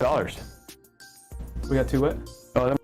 Dollars. We got 2 what? Oh, that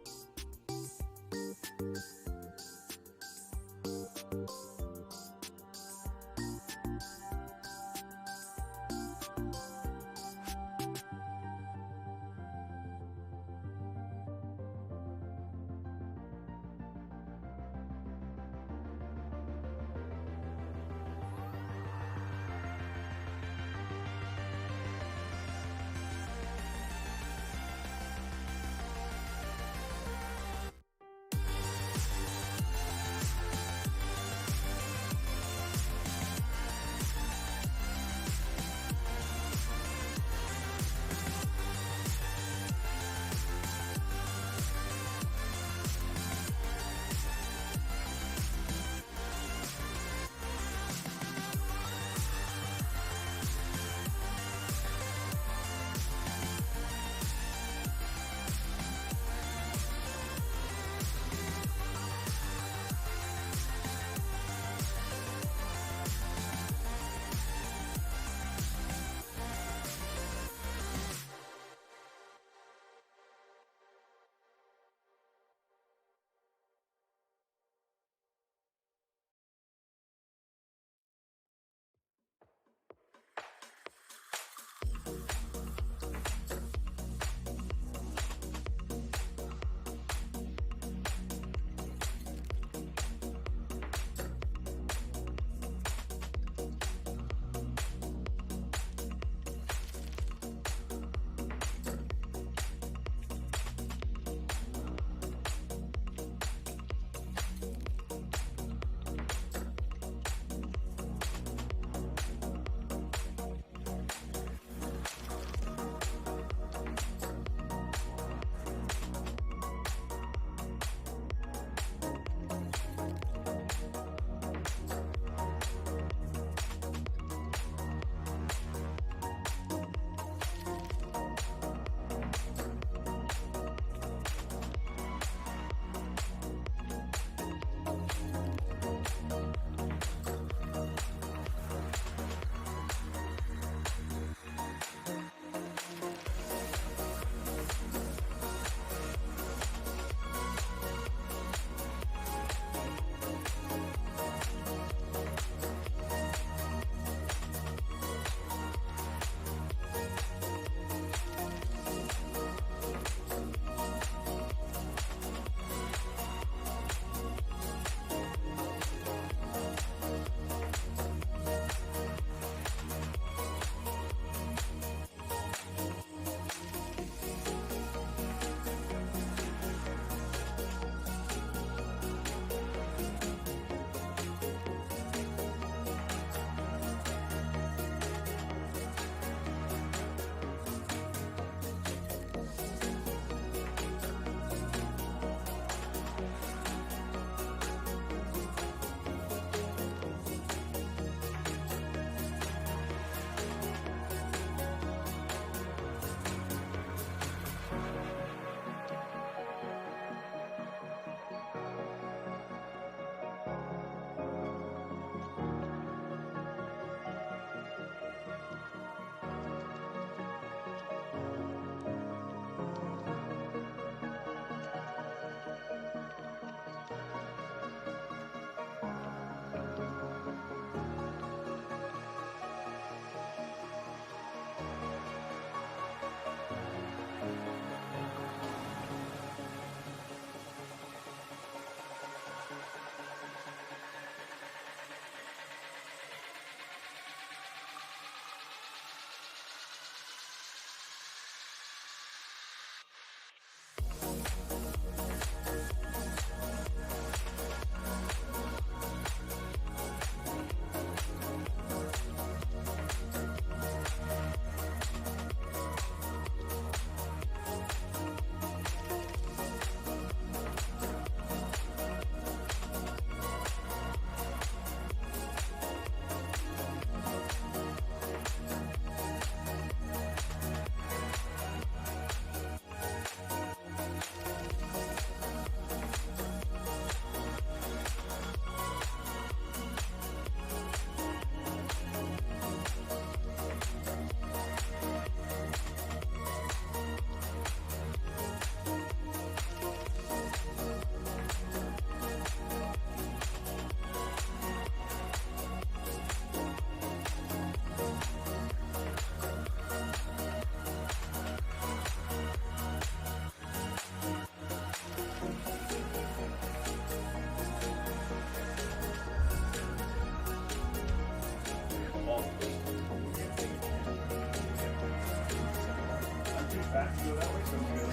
back to go that way, so I'm gonna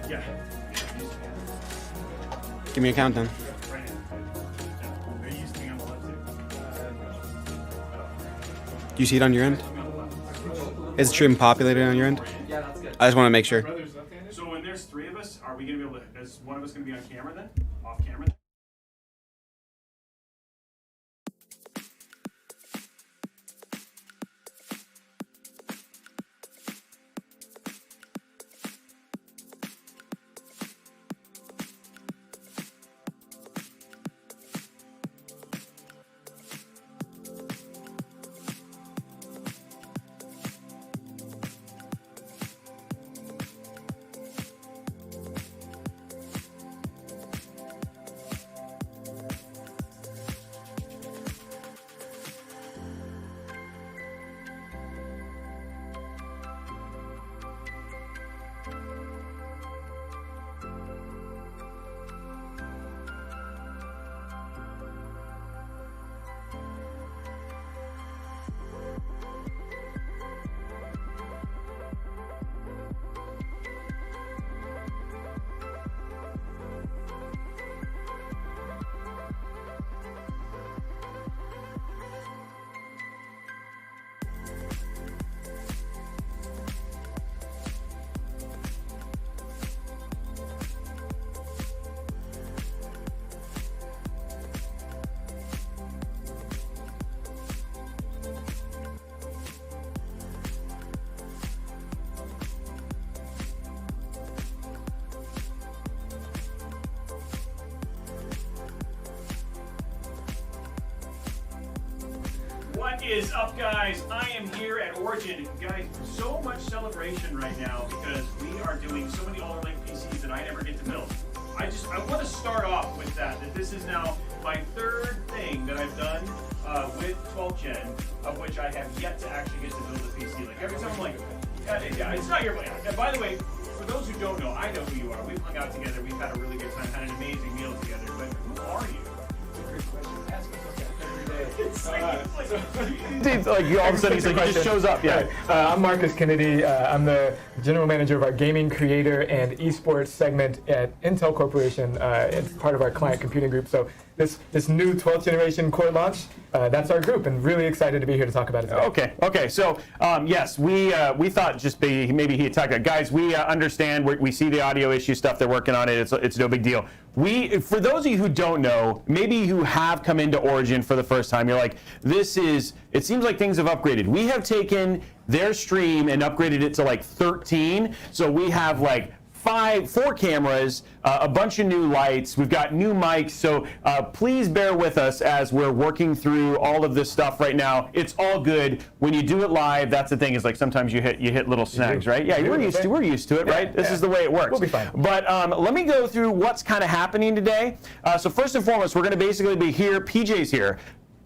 yeah. Give me a countdown. Right in. Are you used to being on the left too? Do you see it on your end? Is the stream populated on your end? Yeah, that's good. I just want to make sure. So when there's three of us, are we gonna be able to? Is one of us gonna be on camera then? Off camera? What is up, guys? I am here at Origin. Guys, so much celebration right now because we are doing so many Alder Link PCs that I never get to build. I want to start off with that this is now my third thing that I've done with 12th Gen, of which I have yet to actually get to build a PC. Like every time I'm like, yeah, it's not your way. And by the way, for those who don't know, I know who you are. We've hung out together. We've had a really good time, had an amazing meal together. But who are you? Dude, like you all of a sudden he's like, he just shows up. Yeah. I'm Marcus Kennedy. I'm the general manager of our gaming creator and esports segment at Intel Corporation. It's part of our client computing group. So this new 12th generation core launch, that's our group, and really excited to be here to talk about it today. Okay. So yes, we thought just maybe he attacked that. Guys, we understand. We see the audio issue stuff. They're working on it. It's no big deal. For those of you who don't know, maybe who have come into Origin for the first time, you're like, it seems like things have upgraded. We have taken their stream and upgraded it to like 13. So we have like 4 cameras, a bunch of new lights. We've got new mics. So please bear with us as we're working through all of this stuff right now. It's all good. When you do it live, that's the thing, is like sometimes you hit little snags, right? Yeah, we're used to it, right? This is the way it works. We'll be fine. But let me go through what's kind of happening today. So first and foremost, we're going to basically be here. PJ's here.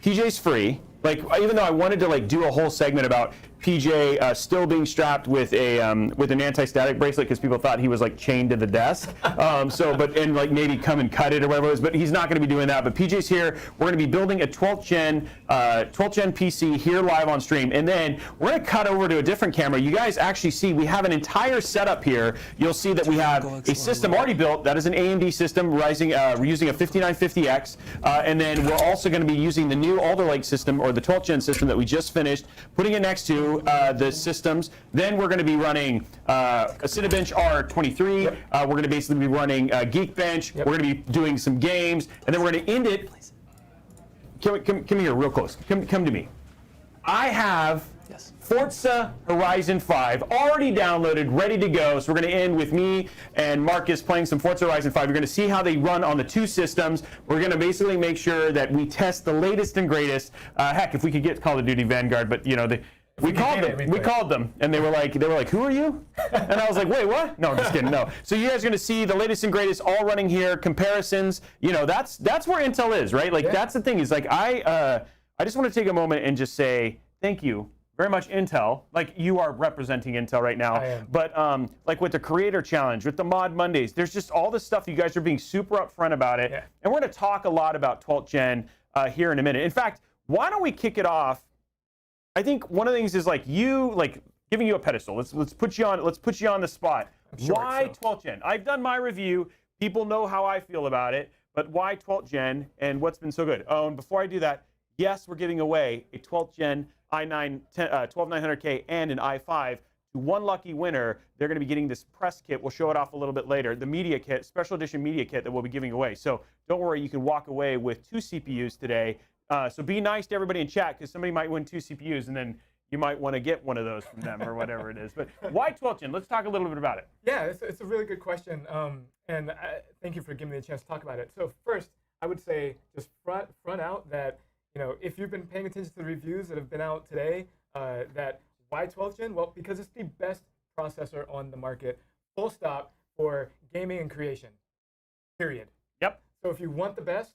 PJ's free. Like, even though I wanted to like do a whole segment about PJ still being strapped with an anti-static bracelet because people thought he was like chained to the desk. And like maybe come and cut it or whatever it was, but he's not going to be doing that. But PJ's here. We're going to be building a 12th gen PC here live on stream, and then we're going to cut over to a different camera. You guys actually see we have an entire setup here. You'll see that we have a system already built. That is an AMD system, we're using a 5950X, and then we're also going to be using the new Alder Lake system, or the 12th gen system that we just finished, putting it next to the systems. Then we're going to be running a Cinebench R23. Yep. We're going to basically be running Geekbench. Yep. We're going to be doing some games, and then we're going to end it. Come here real close. Come to me. I have Forza Horizon 5 already downloaded, ready to go. So we're going to end with me and Marcus playing some Forza Horizon 5. You're going to see how they run on the 2 systems. We're going to basically make sure that we test the latest and greatest. Heck, if we could get Call of Duty Vanguard, but you know, we called them, and they were like, who are you? And I was like, wait, what? No, I'm just kidding. No. So you guys are going to see the latest and greatest all running here, comparisons. You know, that's where Intel is, right? Like, that's the thing, is like, I just want to take a moment and just say thank you very much, Intel. Like, you are representing Intel right now. I am. But like with the Creator Challenge, with the Mod Mondays, there's just all this stuff. You guys are being super upfront about it. Yeah. And we're going to talk a lot about 12th Gen here in a minute. In fact, why don't we kick it off I think one of the things is like giving you a pedestal. Let's put you on the spot. Why 12th gen? I've done my review. People know how I feel about it, but why 12th gen and what's been so good? Oh, and before I do that, yes, we're giving away a 12th gen i9 12900K and an i5 to one lucky winner. They're going to be getting this press kit. We'll show it off a little bit later. The media kit, special edition media kit that we'll be giving away. So don't worry, you can walk away with 2 CPUs today. So be nice to everybody in chat, because somebody might win 2 CPUs and then you might want to get one of those from them or whatever it is. But why 12th gen? Let's talk a little bit about it. Yeah, it's a really good question, and thank you for giving me a chance to talk about it. So first, I would say just front out that, you know, if you've been paying attention to the reviews that have been out today, that why 12th gen? Well, because it's the best processor on the market, full stop, for gaming and creation, period. Yep. So if you want the best,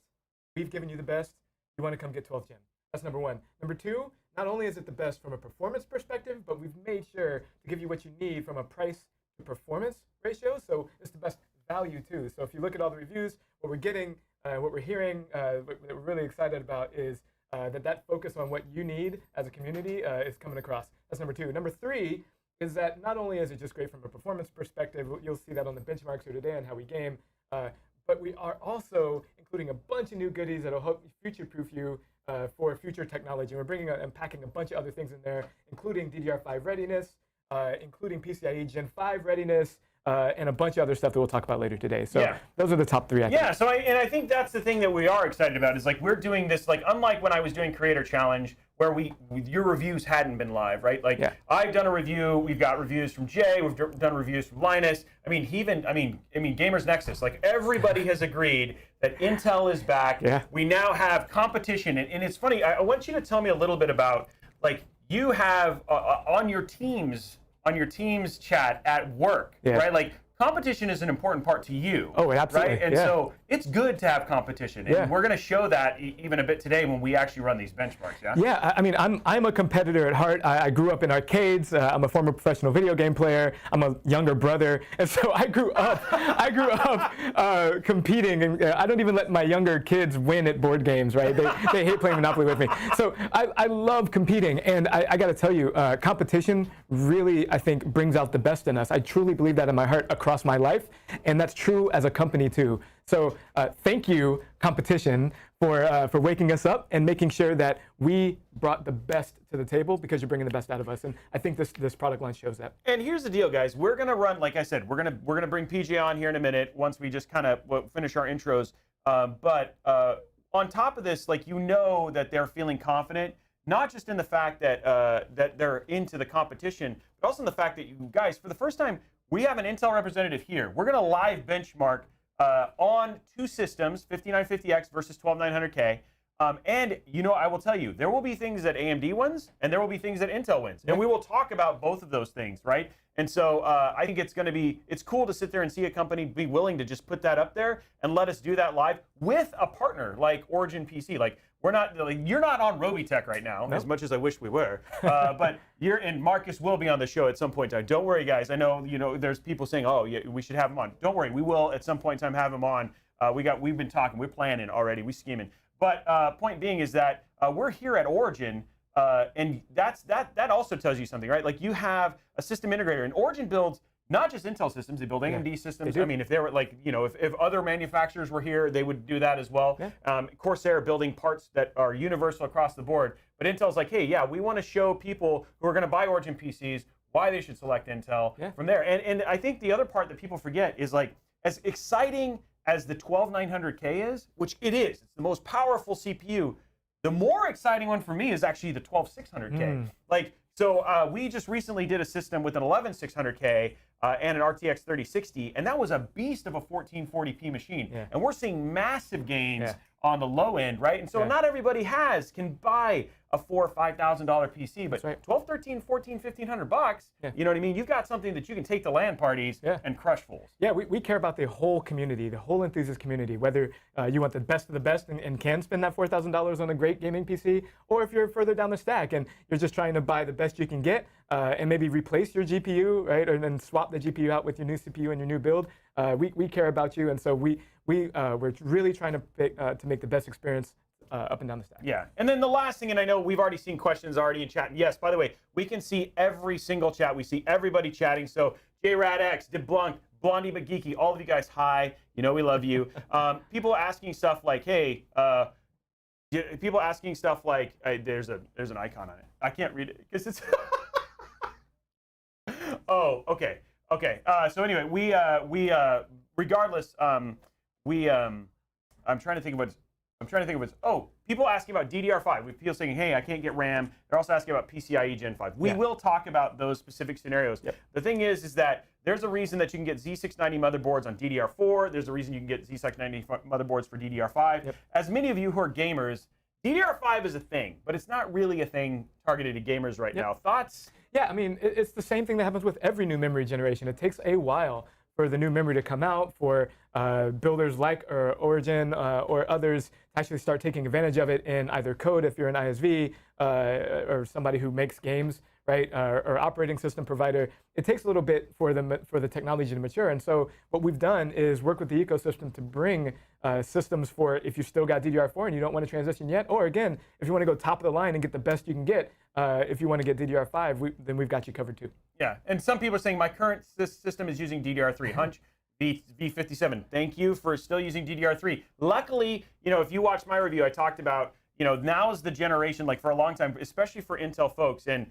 we've given you the best. You want to come get 12th gen. That's number one. Number two, not only is it the best from a performance perspective, but we've made sure to give you what you need from a price to performance ratio. So it's the best value too. So if you look at all the reviews, what we're getting, what we're hearing, what we're really excited about is that focus on what you need as a community is coming across. That's number two. Number three is that not only is it just great from a performance perspective, you'll see that on the benchmarks here today and how we game, but we are also including a bunch of new goodies that'll help future-proof you for future technology. We're bringing and packing a bunch of other things in there, including DDR5 readiness, including PCIe Gen 5 readiness, and a bunch of other stuff that we'll talk about later today. So those are the top 3, I think. Yeah, so I think that's the thing that we are excited about is like we're doing this, like unlike when I was doing Creator Challenge, where your reviews hadn't been live, right? Like I've done a review, we've got reviews from Jay, we've done reviews from Linus. I mean, Gamers Nexus, like everybody has agreed that Intel is back. Yeah. We now have competition, and it's funny. I want you to tell me a little bit about, like, you have on your teams chat at work, right? Like, competition is an important part to you. Oh, absolutely. Right? And so it's good to have competition. And we're going to show that even a bit today when we actually run these benchmarks. Yeah. Yeah. I mean, I'm a competitor at heart. I grew up in arcades. I'm a former professional video game player. I'm a younger brother, and so I grew up competing. And I don't even let my younger kids win at board games. Right? They hate playing Monopoly with me. So I love competing, and I got to tell you, competition really, I think, brings out the best in us. I truly believe that in my heart across my life, and that's true as a company too. So thank you, competition, for waking us up and making sure that we brought the best to the table, because you're bringing the best out of us, and I think this product line shows that. And here's the deal, guys. We're gonna run, like I said, we're gonna bring PJ on here in a minute once we just kind of finish our intros. But on top of this, like, you know that they're feeling confident, not just in the fact that that they're into the competition, but also in the fact that you guys, for the first time, we have an Intel representative here. We're gonna live benchmark on 2 systems, 5950X versus 12900K. And, you know, I will tell you, there will be things that AMD wins, and there will be things that Intel wins. And we will talk about both of those things, right? And so I think it's cool to sit there and see a company be willing to just put that up there and let us do that live with a partner like Origin PC. Like, you're not on RobeyTech right now, as much as I wish we were. But and Marcus will be on the show at some point in time. Don't worry, guys. I know, there's people saying, oh, yeah, we should have him on. Don't worry, we will at some point in time have him on. We've been talking, we're planning already, we're scheming. But point being is that we're here at Origin, and that also tells you something, right? Like, you have a system integrator, and Origin builds not just Intel systems, they build AMD systems. I mean, if they were like, if other manufacturers were here, they would do that as well. Corsair building parts that are universal across the board. But Intel's like, hey, yeah, we want to show people who are going to buy Origin PCs why they should select Intel from there. And I think the other part that people forget is, like, as exciting as the 12900K is, which it is, it's the most powerful CPU, the more exciting one for me is actually the 12600K. Like, so we just recently did a system with an 11600K and an RTX 3060, and that was a beast of a 1440p machine. And we're seeing massive gains on the low end, right? And so not everybody can buy a $4,000 or $5,000 PC, but $1,200, $1,300, $1,400, $1,500, you know what I mean? You've got something that you can take to LAN parties and crush fools. Yeah, we care about the whole community, the whole enthusiast community, whether you want the best of the best and can spend that $4,000 on a great gaming PC, or if you're further down the stack and you're just trying to buy the best you can get and maybe replace your GPU, right, or then swap the GPU out with your new CPU and your new build. We care about you, and so we're really trying to make the best experience up and down the stack. Yeah, and then the last thing, and I know we've already seen questions already in chat. Yes, by the way, we can see every single chat. We see everybody chatting. So JRadX, DeBlanc, Blondie but Geeky, all of you guys, hi. You know we love you. People asking stuff like, hey, people asking stuff like, there's an icon on it. I can't read it because it's. Oh, okay. So anyway, we regardless, I'm trying to think of what's. Oh, people asking about DDR5. We people saying, hey, I can't get RAM. They're also asking about PCIe Gen 5. We will talk about those specific scenarios. Yep. The thing is that there's a reason that you can get Z690 motherboards on DDR4. There's a reason you can get Z690 motherboards for DDR5. Yep. As many of you who are gamers, DDR5 is a thing, but it's not really a thing targeted at gamers right now. Thoughts? Yeah, I mean, it's the same thing that happens with every new memory generation. It takes a while for the new memory to come out, for builders like Origin or others to actually start taking advantage of it in either code, if you're an ISV, or somebody who makes games, right, or operating system provider. It takes a little bit for the technology to mature. And so what we've done is work with the ecosystem to bring systems for if you still got DDR4 and you don't want to transition yet, or again, if you want to go top of the line and get the best you can get, if you want to get DDR5, then we've got you covered too. Yeah, and some people are saying my current system is using DDR3. Hunch, V57, thank you for still using DDR3. Luckily, if you watch my review, I talked about, now is the generation, like for a long time, especially for Intel folks, and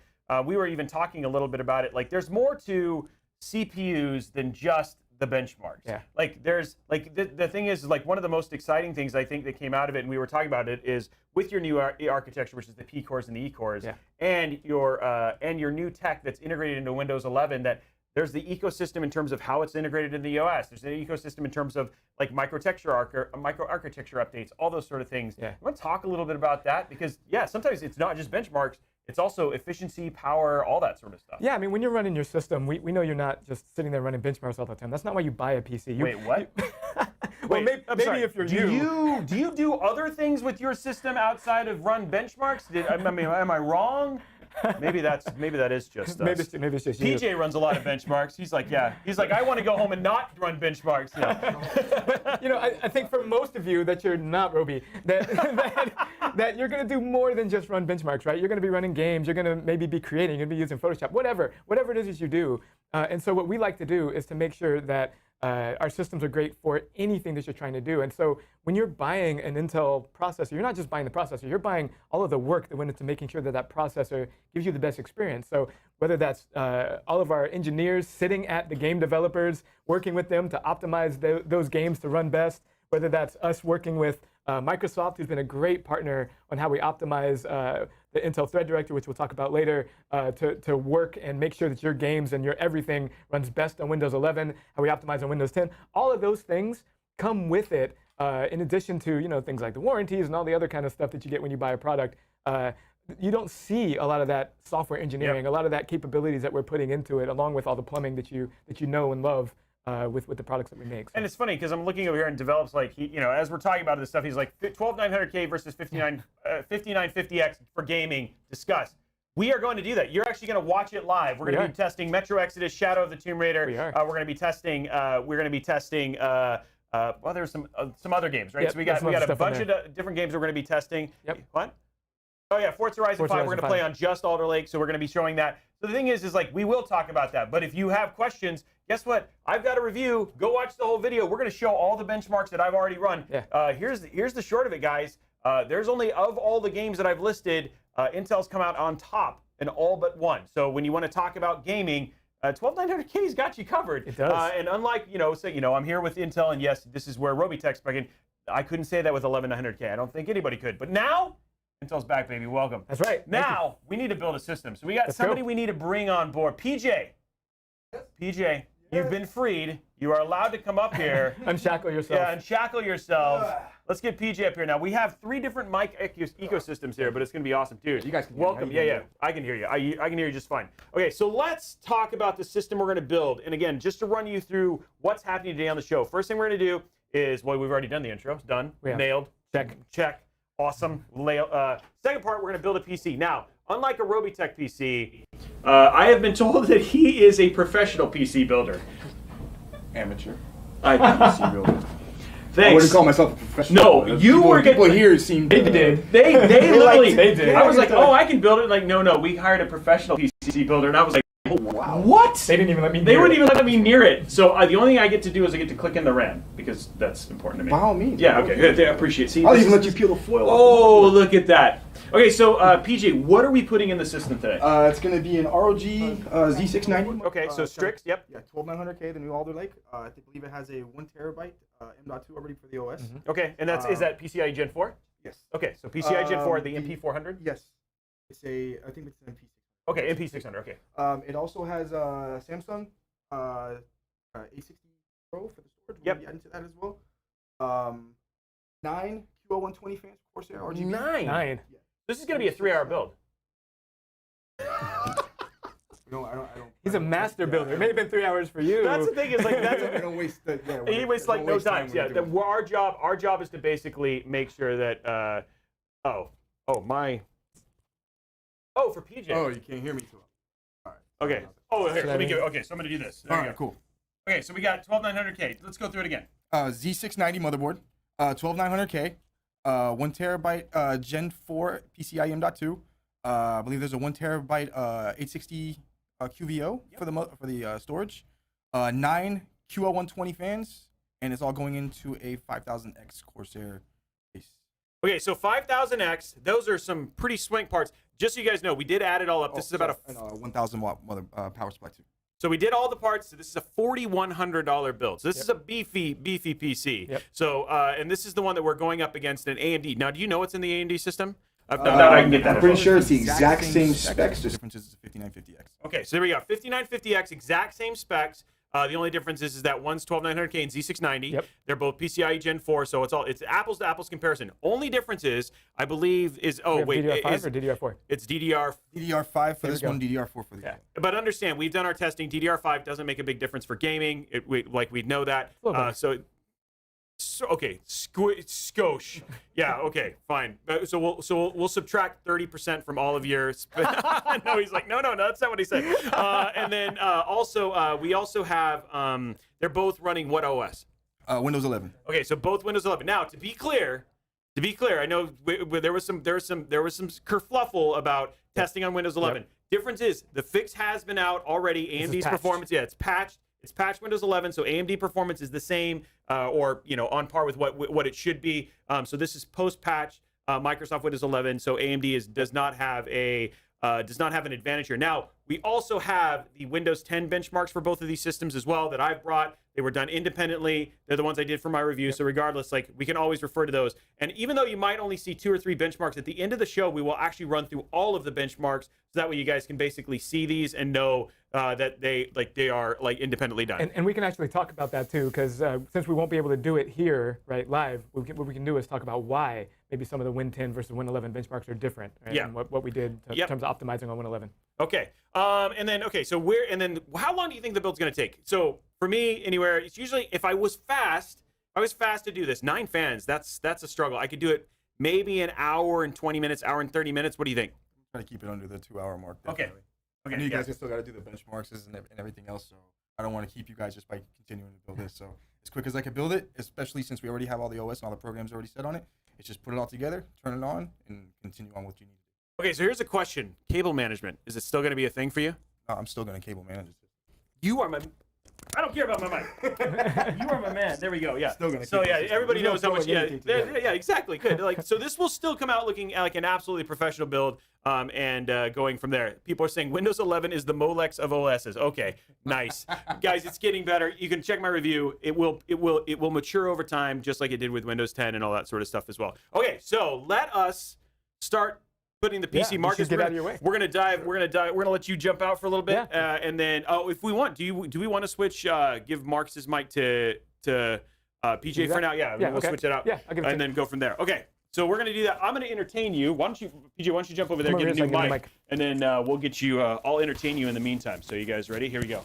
we were even talking a little bit about it, like there's more to CPUs than just the benchmarks. Yeah. Like there's, like the thing is, like one of the most exciting things I think that came out of it, and we were talking about it, is with your new architecture, which is the P cores and the E cores, and your new tech that's integrated into Windows 11, that there's the ecosystem in terms of how it's integrated in the OS. There's an ecosystem in terms of like microarchitecture updates, all those sort of things. Yeah. I want to talk a little bit about that because, sometimes it's not just benchmarks. It's also efficiency, power, all that sort of stuff. Yeah, I mean, when you're running your system, we know you're not just sitting there running benchmarks all the time. That's not why you buy a PC. Wait, what? Well, Wait, maybe if you're new. Do you do other things with your system outside of run benchmarks? Am I wrong? Maybe that is just us. Maybe it's just you. PJ runs a lot of benchmarks. He's like, I want to go home and not run benchmarks. But, I think for most of you that you're not Robey, that you're going to do more than just run benchmarks, right? You're going to be running games. You're going to maybe be creating. You're going to be using Photoshop, whatever it is that you do. And so what we like to do is to make sure that our systems are great for anything that you're trying to do. And so when you're buying an Intel processor, you're not just buying the processor, you're buying all of the work that went into making sure that that processor gives you the best experience. So whether that's all of our engineers sitting at the game developers, working with them to optimize those games to run best, whether that's us working with Microsoft, who's been a great partner on how we optimize the Intel Thread Director, which we'll talk about later, to work and make sure that your games and your everything runs best on Windows 11, how we optimize on Windows 10. All of those things come with it, in addition to things like the warranties and all the other kind of stuff that you get when you buy a product. You don't see a lot of that software engineering, a lot of that capabilities that we're putting into it, along with all the plumbing that you know and love. With the products that we make. So. And it's funny because I'm looking over here and develops like, as we're talking about this stuff, he's like 12900K versus 5950X for gaming. Discuss. We are going to do that. You're actually going to watch it live. We're going to be testing Metro Exodus, Shadow of the Tomb Raider. We are. We're going to be testing. Well, there's some other games, right? Yep, so we got a bunch of different games we're going to be testing. Yep. What? Oh yeah, Forza Horizon 5. We're going to play on just Alder Lake, so we're going to be showing that. So the thing is like we will talk about that. But if you have questions, guess what? I've got a review. Go watch the whole video. We're going to show all the benchmarks that I've already run. Yeah. Here's the short of it, guys. There's only, of all the games that I've listed, Intel's come out on top in all but one. So when you want to talk about gaming, 12900K's got you covered. It does. And unlike, I'm here with Intel, and yes, this is where RobeyTech's back. I couldn't say that with 11900K. I don't think anybody could. But now, Intel's back, baby. Welcome. That's right. Now, we need to build a system. So we got somebody we need to bring on board. PJ. PJ, you've been freed. You are allowed to come up here. Unshackle yourself. Yeah, unshackle yourselves. Let's get PJ up here. Now, we have 3 different mic ecosystems here, but it's going to be awesome, too. You guys can hear me. Welcome. Yeah. I can hear you. I can hear you just fine. Okay, so let's talk about the system we're going to build. And again, just to run you through what's happening today on the show. First thing we're going to do is, well, we've already done the intro. It's done. Nailed. Check. Awesome. Second part, we're going to build a PC. Now, unlike a RobeyTech PC, I have been told that he is a professional PC builder. Amateur. PC builder. Thanks. I wouldn't call myself a professional. No, you were People getting- here seem. They did. They literally. They did. I was like, oh, I can build it. Like, no, we hired a professional PC builder, and I was like, Oh, wow. what? They didn't even let me. They near wouldn't it. even let me near it. So the only thing I get to do is I get to click in the RAM because that's important to me. By all means. Yeah. Okay. Good. I appreciate it. See, I'll this even is- let you peel the foil Oh, off. look at that. Okay, so PJ, what are we putting in the system today? It's going to be an ROG Z690. Okay, so Strix, yep. Yeah, 12900K, the new Alder Lake. I believe it has a 1 terabyte M.2 already for the OS. Okay, and is that PCIe Gen 4? Yes. Okay, so PCIe Gen 4, the the- MP400? Yes. I think it's an MP6. Okay, MP600, okay. It also has Samsung A60 Pro for the storage. Yep. We'll get into that as well. 9 QL120 fans, Corsair RGB. 9. This is going to be a 3-hour build. No, I don't. He's a master builder. It may have been 3 hours for you. That's the thing is like that's I don't waste the. Yeah, he wastes like no time. Yeah, our job is to basically make sure that for PJ. Oh, you can't hear me too well. All right. Okay. Oh, here, let me give it. Okay, so I'm gonna do this. There All we right, go. cool. Okay, so we got 12900K. Let's go through it again. Z690 motherboard, 12900K, 1 terabyte Gen 4 PCIe M.2. I believe there's a 1 terabyte 860 QVO for the storage. 9 QL120 fans, and it's all going into a 5000X Corsair case. Okay, so 5000X. Those are some pretty swank parts. Just so you guys know, we did add it all up. This is about a. And 1000 watt power supply too. So we did all the parts. So this is a $4,100 build. So this is a beefy PC. Yep. So and this is the one that we're going up against an AMD. Now, do you know what's in the AMD system? I can get that. I'm pretty sure it's the exact same specs. The difference is the 5950X. Okay, so there we go. 5950X, exact same specs. The only difference is that one's 12900K and Z690. Yep. They're both PCIe Gen 4, so it's apples to apples comparison. Only difference is, I believe, is We have DDR5 or DDR4? it's DDR. DDR5 for this go. one, DDR4 for the Yeah. other. But understand, we've done our testing. DDR5 doesn't make a big difference for gaming. We know that. A little bit. Okay, skosh. Yeah, okay, fine. So we'll subtract 30% from all of your. No, he's like, no, that's not what he said. And then also we also have they're both running what OS? Windows 11. Okay, so both Windows 11. Now, to be clear, I know there was some kerfluffle about testing on Windows 11. Difference is the fix has been out already. AMD's patched. performance, it's patched. It's patched Windows 11, so AMD performance is the same, or on par with what it should be. So this is post-patch Microsoft Windows 11. So AMD does not have an advantage here. Now we also have the Windows 10 benchmarks for both of these systems as well that I've brought. They were done independently. They're the ones I did for my review. So regardless, like we can always refer to those. And even though you might only see 2 or 3 benchmarks, at the end of the show, we will actually run through all of the benchmarks. So that way you guys can basically see these and know that they are like independently done. And we can actually talk about that too, because since we won't be able to do it here, right, live, what we can do is talk about why maybe some of the Win 10 versus Win 11 benchmarks are different, right? Yeah. And what we did in terms of optimizing on Win 11. Okay. So how long do you think the build's going to take? So for me, anywhere, it's usually if I was fast to do this, 9 fans, that's a struggle. I could do it maybe an hour and 20 minutes, hour and 30 minutes. What do you think? Try to keep it under the 2-hour mark. Okay. Definitely. I know you guys still got to do the benchmarks and everything else, so I don't want to keep you guys just by continuing to build this. So as quick as I can build it, especially since we already have all the OS and all the programs already set on it, it's just put it all together, turn it on, and continue on what you need to do. Okay, so here's a question. Cable management, is it still going to be a thing for you? No, I'm still going to cable manage it. You are my... I don't care about my mic. You are my man. There we go. Yeah. Still gonna So keep yeah, it. everybody There's knows no how much. throwing Yeah, anything together. yeah, exactly. Good. Like, so this will still come out looking like an absolutely professional build, and going from there. People are saying Windows 11 is the Molex of OSs. Okay, nice, guys. It's getting better. You can check my review. It will mature over time, just like it did with Windows 10 and all that sort of stuff as well. Okay, so let us start putting the PC you market. should get out of your way. We're gonna dive. We're gonna let you jump out for a little bit, Yeah. and then if we want, do we want to switch? Give Marcus's mic to PJ for now. Yeah, Yeah, we'll okay. switch it out. Yeah, I'll give it to and you. then go from there. Okay, so we're gonna do that. I'm gonna entertain you. Why don't you, PJ? Why don't you jump over there, Come get a over new here so I can mic, get and then we'll get you. I'll entertain you in the meantime. So you guys ready? Here we go.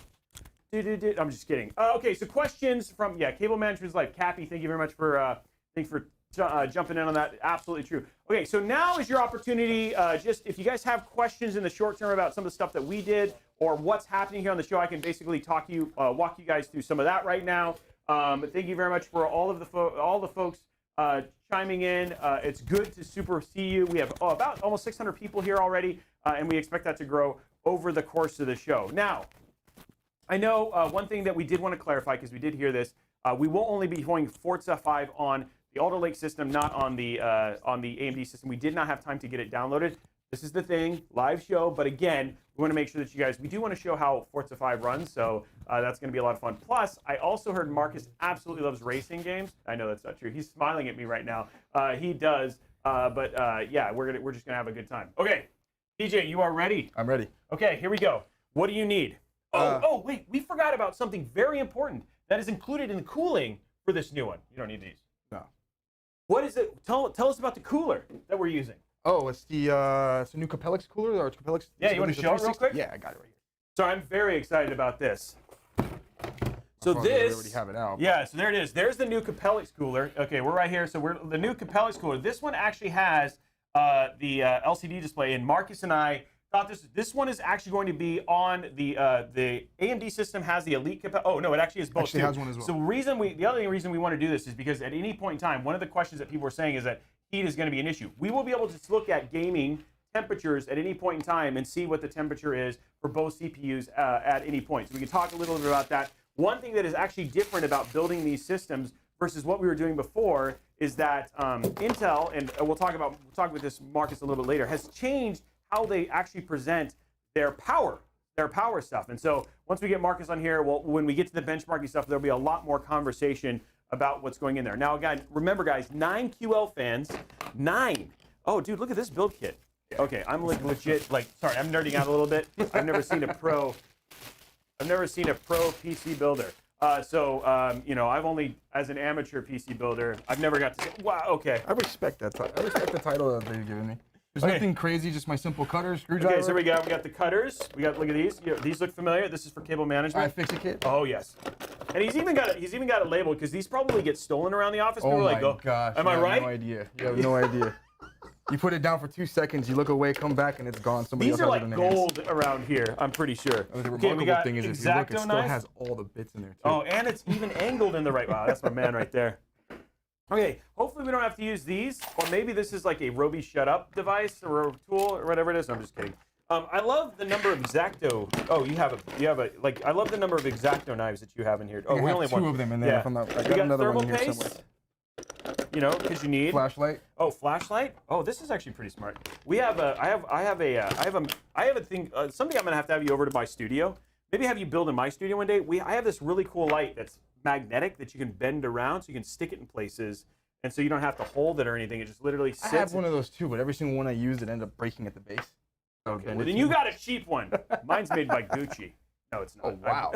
I'm just kidding. Okay, so questions from Cable Management's Life. Cappy, thank you very much for thanks for jumping in on that. Absolutely true. Okay, so now is your opportunity. Just if you guys have questions in the short term about some of the stuff that we did or what's happening here on the show, I can basically walk you guys through some of that right now. Thank you very much for all of the folks chiming in. It's good to super see you. We have about almost 600 people here already, and we expect that to grow over the course of the show. Now, I know one thing that we did want to clarify, because we did hear this, we will only be going Forza 5 on the Alder Lake system, not on the AMD system. We did not have time to get it downloaded. This is the thing, live show, but again, we want to make sure that you guys, we do want to show how Forza 5 runs, so that's going to be a lot of fun. Plus, I also heard Marcus absolutely loves racing games. I know that's not true. He's smiling at me right now. He does, but yeah, we're just going to have a good time. Okay, DJ, you are ready? I'm ready. Okay, here we go. What do you need? Oh, wait, we forgot about something very important that is included in the cooling for this new one. You don't need these. No. What is it? Tell us about the cooler that we're using. Oh, it's the it's a new Capellix cooler, or Capellix. Yeah, you want to show it real quick? Yeah, I got it right here. So I'm very excited about this. So Probably this, already have it out. yeah, so there it is. There's the new Capellix cooler. Okay, we're right here. So we're the new Capellix cooler. This one actually has the LCD display, and Marcus and I thought this one is actually going to be on the AMD system has the Elite Capellix. Oh no, it actually is both. Actually too. has one as well. So the other reason we want to do this is because at any point in time, one of the questions that people are saying is that heat is going to be an issue. We will be able to look at gaming temperatures at any point in time and see what the temperature is for both CPUs at any point. So we can talk a little bit about that. One thing that is actually different about building these systems versus what we were doing before is that Intel, and we'll talk with this Marcus a little bit later, has changed how they actually present their power stuff. And so once we get Marcus on here, when we get to the benchmarking stuff, there'll be a lot more conversation about what's going in there. Now, again, remember, guys, 9 QL fans, 9. Oh, dude, look at this build kit. Okay, I'm legit, sorry, I'm nerding out a little bit. I've never seen a pro PC builder. You know, I've only, as an amateur PC builder, I've never got to say, wow, okay. I respect that. I respect the title that they've given me. There's nothing crazy, just my simple cutter, screwdriver. Okay, so we got the cutters. Look at these. These look familiar. This is for cable management. I fix a kit. Oh yes. And he's even got it labeled because these probably get stolen around the office. People Oh are my like, gosh. am I right? No idea. You have no idea. You put it down for 2 seconds, you look away, come back, and it's gone. Somebody These else are has it in like their hands. gold around here. I'm pretty sure. The Okay, we remarkable got thing is, if you look, it X-Acto still knife. has all the bits in there too. Oh, and it's even angled in the right. Wow, that's my man right there. Okay, hopefully we don't have to use these, or maybe this is like a Robey shut up device or a tool or whatever it is. No, I'm just kidding. I love the number of X-Acto. Oh, you have a like. I love the number of X-Acto knives that you have in here. Oh, I we have only have 2 one. of them in there. Yeah. If I'm not, I We got got another thermal one here paste. somewhere. You know, because you need. Flashlight. Oh, flashlight. Oh, this is actually pretty smart. We have a. I have a thing. Someday I'm gonna have to have you over to my studio. Maybe have you build in my studio one day. I have this really cool light that's magnetic that you can bend around, so you can stick it in places, and so you don't have to hold it or anything. It just literally sits. I have one of those too, but every single one I used, it ended up breaking at the base. So Okay, well, then you got a cheap one. Mine's made by Gucci. No, it's not. Oh wow.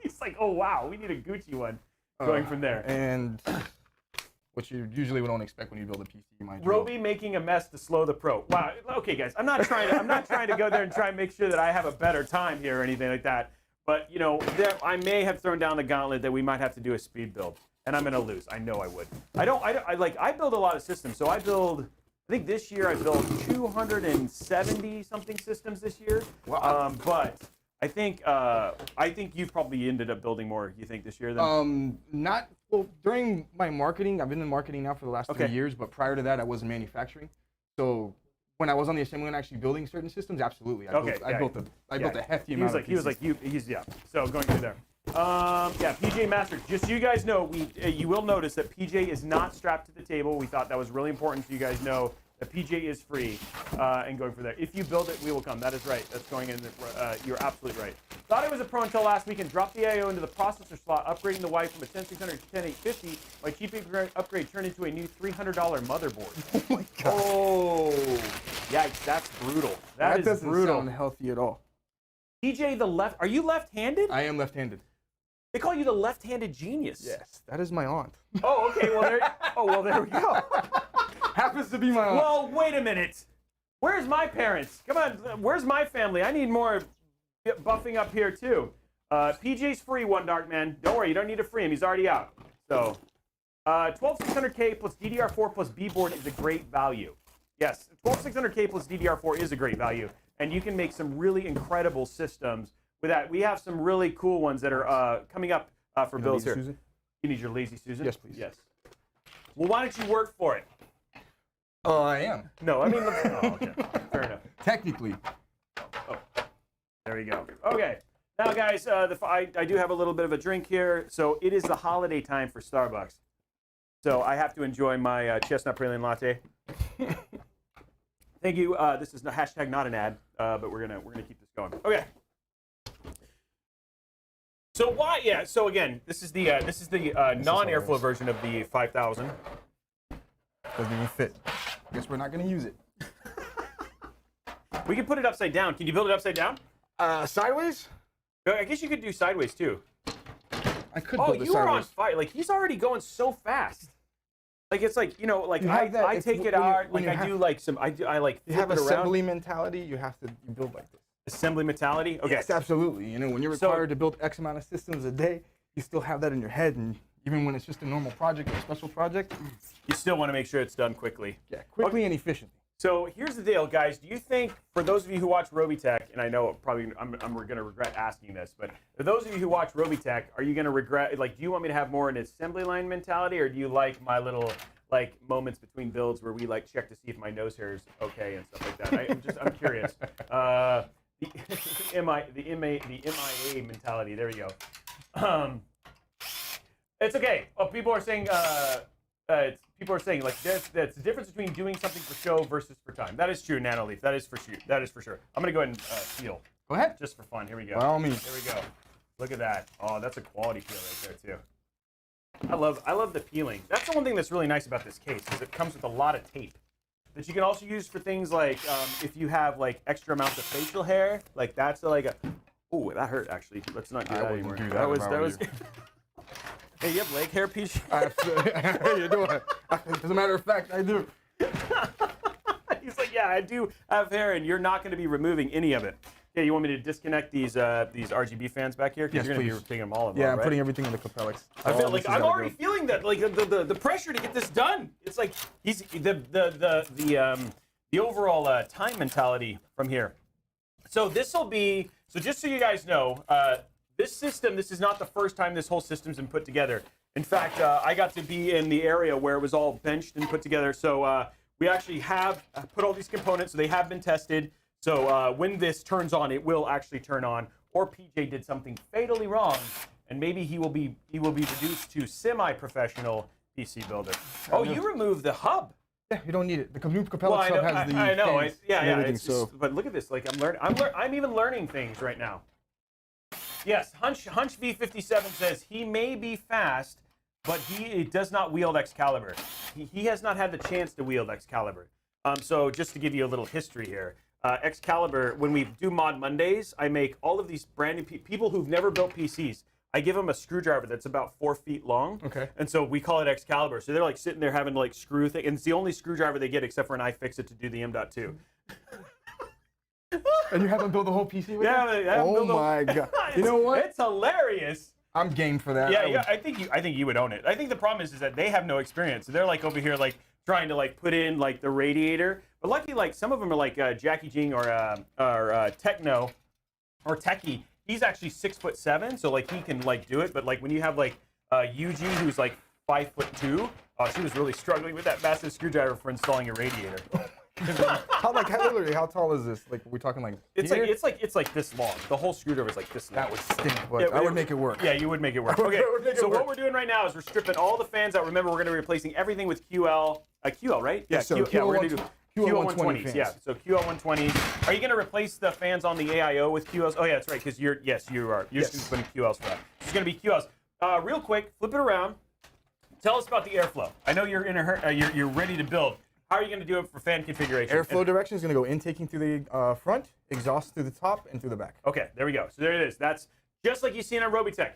He's like, oh wow, we need a Gucci one. Going from there. And which you usually don't expect when you build a PC, mind you. Robey making a mess to slow the pro. Wow. Okay, guys, I'm not trying to go there and try and make sure that I have a better time here or anything like that. But you know, I may have thrown down the gauntlet that we might have to do a speed build, and I'm gonna lose. I know I would. I build a lot of systems. So I think this year I built 270 something systems this year. Wow. But I think you've probably ended up building more. You think this year than? During my marketing, I've been in marketing now for the last 3 years, but prior to that, I was in manufacturing. So when I was on the assembly line actually building certain systems, absolutely, I built a hefty amount of PCs. So going through there. PJ Master, just so you guys know, you will notice that PJ is not strapped to the table. We thought that was really important so you guys know that PJ is free and going for there. If you build it, we will come. That is right. That's going in. You're absolutely right. Thought it was a pro until last week and dropped the I/O into the processor slot, upgrading the Y from a 10600 to 10850. My cheap upgrade turned into a new $300 motherboard. Oh my god. Oh, yikes! That's brutal. That doesn't brutal. sound healthy at all. PJ, are you left-handed? I am left-handed. They call you the left-handed genius. Yes, that is my aunt. Oh, okay. Well, there we go. Happens to be my aunt. Well, wait a minute. Where's my parents? Come on, where's my family? I need more buffing up here too. PJ's free, One Dark Man. Don't worry, you don't need to free him. He's already out. So, 12600K plus DDR4 plus B board is a great value. Yes, 12600K plus DDR4 is a great value, and you can make some really incredible systems with that. We have some really cool ones that are coming up for builds here. Susan? You need your lazy Susan? Yes, please. Yes. Well, why don't you work for it? I am. No, I mean, okay. Fair enough. Technically. Oh, there you go. Okay. Now, guys, I do have a little bit of a drink here. So it is the holiday time for Starbucks. So I have to enjoy my chestnut praline latte. Thank you. This is hashtag not an ad, but we're gonna keep this going. Okay. So why? Yeah. So again, this is the non-airflow version of the 5000. Doesn't even fit. Guess we're not gonna use it. We can put it upside down. Can you build it upside down? Sideways? I guess you could do sideways too. I could Oh, build it you are on sideways. fire! Like he's already going so fast. Like it's like like You have that I if- take it when you- out. when Like you I have- do like some. I like You flip have it around. assembly mentality. You build like this. Assembly mentality. Okay. Yes, absolutely. You know, when you're So- required to build X amount of systems a day, you still have that in your head, and even when it's just a normal project or a special project, You still want to make sure it's done quickly. yeah, quickly and efficiently. So here's the deal, guys. Do you think, for those of you who watch RobeyTech, and I know probably I'm going to regret asking this, but for those of you who watch RobeyTech, are you going to regret, like, do you want me to have more an assembly line mentality, or do you like my little, like, moments between builds where we, like, check to see if my nose hair is okay and stuff like that? I'm curious. The MIA mentality, there we go. It's okay. People are saying, like that's the difference between doing something for show versus for time. That is true, Nanoleaf. That is for sure. That is for sure. I'm gonna go ahead and peel Go ahead. just for fun. Here we go. By all means. There we go. Look at that. Oh, that's a quality peel right there too. I love the peeling. That's the one thing that's really nice about this case is it comes with a lot of tape that you can also use for things like if you have like extra amounts of facial hair. Like that's like a. Oh, that hurt actually. Let's not do I that wouldn't anymore. do that if I were you. Hey, you have leg hair, Peach? Absolutely. You do it. As a matter of fact, I do. He's like, yeah, I do have hair, and you're not going to be removing any of it. Yeah, you want me to disconnect these RGB fans back here? Because Yes, you're going to please. be taking them all of Yeah, them, I'm right? putting everything in the Capellix. I feel like I'm already feeling that, like the pressure to get this done. It's like he's the overall time mentality from here. So this will be just so you guys know. This system, this is not the first time this whole system's been put together. In fact, I got to be in the area where it was all benched and put together. So we actually have put all these components, so they have been tested. So when this turns on, it will actually turn on. Or PJ did something fatally wrong, and maybe he will be reduced to semi-professional PC builder. Oh, you removed the hub. Yeah, you don't need it. The new Capellix Well, hub has the I know. fans Yeah, and yeah. everything, It's so just, but look at this. Like I'm even learning things right now. Yes, Hunch V57 says he may be fast, but he does not wield Excalibur. He has not had the chance to wield Excalibur. So just to give you a little history here, Excalibur, when we do Mod Mondays, I make all of these brand new people who've never built PCs. I give them a screwdriver that's about 4 feet long. Okay. And so we call it Excalibur. So they're like sitting there having to like screw things, and it's the only screwdriver they get except for an iFixit to do the M.2. And you have them build the whole PC with Yeah, it? yeah, Oh build the- my god. You know what? It's hilarious. I'm game for that. Yeah, I think you would own it. I think the problem is that they have no experience. They're like over here like trying to like put in like the radiator. But luckily, like some of them are like Jackie Jing or Techno or Techie. He's actually 6'7", so like he can like do it. But like when you have like Yuji, who's like 5'2", she was really struggling with that massive screwdriver for installing a radiator. Literally, how tall is this? Like, we're talking like It's here? like it's like this long. The whole screwdriver is like this long. That would stink, but Yeah, I would make it work. Yeah, you would make it work. I Okay, would make it so work. what we're doing right now is we're stripping all the fans out. Remember, we're going to be replacing everything with QL, right? Yes, sir. Yeah, we're going to do QL120 QL120s. Yeah, so QL120s. Are you going to replace the fans on the AIO with QLs? Oh yeah, that's right. Because you are. You're just going to put in QLs for that. It's going to be QLs. Real quick, flip it around. Tell us about the airflow. I know you're in a hurry. You're ready to build. How are you going to do it for fan configuration? Airflow direction is going to go intaking through the front, exhaust through the top, and through the back. Okay, there we go. So there it is. That's just like you see on RobeyTech.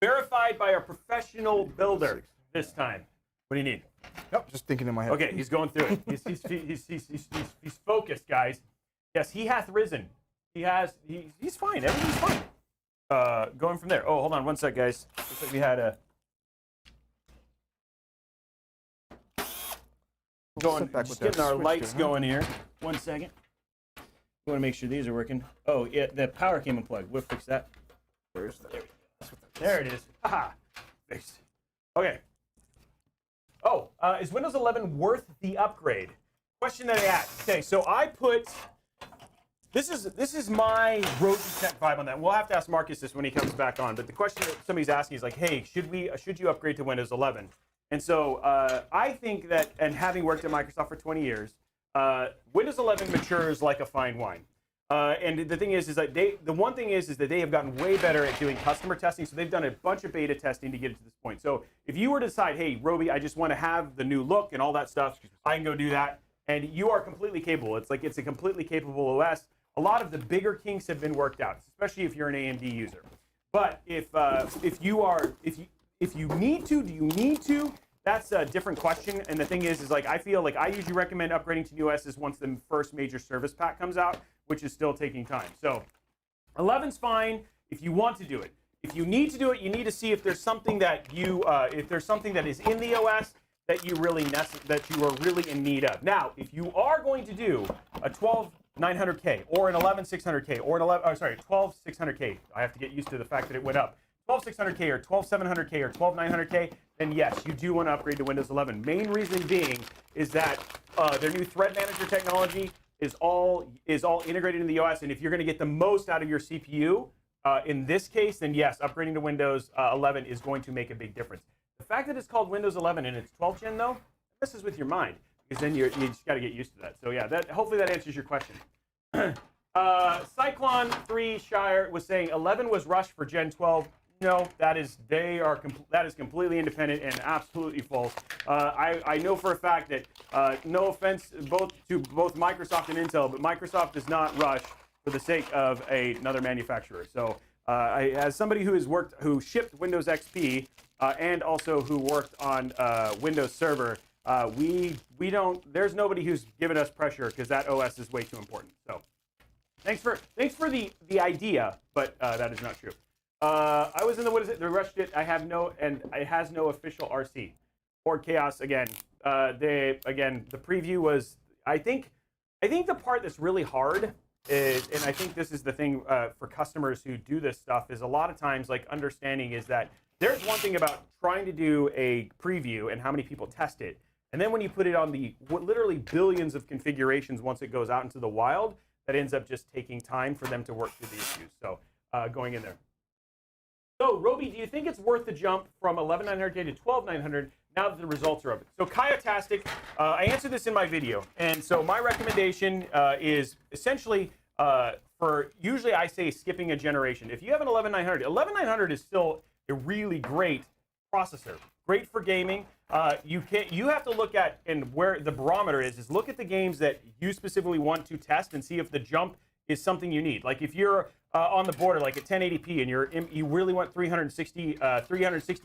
Verified by a professional builder this time. What do you need? Yep, just thinking in my head. Okay, he's going through it. He's focused, guys. Yes, he hath risen. He's fine. Everything's fine. Going from there. Oh, hold on one sec, guys. Looks like we had a... Just getting our lights going here. 1 second. We want to make sure these are working. Oh, yeah, the power came unplugged. We'll fix that. Where's that? There we go. There it is. Haha. Fixed. Okay. Oh, is Windows 11 worth the upgrade? Question that I asked. Okay, so I put. This is my RobeyTech vibe on that. We'll have to ask Marcus this when he comes back on. But the question that somebody's asking is like, hey, should you upgrade to Windows 11? And so I think that, and having worked at Microsoft for 20 years, Windows 11 matures like a fine wine. And the thing is that the one thing is that they have gotten way better at doing customer testing. So they've done a bunch of beta testing to get it to this point. So if you were to decide, hey, Robey, I just want to have the new look and all that stuff, I can go do that. And you are completely capable. It's a completely capable OS. A lot of the bigger kinks have been worked out, especially if you're an AMD user. But if you need to, do you need to? That's a different question. And the thing is like I feel like I usually recommend upgrading to new OSs once the first major service pack comes out, which is still taking time. So 11's fine if you want to do it. If you need to do it, you need to see if there's something that if there's something that is in the OS that you are really in need of. Now, if you are going to do a 12900K or an 11600K or an 12600K, I have to get used to the fact that it went up. 12600K or 12700K or 12900K, then yes, you do want to upgrade to Windows 11. Main reason being is that their new thread manager technology is all integrated in the OS, and if you're going to get the most out of your CPU, in this case, then yes, upgrading to Windows 11 is going to make a big difference. The fact that it's called Windows 11 and it's 12th gen though, messes with your mind, because then you just got to get used to that. So yeah, hopefully that answers your question. Cyclone 3 Shire was saying 11 was rushed for Gen 12. No, that is completely independent and absolutely false. I know for a fact that no offense to both Microsoft and Intel, but Microsoft does not rush for the sake of another manufacturer. So as somebody who shipped Windows XP and also who worked on Windows Server, we don't. There's nobody who's given us pressure because that OS is way too important. So thanks for the idea, but that is not true. I was in the, what is it? They rushed it. And it has no official RC. Horde Chaos again. The preview was. I think the part that's really hard is, and I think this is the thing for customers who do this stuff, is a lot of times like understanding is that there's one thing about trying to do a preview and how many people test it, and then when you put it on the literally billions of configurations once it goes out into the wild, that ends up just taking time for them to work through the issues. So going in there. So, Robey, do you think it's worth the jump from 11900K to 12900 now that the results are open? So, Kyotastic, I answered this in my video. And so my recommendation is essentially usually I say skipping a generation. If you have an 11900 is still a really great processor. Great for gaming. You have to look at, and where the barometer is look at the games that you specifically want to test and see if the jump is something you need. Like if you're on the border, like at 1080p, and you really want 360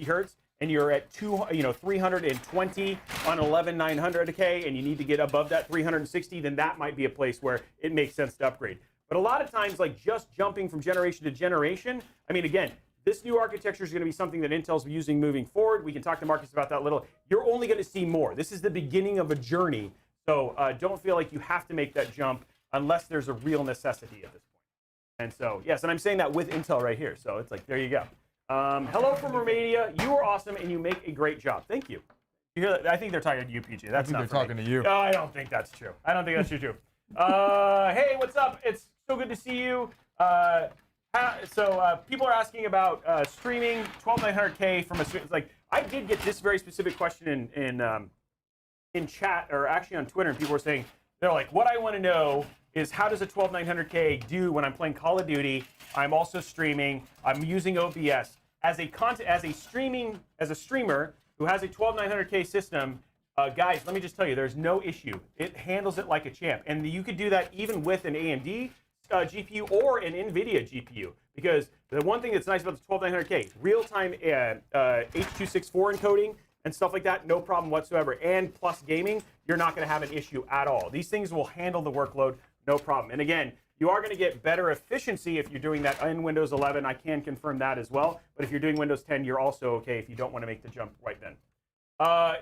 hertz, and you're at 320 on 11900K, and you need to get above that 360, then that might be a place where it makes sense to upgrade. But a lot of times, like just jumping from generation to generation, I mean, again, this new architecture is going to be something that Intel's using moving forward. We can talk to Marcus about that a little. You're only going to see more. This is the beginning of a journey, so don't feel like you have to make that jump unless there's a real necessity at this point. And so, yes, and I'm saying that with Intel right here. So it's like, there you go. Hello from Romania. You are awesome, and you make a great job. Thank you. You hear that? I think they're talking to you, PJ. That's not they're talking to you. I don't think that's true. I don't think that's true. Hey, what's up? It's so good to see you. People are asking about streaming 12900K from a stream. It's like, I did get this very specific question in chat, or actually on Twitter, and people were saying, they're like, what I want to know is how does a 12900K do when I'm playing Call of Duty? I'm also streaming. I'm using OBS as a streamer who has a 12900K system. Guys, let me just tell you, there's no issue. It handles it like a champ, and you could do that even with an AMD GPU or an NVIDIA GPU. Because the one thing that's nice about the 12900K, real-time H.264 encoding and stuff like that, no problem whatsoever. And plus gaming, you're not going to have an issue at all. These things will handle the workload, no problem. And again, you are going to get better efficiency if you're doing that in Windows 11. I can confirm that as well. But if you're doing Windows 10, you're also okay if you don't want to make the jump right then.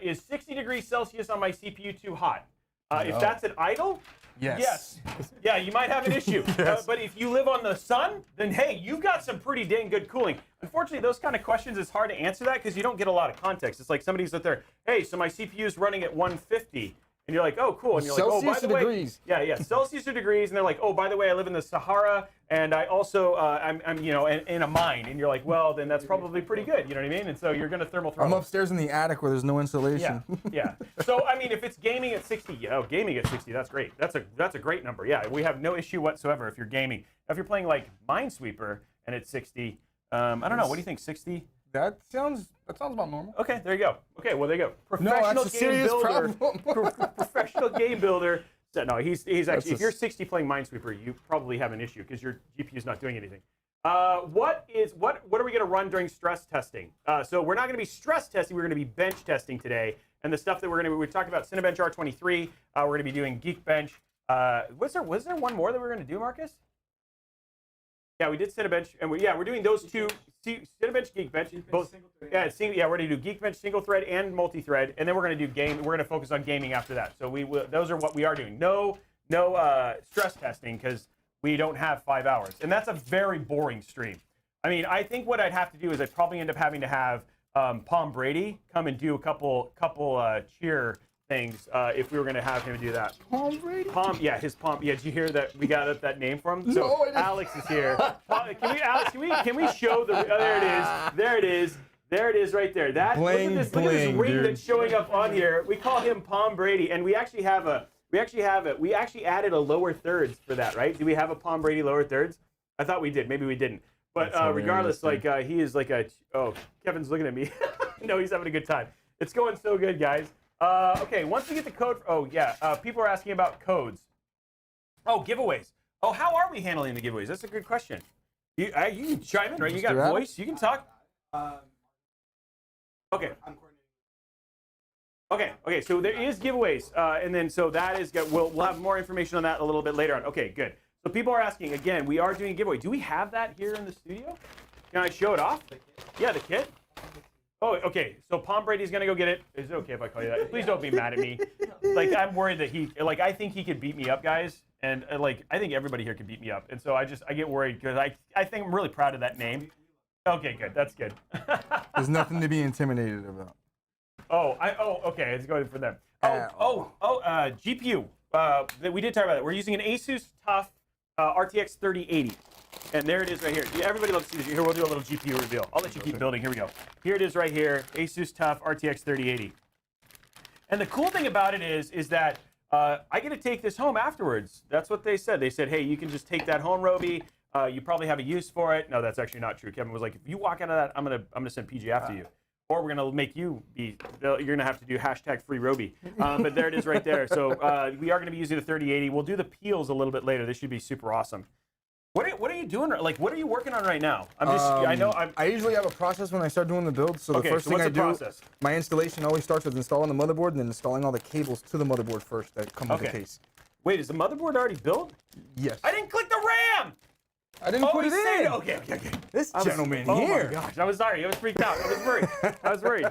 Is 60 degrees Celsius on my CPU too hot? If that's at idle, Yes. yeah, you might have an issue. But if you live on the sun, then hey, you've got some pretty dang good cooling. Unfortunately, those kind of questions, it's hard to answer that because you don't get a lot of context. It's like somebody's out there, hey, so my CPU is running at 150. And you're like, oh, cool. And you're like, oh, by Celsius the or way, degrees? yeah, Celsius or degrees. And they're like, oh, by the way, I live in the Sahara, and I also, I'm you know, in a mine. And you're like, well, then that's probably pretty good. You know what I mean? And so you're going to thermal I'm throttle. upstairs in the attic where there's no insulation. Yeah. So I mean, if it's gaming at 60, gaming at 60, that's great. That's a great number. Yeah, we have no issue whatsoever if you're gaming. If you're playing like Minesweeper and it's 60, I don't know. What do you think? 60? That sounds about normal. Okay, there you go. Okay, well there you go. No, that's a serious problem. Professional game builder. So, no, he's actually. a If you're 60 playing Minesweeper, you probably have an issue because your GPU is not doing anything. What are we going to run during stress testing? So we're not going to be stress testing. We're going to be bench testing today. And the stuff that we talked about Cinebench R23. We're going to be doing Geekbench. Was there one more that we were going to do, Marcus? Yeah, we did Cinebench, and we're doing those two. Cinebench, Geekbench, both. Yeah, we're going to do Geekbench single thread and multi-thread, and then we're going to do game. We're going to focus on gaming after that. So those are what we are doing. No stress testing because we don't have 5 hours, and that's a very boring stream. I mean, I think what I'd have to do is I'd probably end up having to have Palm Brady come and do a couple cheer things if we were going to have him do that. Palm Brady? His Palm. Yeah, did you hear that we got that name from him? No, So I didn't. Alex is here. Can we show the? There it is right there. That Bling, look at this bling, ring dude. that's showing up on here. We call him Palm Brady, and we actually added a lower thirds for that, right? Do we have a Palm Brady lower thirds? I thought we did. Maybe we didn't. But regardless, like he is like Kevin's looking at me. No, he's having a good time. It's going so good, guys. Okay, once we get the code. People are asking about codes. Oh, giveaways. Oh, how are we handling the giveaways? That's a good question. You can chime in, right? You got Mr. Adam? voice. You can talk. Okay. Okay. So there is giveaways, and then so that is good. We'll have more information on that a little bit later on. Okay, good. So people are asking again. We are doing a giveaway. Do we have that here in the studio? Can I show it off? Yeah, the kit. Oh, okay. So Palm Brady's gonna go get it. Is it okay if I call you that? Please don't be mad at me. Like I'm worried that I think he could beat me up, guys, and I think everybody here could beat me up, and so I get worried because I think I'm really proud of that name. Okay, good. That's good. There's nothing to be intimidated about. Okay. It's going for them. GPU. We did talk about that. We're using an Asus TUF RTX 3080. And there it is right here. Everybody loves to see this. Here, we'll do a little GPU reveal. I'll let you keep building. Here we go. Here it is right here. Asus TUF RTX 3080. And the cool thing about it is that I get to take this home afterwards. That's what they said. They said, hey, you can just take that home, Robey. You probably have a use for it. No, that's actually not true. Kevin was like, if you walk out of that, I'm gonna send PJ after you. Or we're gonna make you be. You're gonna have to do #FreeRobey. But there it is right there. So we are gonna be using the 3080. We'll do the peels a little bit later. This should be super awesome. What are you doing? Like, what are you working on right now? I usually have a process when I start doing the build. So the first thing I do, my installation always starts with installing the motherboard and then installing all the cables to the motherboard first that come with the case. Wait, is the motherboard already built? Yes. I didn't click the RAM. I didn't put it in. Okay. This gentleman Oh here. my gosh, I was sorry. I was freaked out. I was worried.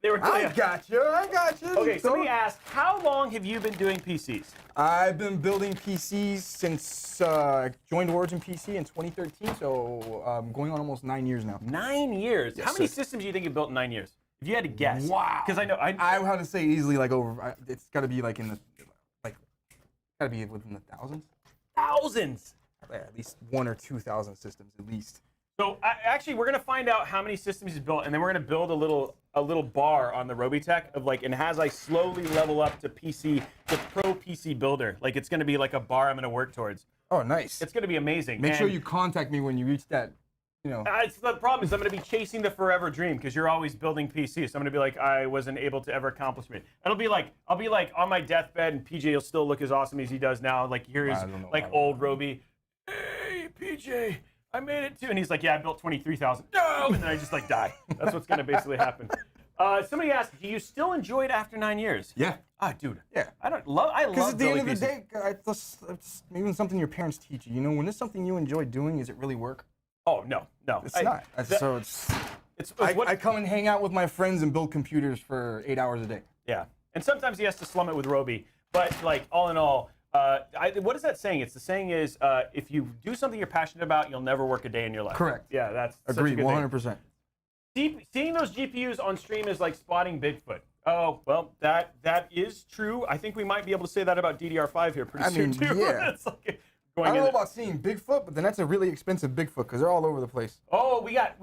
They were. I got you. Okay, so let me ask, how long have you been doing PCs? I've been building PCs since joined Origin PC in 2013, so going on almost 9 years now. 9 years? Yes, how many sir. systems do you think you built in 9 years? If you had to guess. Wow. Because I know. I would have to say easily like over. It's got to be like in the got to be within the thousands. Thousands. Yeah, at least 1,000 or 2,000 systems at least. So actually, we're gonna find out how many systems he's built, and then we're gonna build a little bar on the RobeyTech of and as I slowly level up to pro PC builder, like it's gonna be like a bar I'm gonna work towards. Oh, nice. It's gonna be amazing. Make sure you contact me when you reach that. It's the problem is I'm gonna be chasing the forever dream because you're always building PCs. So I'm gonna be like I wasn't able to ever accomplish it. I'll be like on my deathbed and PJ will still look as awesome as he does now. Like here is like old Robey. Hey PJ, I made it too. And he's like, yeah, I built 23,000. No! And then I just die. That's what's going to basically happen. Somebody asked, do you still enjoy it after 9 years? Yeah. Dude. Yeah. I love Because at the end of the PCs. day, it's even something your parents teach you. When it's something you enjoy doing, is it really work? Oh, no. It's not. I come and hang out with my friends and build computers for 8 hours a day. Yeah. And sometimes he has to slum it with Robey. But like all in all, what is that saying? It's the saying is, if you do something you're passionate about, you'll never work a day in your life. Correct. Yeah, that's Agreed, such a good 100%. thing. Seeing those GPUs on stream is like spotting Bigfoot. Oh, well, that is true. I think we might be able to say that about DDR5 here pretty soon, too. Yeah. It's like I don't know about seeing Bigfoot, but then that's a really expensive Bigfoot because they're all over the place. Oh, we got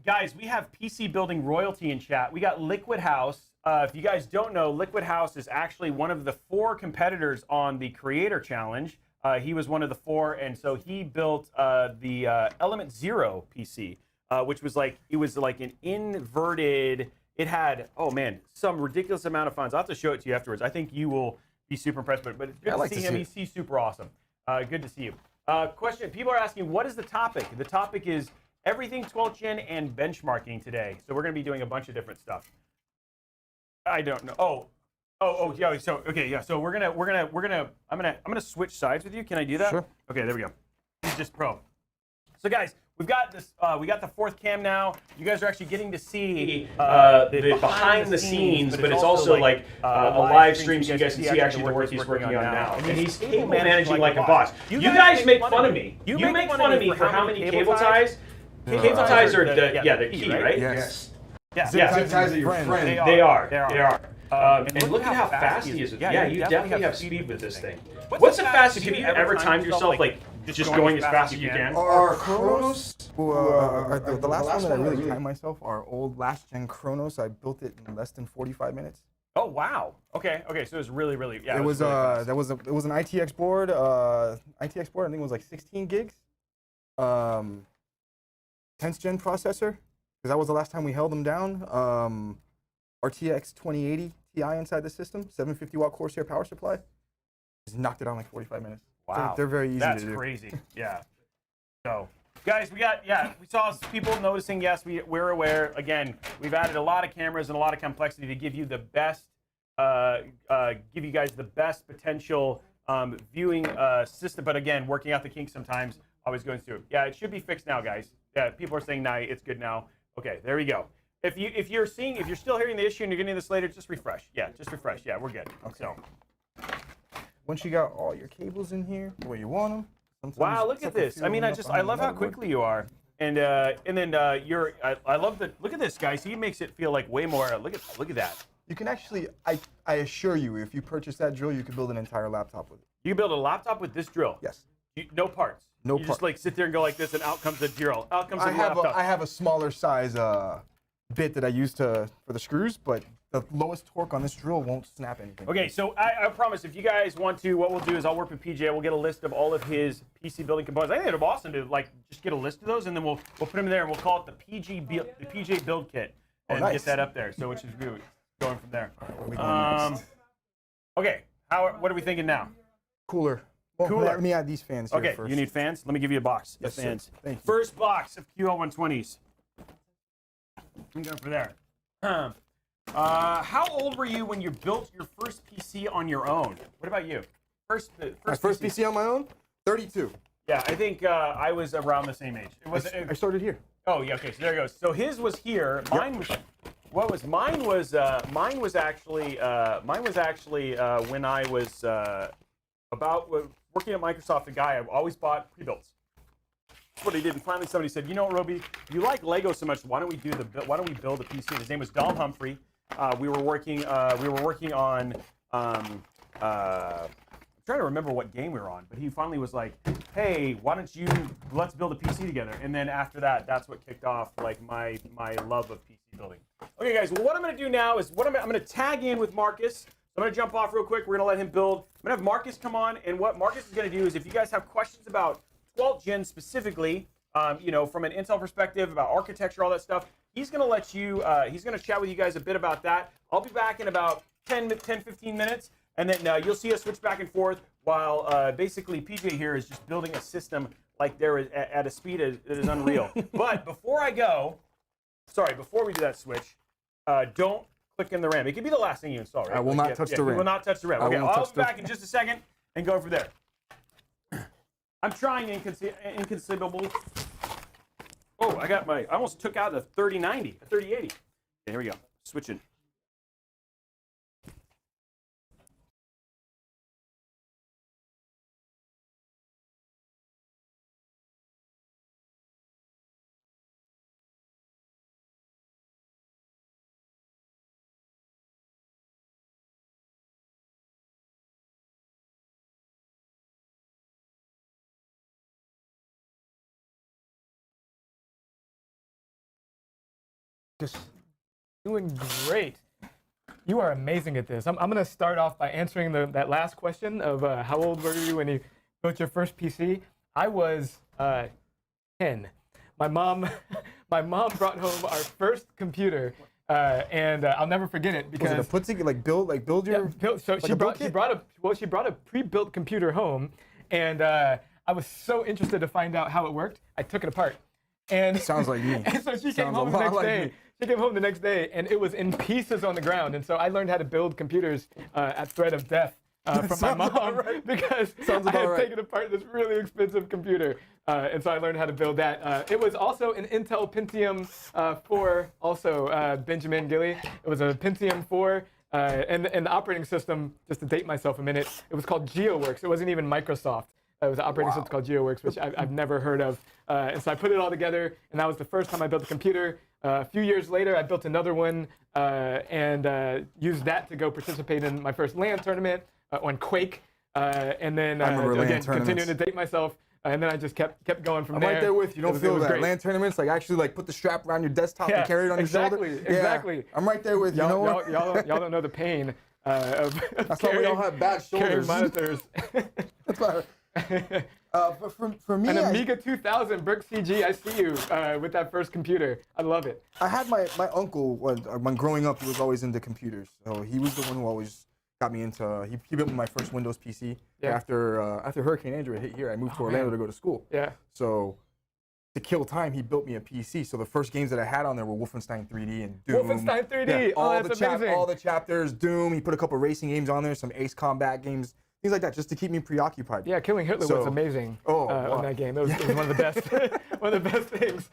guys, we have PC building royalty in chat. We got Liquid House. If you guys don't know, Liquid House is actually one of the 4 competitors on the Creator Challenge. He was one of the 4, and so he built the Element Zero PC, which was like, it was like an inverted. It had, oh man, some ridiculous amount of funds. I'll have to show it to you afterwards. I think you will be super impressed, but it's good to see him. He's super awesome. Good to see you. Question, people are asking, what is the topic? The topic is everything 12th gen and benchmarking today. So we're going to be doing a bunch of different stuff. I don't know. Yeah. So okay, yeah. So I'm gonna switch sides with you. Can I do that? Sure. Okay, there we go. He's just pro. So guys, we've got this. We got the 4th cam now. You guys are actually getting to see the behind the scenes, but it's also like a live stream, so you guys can see actually the work he's working on now. And he's cable managing like a boss. You guys make fun of me. You make fun of me for how many cable ties. Cable ties are the key, right? Yes. Yeah. Zip ties are your friend. They are. And look at how fast he is. Yeah, you definitely have speed with this thing. What's the fastest? Have you ever timed yourself like just going as fast as you can? Our Chronos, the last one that I really timed myself, our old last gen Chronos, I built it in less than 45 minutes. Oh wow. Okay. So it was really yeah. It was really it was an ITX board. ITX board, I think it was like 16 gigs. 10th gen processor, because that was the last time we held them down. RTX 2080 Ti inside the system, 750 watt Corsair power supply. Just knocked it on like 45 minutes. Wow. They're very easy to do. That's crazy. Yeah. So, guys, we saw people noticing. Yes, we're aware. Again, we've added a lot of cameras and a lot of complexity to give you the best, give you guys the best potential viewing system. But again, working out the kinks sometimes, always going through. Yeah, it should be fixed now, guys. Yeah, people are saying, nah, it's good now. Okay, there we go. If you're still hearing the issue and you're getting this later, just refresh. Yeah, just refresh. Yeah, we're good. Okay. So. Once you got all your cables in here the way you want them. Wow, look at this. I mean, I love how quickly you are. And then I love the, look at this, guys. He makes it feel like way more, look at that. You can actually, I assure you, if you purchase that drill, you can build an entire laptop with it. You can build a laptop with this drill? Yes. No parts? No parts. You parts. just like sit there and go like this and out comes the drill. Out comes the laptop. I have a smaller size bit that I use for the screws, but the lowest torque on this drill won't snap anything. Okay, so I promise, if you guys want to, what we'll do is I'll work with PJ. We'll get a list of all of his PC building components. I think it'd be awesome to like just get a list of those, and then we'll put them there, and we'll call it the PJ build kit, and get that up there. So which is good. Going from there. Okay, what are we thinking now? Cooler. Well, Cooler. Let me add these fans here okay, first. You need fans? Let me give you a box of Yes, fans. sir. Thank you. First box of QL120s. I'm going for there. How old were you when you built your first PC on your own? What about you? My first PC on my own? 32. Yeah, I think I was around the same age. I started here. Oh yeah, okay. So there it goes. So his was here. Mine was. What was mine was actually when I was working at Microsoft. A guy I always bought pre-builts. That's what he did. And finally, somebody said, "You know, Robey, you like Lego so much. Why don't we build a PC?" His name was Dom Humphrey. We were working on. I'm trying to remember what game we were on, but he finally was like, "Hey, let's build a PC together." And then after that, that's what kicked off like my love of PC building. Okay, guys. Well, what I'm going to do now is I'm going to tag in with Marcus. I'm going to jump off real quick. We're going to let him build. I'm going to have Marcus come on, and what Marcus is going to do is, if you guys have questions about 12th gen specifically, from an Intel perspective, about architecture, all that stuff, he's going to let you. He's going to chat with you guys a bit about that. I'll be back in about 10-15 minutes. And then you'll see us switch back and forth while basically PJ here is just building a system like there is at a speed that is unreal. But before we do that switch, don't click in the RAM. It can be the last thing you install, right? I will not touch the RAM. You will not touch the RAM. Okay, I'll be back in just a second and go from there. I'm trying inconceivable. Oh, I almost took out the 3090, the 3080. Okay, here we go. Switching. Just doing great. You are amazing at this. I'm going to start off by answering that last question of how old were you when you built your first PC? I was 10. My mom brought home our first computer, and I'll never forget it because Was it a put together, build your? so like she a brought build kit? she brought a pre-built computer home, and I was so interested to find out how it worked. I took it apart, and Sounds like me. and so she came Sounds a home the lot next like day. me. She came home the next day, and it was in pieces on the ground. And so I learned how to build computers at threat of death from my Sounds mom about right. because Sounds I had about right. taken apart this really expensive computer. And so I learned how to build that. It was also an Intel Pentium 4, also Benjamin Gilly. It was a Pentium 4. And the operating system, just to date myself a minute, it was called GeoWorks. It wasn't even Microsoft. It was an operating system called GeoWorks, which I've never heard of. And so I put it all together, and that was the first time I built a computer. A few years later, I built another one and used that to go participate in my first LAN tournament on Quake. And then, I remember LAN again, tournaments. continuing to date myself. And then I just kept going from I'm there. right there with you. Don't It feel was that. great. LAN tournaments, like actually like put the strap around your desktop and carry it on your shoulder. Exactly. I'm right there with you. You know what? Y'all don't know the pain of That's why we all have bad carrying shoulders. monitors. That's why. But for me, An Amiga 2000, Brick CG, I see you with that first computer. I love it. I had my uncle when growing up, he was always into computers. So he was the one who always got me into. He built me my first Windows PC. Yeah. After Hurricane Andrew hit here, I moved to Orlando to go to school. Yeah. So to kill time, he built me a PC. So the first games that I had on there were Wolfenstein 3D and Doom. Wolfenstein 3D. Yeah, Oh, that's amazing. all the chapters, Doom. He put a couple racing games on there, some Ace Combat games, things like that, just to keep me preoccupied. Yeah, killing Hitler was amazing on that game. It was one of the best, one of the best things.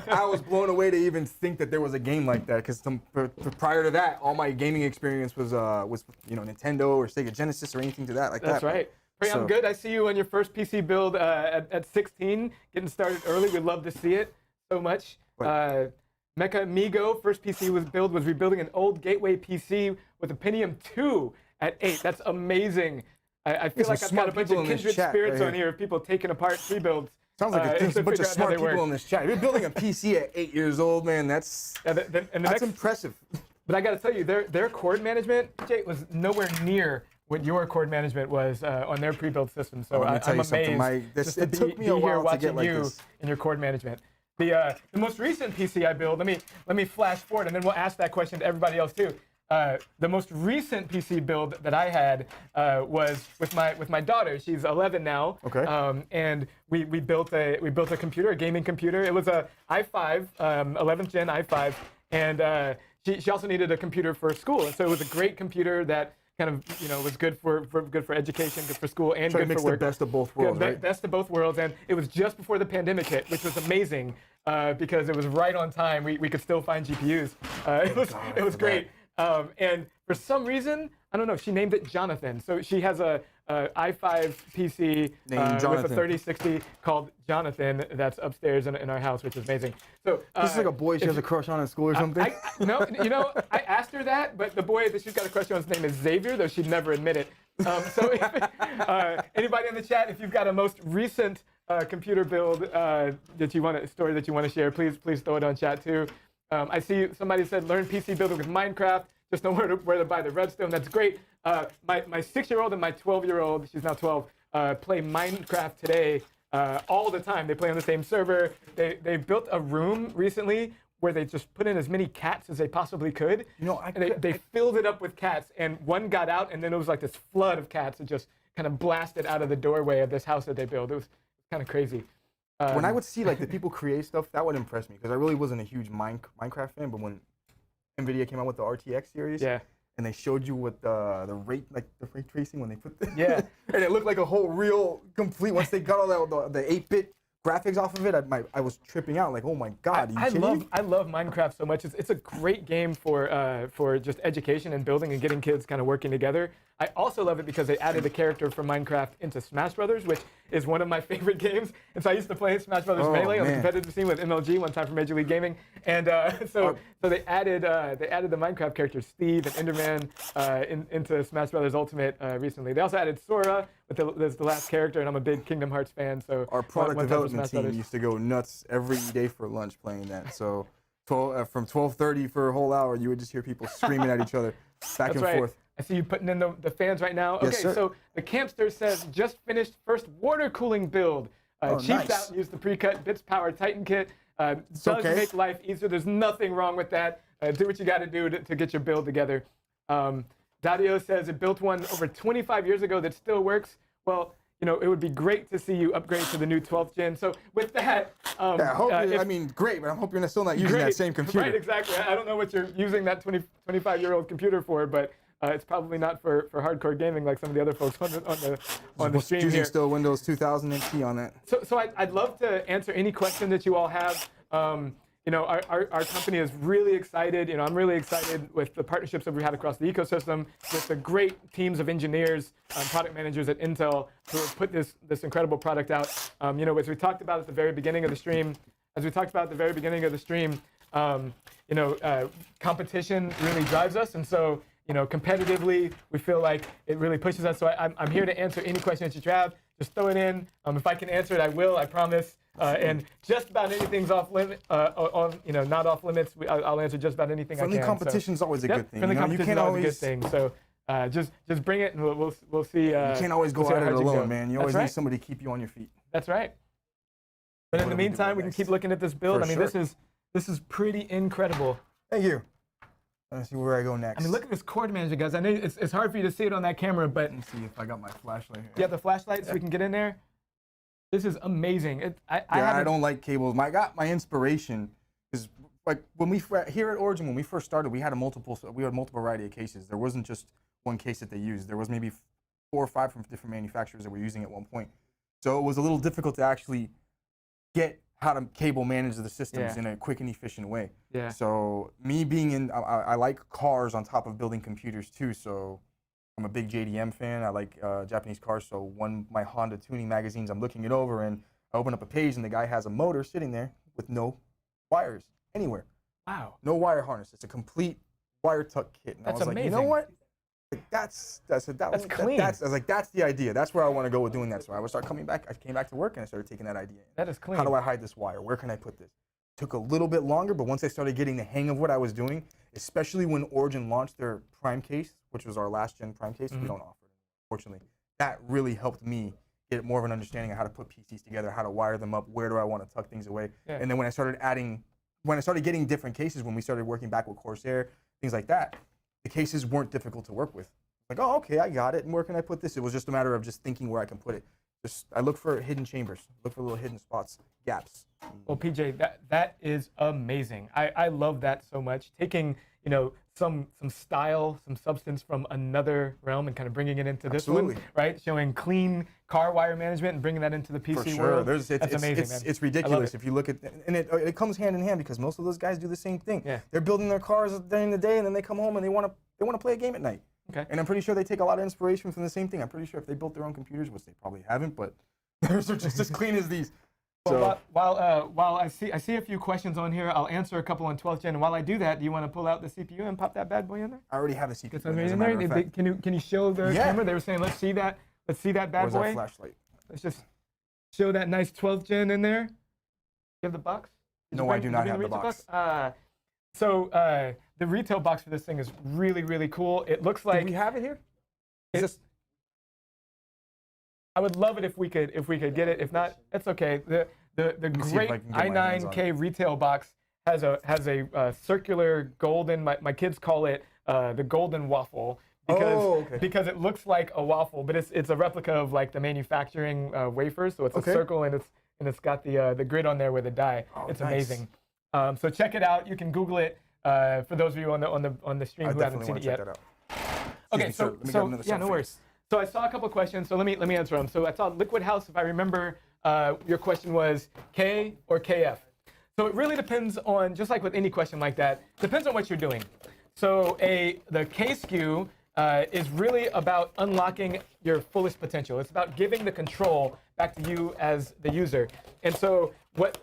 I was blown away to even think that there was a game like that, because prior to that, all my gaming experience was Nintendo or Sega Genesis or anything to that like that. That's right. Hey, I'm good. I see you on your first PC build at 16, getting started early. We'd love to see it so much. Mecha Amigo, first PC was rebuilding an old Gateway PC with a Pentium 2 at 8. That's amazing. I feel like I've got a bunch of kindred spirits on here of people taking apart pre-builds. Sounds like there's a bunch of smart people in this chat. If you're building a PC at 8 years old, man, that's impressive. But I got to tell you, their cord management, Jay, was nowhere near what your cord management was on their pre-built system. So I'm amazed just to be here watching you in your cord management. The most recent PC I built, let me flash forward, and then we'll ask that question to everybody else too. The most recent PC build that I had was with my daughter. She's 11 now. Okay. And we built a computer, a gaming computer. It was a i5, 11th gen i5, and she also needed a computer for school. And so it was a great computer that kind of was good for education, good for school, and good for work. The best of both worlds, right? Best of both worlds, and it was just before the pandemic hit, which was amazing because it was right on time. We could still find GPUs. It was great. And for some reason, I don't know, she named it Jonathan. So she has a i5 PC with a 3060 called Jonathan that's upstairs in our house, which is amazing. So this is like a boy she has a crush on in school or something? No, I asked her that, but the boy that she's got a crush on, his name is Xavier, though she'd never admit it. So anybody in the chat, if you've got a most recent computer build story that you want to share, please throw it on chat too. I see somebody said learn PC building with Minecraft. Just know where to buy the redstone. That's great. My 6-year-old and my 12-year-old, she's now 12, play Minecraft today all the time. They play on the same server. They built a room recently where they just put in as many cats as they possibly could. They filled it up with cats, and one got out, and then it was like this flood of cats that just kind of blasted out of the doorway of this house that they built. It was kind of crazy. When I would see like the people create stuff, that would impress me because I really wasn't a huge Minecraft fan. But when NVIDIA came out with the RTX series, and they showed you what the ray tracing when they put and it looked like a whole real complete. Once they got all the 8-bit graphics off of it, I was tripping out. Like, oh my god! I love Minecraft so much. It's a great game for just education and building and getting kids kind of working together. I also love it because they added a character from Minecraft into Smash Brothers, which is one of my favorite games. And so I used to play Smash Brothers Melee on the competitive scene with MLG one time for Major League Gaming. And so they added the Minecraft characters Steve and Enderman into Smash Brothers Ultimate recently. They also added Sora, that's the last character, and I'm a big Kingdom Hearts fan. So our product development team used to go nuts every day for lunch playing that. So from 12:30 for a whole hour, you would just hear people screaming at each other back and forth. I see you putting in the fans right now. Yes, Okay, sir. so the Campster says, just finished first water cooling build. Cheaped nice. out and used the pre-cut Bits Power Titan kit. Does okay. make life easier. There's nothing wrong with that. Do what you got to do to get your build together. Dadio says it built one over 25 years ago that still works. Well, you know, it would be great to see you upgrade to the new 12th gen. So with that, Yeah, I hope I mean, great, but I hope you're still not using that same computer. Right, exactly. I don't know what you're using that 25-year-old computer for, but it's probably not for hardcore gaming like some of the other folks on the stream Using here. still Windows 2000 XP on that. So I'd love to answer any question that you all have. You know, our company is really excited. You know, I'm really excited with the partnerships that we had across the ecosystem with the great teams of engineers, product managers at Intel who have put this incredible product out. You know, as we talked about at the very beginning of the stream, you know, competition really drives us, and so, you know, competitively, we feel like it really pushes us. So I'm here to answer any question that you have. Just throw it in. If I can answer it, I will. I promise. And just about anything's off limit. You know, not off limits. I'll answer just about anything I can. Friendly competition's always a good thing. Friendly You know, you competition's can't always a always good thing. So just bring it, and we'll see. you can't always go at it alone, man. You always need somebody to keep you on your feet. That's right. But in the meantime, we can keep looking at this build. For I mean, sure. this is pretty incredible. Thank you. Let's see where I go next. I mean, look at this cord manager, guys. I know it's hard for you to see it on that camera, but Let me see if I got my flashlight here. you have the flashlight so we can get in there. This is amazing. I don't like cables. I got my inspiration is like when here at Origin, when we first started, we had multiple variety of cases. There wasn't just one case that they used. There was maybe 4 or 5 from different manufacturers that were using at one point. So it was a little difficult to actually get how to cable manage the systems in a quick and efficient way. Yeah. So me being I like cars on top of building computers too. So I'm a big JDM fan. I like Japanese cars. So my Honda tuning magazines, I'm looking it over and I open up a page and the guy has a motor sitting there with no wires anywhere. Wow. No wire harness. It's a complete wire tuck kit. And That's I was amazing. like, you know what? Like, that's clean. I was like, that's the idea. That's where I want to go with doing that. So I would start coming back. I came back to work and I started taking that idea. That is clean. How do I hide this wire? Where can I put this? Took a little bit longer, but once I started getting the hang of what I was doing, especially when Origin launched their Prime case, which was our last gen Prime case, we don't offer it, unfortunately. That really helped me get more of an understanding of how to put PCs together, how to wire them up, where do I want to tuck things away. Yeah. And then when I started getting different cases, when we started working back with Corsair, things like that, the cases weren't difficult to work with. Like, oh, okay, I got it. And where can I put this? It was just a matter of just thinking where I can put it. I look for hidden chambers, look for little hidden spots, gaps. Well, PJ, that is amazing. I love that so much. Taking, you know, some style, some substance from another realm and kind of bringing it into this one, right? Showing clean car wire management and bringing that into the PC world. That's amazing, man. It's ridiculous if you look at, and it comes hand in hand because most of those guys do the same thing. Yeah. They're building their cars during the day and then they come home and they want to play a game at night. Okay. And I'm pretty sure they take a lot of inspiration from the same thing. I'm pretty sure if they built their own computers, which they probably haven't, but theirs are just as clean as these. Well, while I see a few questions on here, I'll answer a couple on 12th gen. And while I do that, do you want to pull out the CPU and pop that bad boy in there? I already have a CPU. Get something in there. Can you show the camera? They were saying, let's see that bad Where's boy. that flashlight? Let's just show that nice 12th gen in there. You have the box? No, I do not have the box. So the retail box for this thing is really, really cool. It looks like Do we have it here? I would love it if we could get it. If not, it's okay. The great i9K retail box has a circular golden. My kids call it the golden waffle because it looks like a waffle, but it's a replica of like the manufacturing wafers. So it's a circle and it's got the grid on there with a die. It's amazing. So check it out. You can Google it. For those of you on the stream who haven't seen it yet. Okay, so yeah, no worries. So I saw a couple of questions, so let me answer them. So I saw Liquid House, if I remember, your question was K or KF. So it really depends on, just like with any question like that, depends on what you're doing. So the K SKU is really about unlocking your fullest potential. It's about giving the control back to you as the user. And so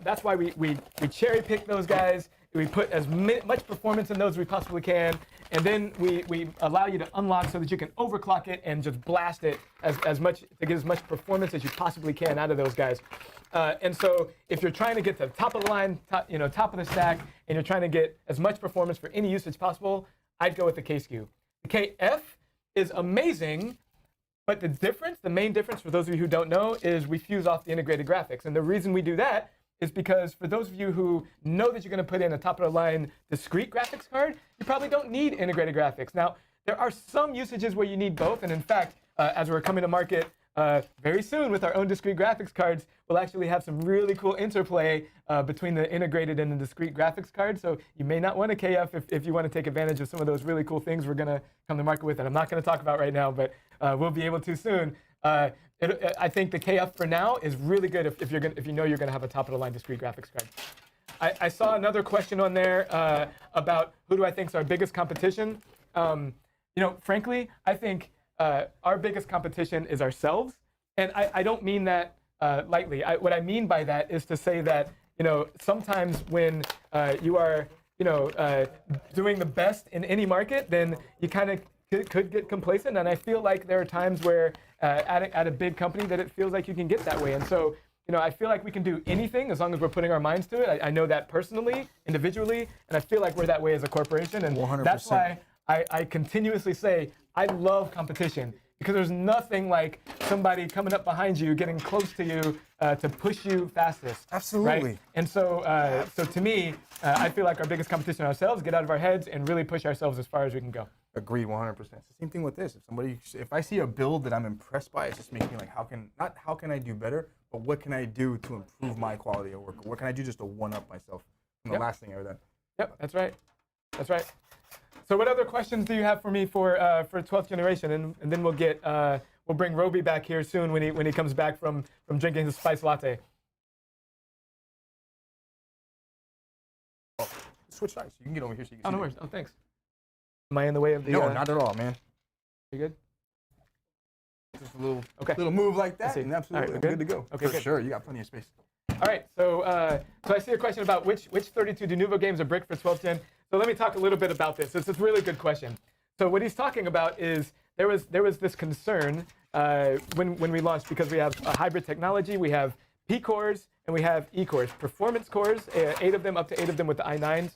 that's why we cherry pick those guys. We put as much performance in those as we possibly can, And then we allow you to unlock so that you can overclock it and just blast it as much to get as much performance as you possibly can out of those guys. And so if you're trying to get to the top of the line, top of the stack, and you're trying to get as much performance for any usage possible, I'd go with the K-SKU. The KF is amazing, but the main difference for those of you who don't know is we fuse off the integrated graphics. And the reason we do that is because for those of you who know that you're going to put in a top-of-the-line discrete graphics card, you probably don't need integrated graphics. Now, there are some usages where you need both, and in fact, as we're coming to market very soon with our own discrete graphics cards, we'll actually have some really cool interplay between the integrated and the discrete graphics card. So you may not want a KF if you want to take advantage of some of those really cool things we're going to come to market with, and I'm not going to talk about right now, but we'll be able to soon. I think the KF for now is really good if you know you're going to have a top-of-the-line discrete graphics card. I saw another question on there about who do I think is our biggest competition. Frankly, I think our biggest competition is ourselves, and I don't mean that lightly. What I mean by that is to say that sometimes when you are doing the best in any market, then you kind of could get complacent, and I feel like there are times where at a big company that it feels like you can get that way. And so I feel like we can do anything as long as we're putting our minds to it. I know that personally, individually, and I feel like we're that way as a corporation, and 100%. That's why I continuously say I love competition, because there's nothing like somebody coming up behind you, getting close to you to push you fastest. Absolutely. Right? And so, so to me, I feel like our biggest competition ourselves, get out of our heads and really push ourselves as far as we can go. Agreed, 100%. It's the same thing with this. If I see a build that I'm impressed by, it's just making me like, how can I do better, but what can I do to improve my quality of work? What can I do just to one-up myself from the last thing I ever done? Yep, that's right. That's right. So what other questions do you have for me for 12th generation? And then we'll bring Robey back here soon when he comes back from drinking his spice latte. Oh, switch sides. You can get over here so you can see. Oh, no me. worries. Oh, thanks. Am I in the way of the? No, not at all, man. You good? Just a little, Okay. little move like that, see. and absolutely, All right, we're good? good to go. Okay, For good. sure, you got plenty of space. All right, so I see a question about which 32 de novo games are bricked for 12th gen. So let me talk a little bit about this. It's a really good question. So what he's talking about is there was this concern when we launched, because we have a hybrid technology. We have P cores and we have E cores, performance cores, 8 of them, up to 8 of them with the i9s,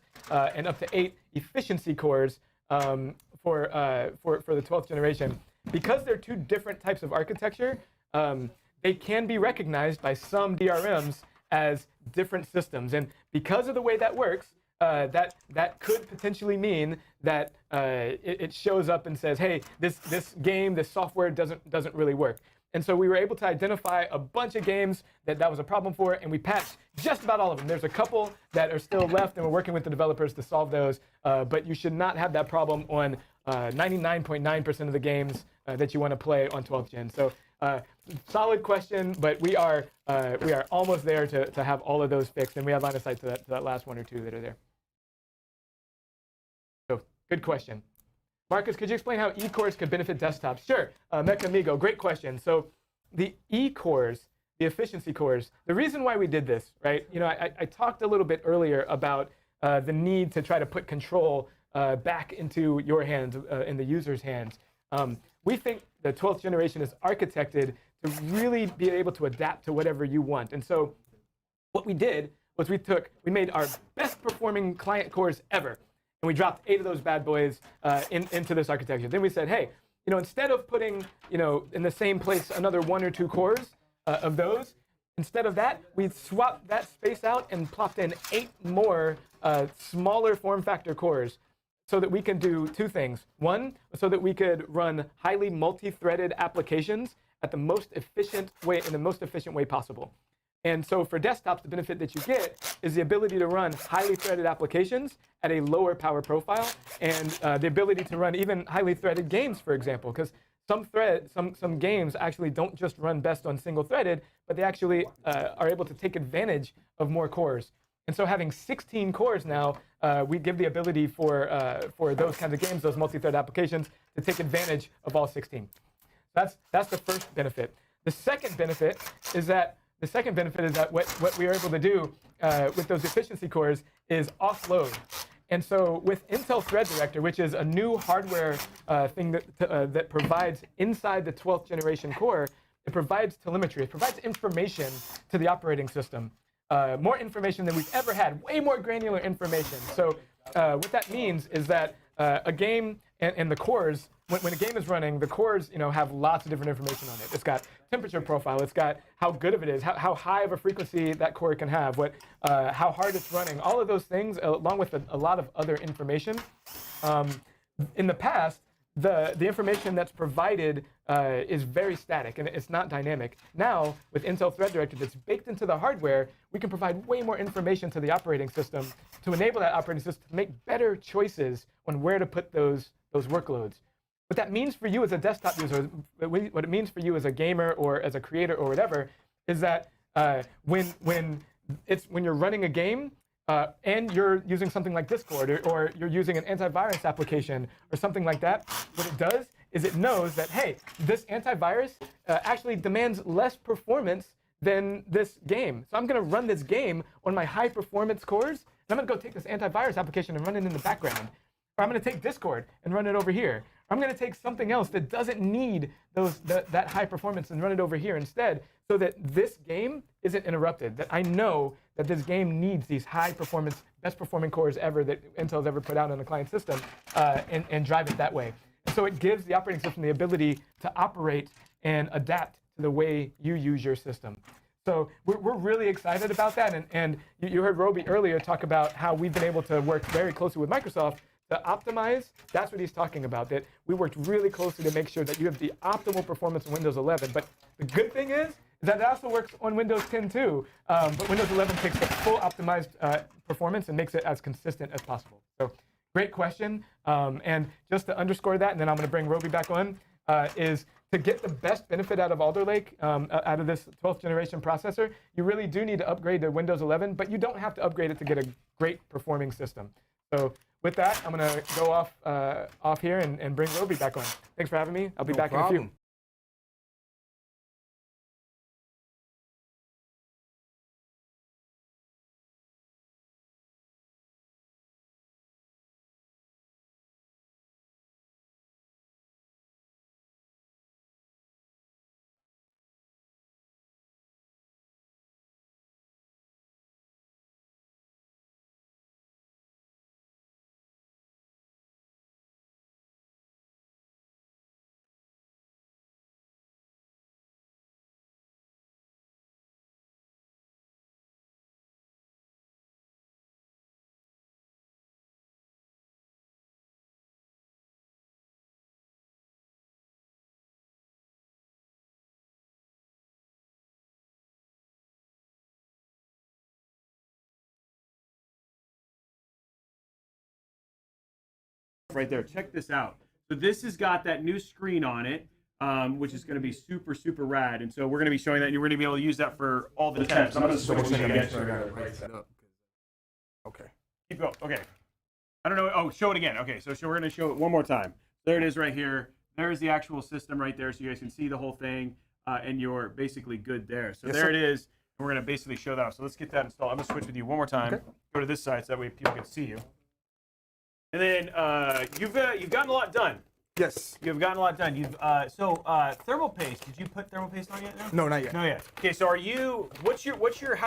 and up to 8 efficiency cores for the 12th generation. Because they're two different types of architecture, they can be recognized by some DRMs as different systems. And because of the way that works, that could potentially mean that it shows up and says, hey, this software doesn't really work. And so we were able to identify a bunch of games that was a problem for, and we patched just about all of them. There's a couple that are still left, and we're working with the developers to solve those. But you should not have that problem on 99.9% of the games that you want to play on 12th gen. So solid question, but we are almost there to have all of those fixed, and we have line of sight to that last 1 or 2 that are there. So good question. Marcus, could you explain how E-cores could benefit desktops? Sure, Mecha Amigo, great question. So the E-cores, the efficiency cores, the reason why we did this, right? I talked a little bit earlier about the need to try to put control back into your hands, in the user's hands. We think the 12th generation is architected to really be able to adapt to whatever you want. And so what we did was we made our best performing client cores ever, and we dropped 8 of those bad boys into this architecture. Then we said, hey, instead of putting, in the same place another 1 or 2 cores of those, instead of that, we swapped that space out and plopped in 8 more smaller form factor cores, so that we can do 2 things. One, so that we could run highly multi-threaded applications at the most efficient way, in the most efficient way possible. And so for desktops, the benefit that you get is the ability to run highly threaded applications at a lower power profile, and the ability to run even highly threaded games, for example, because some games actually don't just run best on single threaded, but they actually are able to take advantage of more cores. And so having 16 cores now, we give the ability for those kinds of games, those multi-thread applications, to take advantage of all 16. That's the first benefit. The second benefit is that what we are able to do with those efficiency cores is offload. And so with Intel Thread Director, which is a new hardware thing that provides inside the 12th generation core, it provides telemetry. It provides information to the operating system. More information than we've ever had, way more granular information. So what that means is that a game and the cores, when a game is running, the cores have lots of different information on it. It's got temperature profile. It's got how good of it is, how high of a frequency that core can have, how hard it's running. All of those things, along with a lot of other information. In the past, the information that's provided is very static and it's not dynamic. Now, with Intel Thread Director that's baked into the hardware, we can provide way more information to the operating system to enable that operating system to make better choices on where to put those workloads. What that means for you as a desktop user, what it means for you as a gamer or as a creator or whatever, is that when you're running a game, and you're using something like Discord or you're using an antivirus application or something like that, what it does is it knows that, hey, this antivirus actually demands less performance than this game. So I'm going to run this game on my high performance cores, and I'm going to go take this antivirus application and run it in the background. Or I'm going to take Discord and run it over here. Or I'm going to take something else that doesn't need that high performance and run it over here instead, so that this game isn't interrupted, that I know that this game needs these high performance, best performing cores ever that Intel's ever put out on a client system, and drive it that way. And so it gives the operating system the ability to operate and adapt to the way you use your system. So we're really excited about that. And you heard Robey earlier talk about how we've been able to work very closely with Microsoft to optimize. That's what he's talking about, that we worked really closely to make sure that you have the optimal performance in Windows 11. But the good thing is that it also works on Windows 10 too. But Windows 11 takes the full optimized performance and makes it as consistent as possible. So great question. And just to underscore that, and then I'm going to bring Robey back on, is to get the best benefit out of Alder Lake, out of this 12th generation processor, you really do need to upgrade to Windows 11, but you don't have to upgrade it to get a great performing system. So with that, I'm going to go off here and bring Robey back on. Thanks for having me. I'll be back in a few. Right there, check this out. So this has got that new screen on it, which is going to be super, super rad. And so we're going to be showing that, and you're going to be able to use that for all the temps. I'm going to switch it again. Okay. Keep going. Okay. I don't know. Oh, show it again. Okay, so we're going to show it one more time. There it is right here. There's the actual system right there, so you guys can see the whole thing, and you're basically good there. So there it is. We're going to basically show that off. So let's get that installed. I'm going to switch with you one more time. Okay. Go to this side so that way people can see you. And then you've gotten a lot done. Yes. You've gotten a lot done. Thermal paste. Did you put thermal paste on yet? No, not yet. No, yet. Okay, so how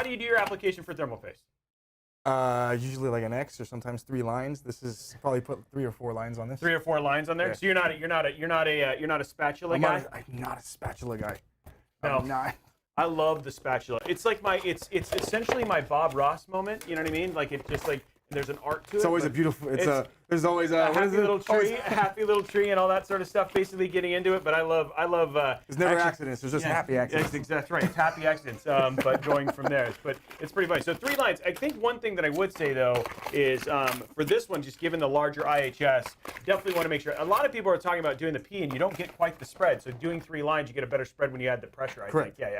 do you do your application for thermal paste? Usually like an X or sometimes 3 lines. This is probably put 3 or 4 lines on this. 3 or 4 lines on there. Yeah. So you're not a spatula guy. I'm not a spatula guy. No. I'm not. I love the spatula. It's like it's essentially my Bob Ross moment. You know what I mean? Like it's just like. There's an art to it. It's always a beautiful. There's always a happy little tree, and all that sort of stuff. Basically, getting into it. But I love. There's never accidents. There's just happy accidents. That's right. It's happy accidents. But going from there, but it's pretty funny. So 3 lines. I think one thing that I would say though is for this one, just given the larger IHS, definitely want to make sure. A lot of people are talking about doing the P, and you don't get quite the spread. So doing 3 lines, you get a better spread when you add the pressure. I think. Yeah.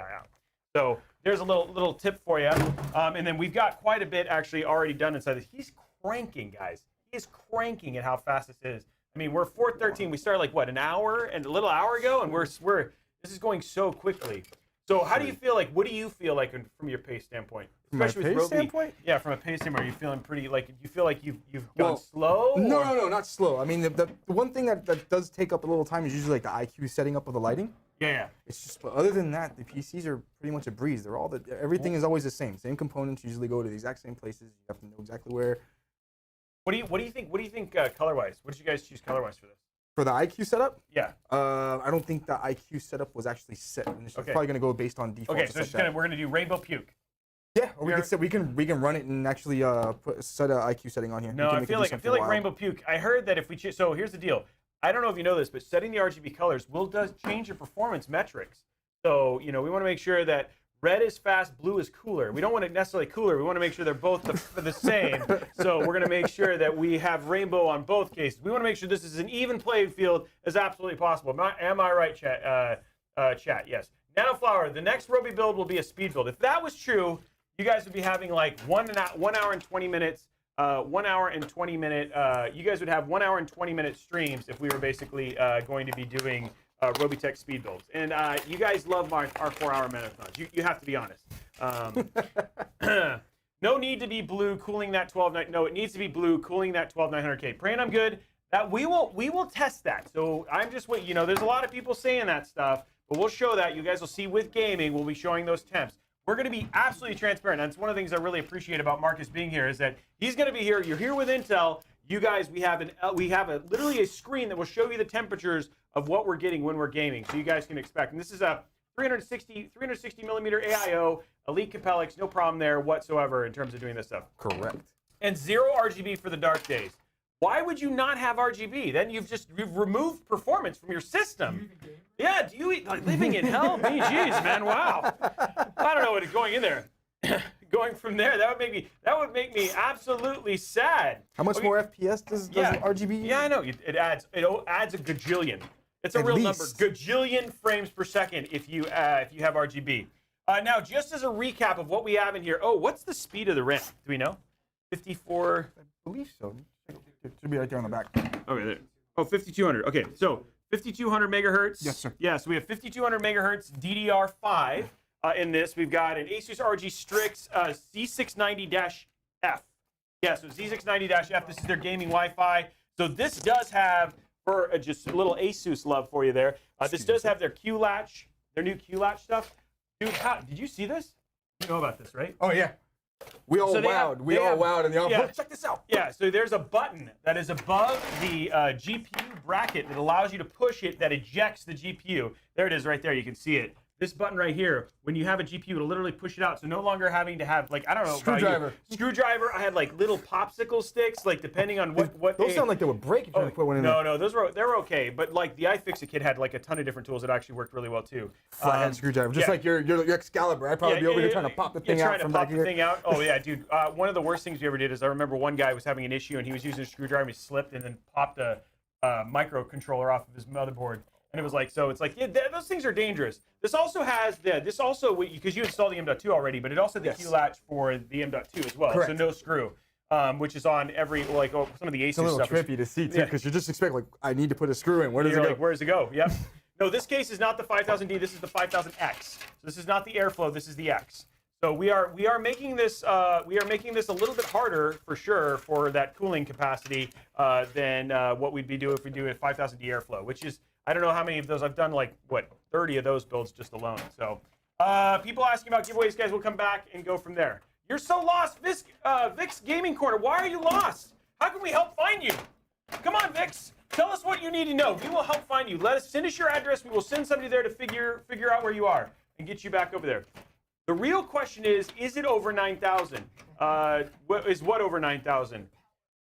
So there's a little tip for you. And then we've got quite a bit actually already done inside this. He's cranking, guys. He's cranking at how fast this is. I mean, we're 4:13. We started like what, an hour and a little hour ago, and we're this is going so quickly. So how do you feel like? What do you feel like from your pace standpoint? From my Especially with pace Robey. standpoint? Yeah, from a pace standpoint, are you feeling pretty like? You feel like you've gone slow? No, or- no, not slow. I mean, the one thing that does take up a little time is usually like the IQ setting up of the lighting. Yeah. It's just, but other than that, the PCs are pretty much a breeze. They're everything is always the same. Same components usually go to the exact same places. You have to know exactly where. What do you think? What do you think color-wise? What did you guys choose color-wise for this? For the IQ setup, Yeah. I don't think the IQ setup was actually set. It's probably gonna go based on default. Okay, so we're gonna do rainbow puke. Yeah, or we can run it and actually set an IQ setting on here. No, I feel like rainbow puke. I heard that if we choose, so here's the deal. I don't know if you know this, but setting the RGB colors does change your performance metrics. So we want to make sure that red is fast, blue is cooler. We don't want it necessarily cooler. We want to make sure they're both the same. So we're going to make sure that we have rainbow on both cases. We want to make sure this is an even playing field as absolutely possible. Am I right, chat? Chat, yes. Nanoflower, the next Robey build will be a speed build. If that was true, you guys would be having like 1 hour and 20 minutes. 1 hour and 20 minute. You guys would have 1 hour and 20 minute streams if we were basically going to be doing RobeyTech speed builds. And you guys love our 4 hour marathons. You have to be honest. No need to be blue cooling that 12. No, it needs to be blue cooling that 12900K. Praying I'm good. That we will test that. So I'm just waiting. There's a lot of people saying that stuff, but we'll show that. You guys will see with gaming. We'll be showing those temps. We're going to be absolutely transparent. That's one of the things I really appreciate about Marcus being here is that he's going to be here. You're here with Intel. You guys, we have literally a screen that will show you the temperatures of what we're getting when we're gaming, so you guys can expect. And this is a 360 millimeter AIO Elite Capellix, no problem there whatsoever in terms of doing this stuff. Correct. And 0 RGB for the dark days. Why would you not have RGB? Then you've removed performance from your system. Yeah, do you eat like living in hell? Me, jeez, man, wow. I don't know what is going in there. Going from there, that would make me absolutely sad. How much more FPS does RGB? Yeah, I know. It adds a gajillion. It's a real number, gajillion frames per second if you have RGB. Now, just as a recap of what we have in here. Oh, what's the speed of the RAM? Do we know? 54. I believe so. It should be right there on the back. Okay, there. Oh, 5200. Okay, so 5200 megahertz. Yes, sir. Yeah, so we have 5200 megahertz DDR5 in this. We've got an Asus RG Strix Z690-F. Yeah, so Z690-F. This is their gaming Wi-Fi. So this does have, for just a little Asus love for you there. This does have their Q latch, their new Q latch stuff. Dude, did you see this? You know about this, right? Oh yeah. We all wowed. We all wowed in the office. Yeah. Check this out. Yeah, so there's a button that is above the GPU bracket that allows you to push it that ejects the GPU. There it is right there. You can see it. This button right here, when you have a GPU, it'll literally push it out. So no longer having to have, like, I don't know. Screwdriver. Screwdriver. I had, like, little popsicle sticks, like, depending on what Those sound like they would break if you put one in there. No, they were okay. But, like, the iFixit kit had, like, a ton of different tools that actually worked really well, too. Flathead screwdriver. Just like your Excalibur. I'd probably be over here trying to pop the thing out from back here. Oh, yeah, dude. One of the worst things we ever did is I remember one guy was having an issue, and he was using a screwdriver, and he slipped and then popped a microcontroller off of his motherboard. And it was like, so it's like, yeah, those things are dangerous. This also has because you installed the M.2 already, but it also has the Q latch for the M.2 as well. Correct. So no screw, which is on every, some of the Asus It's a little stuff. trippy to see, too, because you just expect, like, I need to put a screw in. Where does it go? Like, where does it go? Yep. No, this case is not the 5000D. This is the 5000X. So this is not the Airflow. This is the X. So we are making this a little bit harder for sure for that cooling capacity than what we'd be doing if we do a 5000D Airflow, which is, I don't know how many of those. I've done like, 30 of those builds just alone. So people asking about giveaways, guys, we'll come back and go from there. You're so lost, Vix Gaming Corner. Why are you lost? How can we help find you? Come on, Vix. Tell us what you need to know. We will help find you. Send us your address. We will send somebody there to figure out where you are and get you back over there. The real question is it over 9,000? What over 9,000?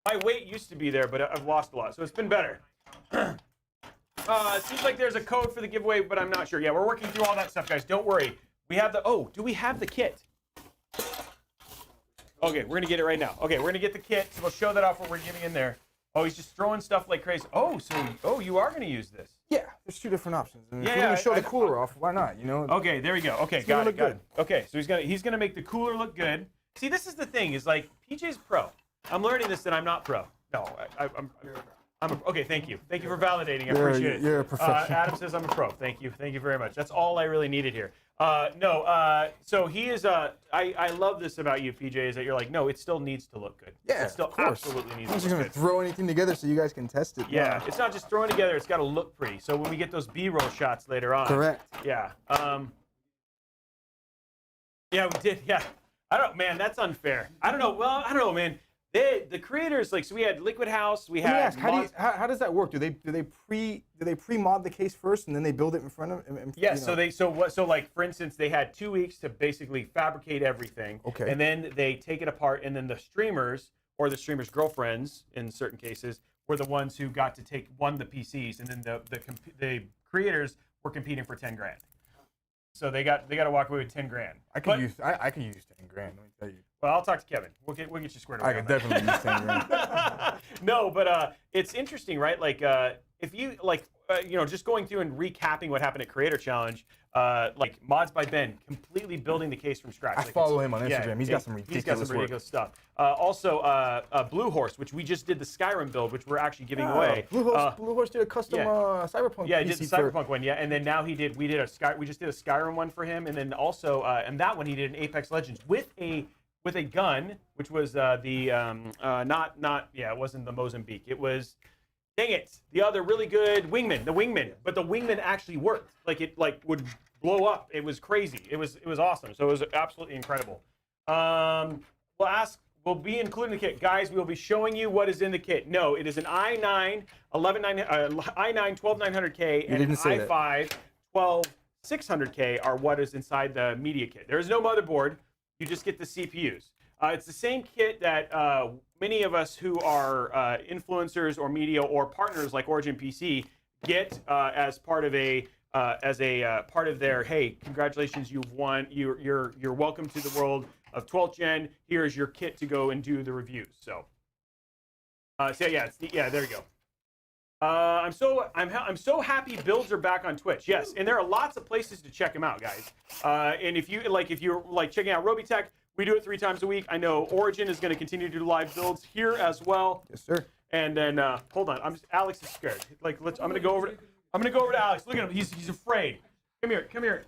My weight used to be there, but I've lost a lot, so it's been better. It seems like there's a code for the giveaway, but I'm not sure. Yeah, we're working through all that stuff, guys. Don't worry. We have do we have the kit? Okay, we're going to get it right now. Okay, we're going to get the kit, so we'll show that off what we're giving in there. Oh, he's just throwing stuff like crazy. Oh, so you are going to use this? Yeah, there's two different options. And if we're going to show the cooler off, why not, Okay, there we go. Okay, got it. Okay, so he's gonna make the cooler look good. See, this is the thing, is like, PJ's pro. I'm learning this that I'm not pro. No, I'm okay, thank you. Thank you for validating. I appreciate it. You're a professional. Adam says I'm a pro. Thank you. Thank you very much. That's all I really needed here. No. So he is. I love this about you, PJ, is that you're like, no, it still needs to look good. Yeah, it still of course. absolutely needs I'm to just look gonna good. throw anything together so you guys can test it. Yeah, it's not just throwing together; it's got to look pretty. So when we get those B-roll shots later on, Correct. Yeah. Yeah, we did. Yeah. I don't. Man, that's unfair. I don't know. Well, I don't know, man. The creators, like, so we had Liquid House. We Let me had. ask, how does that work? Do they pre-mod the case first and then they build it in front of? Yeah, you so know? like for instance, they had 2 weeks to basically fabricate everything. Okay. And then they take it apart, and then the streamers or the streamers' girlfriends, in certain cases, were the ones who got to won the PCs, and then the creators were competing for 10 grand. So they got to walk away with 10 grand. I could use 10 grand. Let me tell you. Well, I'll talk to Kevin. We'll get you squared away. I could definitely use 10 grand. No, but it's interesting, right? Like if you just going through and recapping what happened at Creator Challenge, like Mods by Ben, completely building the case from scratch. I follow him on Instagram. He's got some ridiculous stuff. Also, Blue Horse, which we just did the Skyrim build, which we're actually giving away. Blue Horse did a custom Cyberpunk. Yeah, he did PC the Cyberpunk one. Yeah, and then now we just did a Skyrim one for him, and then also and that one he did an Apex Legends with a gun, which was it wasn't the Mozambique. It was, dang it, the other really good Wingman, but the Wingman actually worked. Like it would blow up. It was crazy. It was awesome. So it was absolutely incredible. We'll be including the kit, guys. We will be showing you what is in the kit. No, it is an i9 12900K and an i5 12600K are what is inside the media kit. There is no motherboard. You just get the CPUs. It's the same kit that many of us who are influencers or media or partners like Origin PC get as part of part of their, hey, congratulations, you've won. You're welcome to the world of 12th Gen. Here's your kit to go and do the reviews. So there you go. I'm so happy builds are back on Twitch. Yes, and there are lots of places to check them out, guys. And if you're checking out RobeyTech, we do it 3 times a week. I know Origin is going to continue to do live builds here as well. Yes, sir. And then hold on, Alex is scared. I'm going to go over to Alex. Look at him. He's afraid. Come here,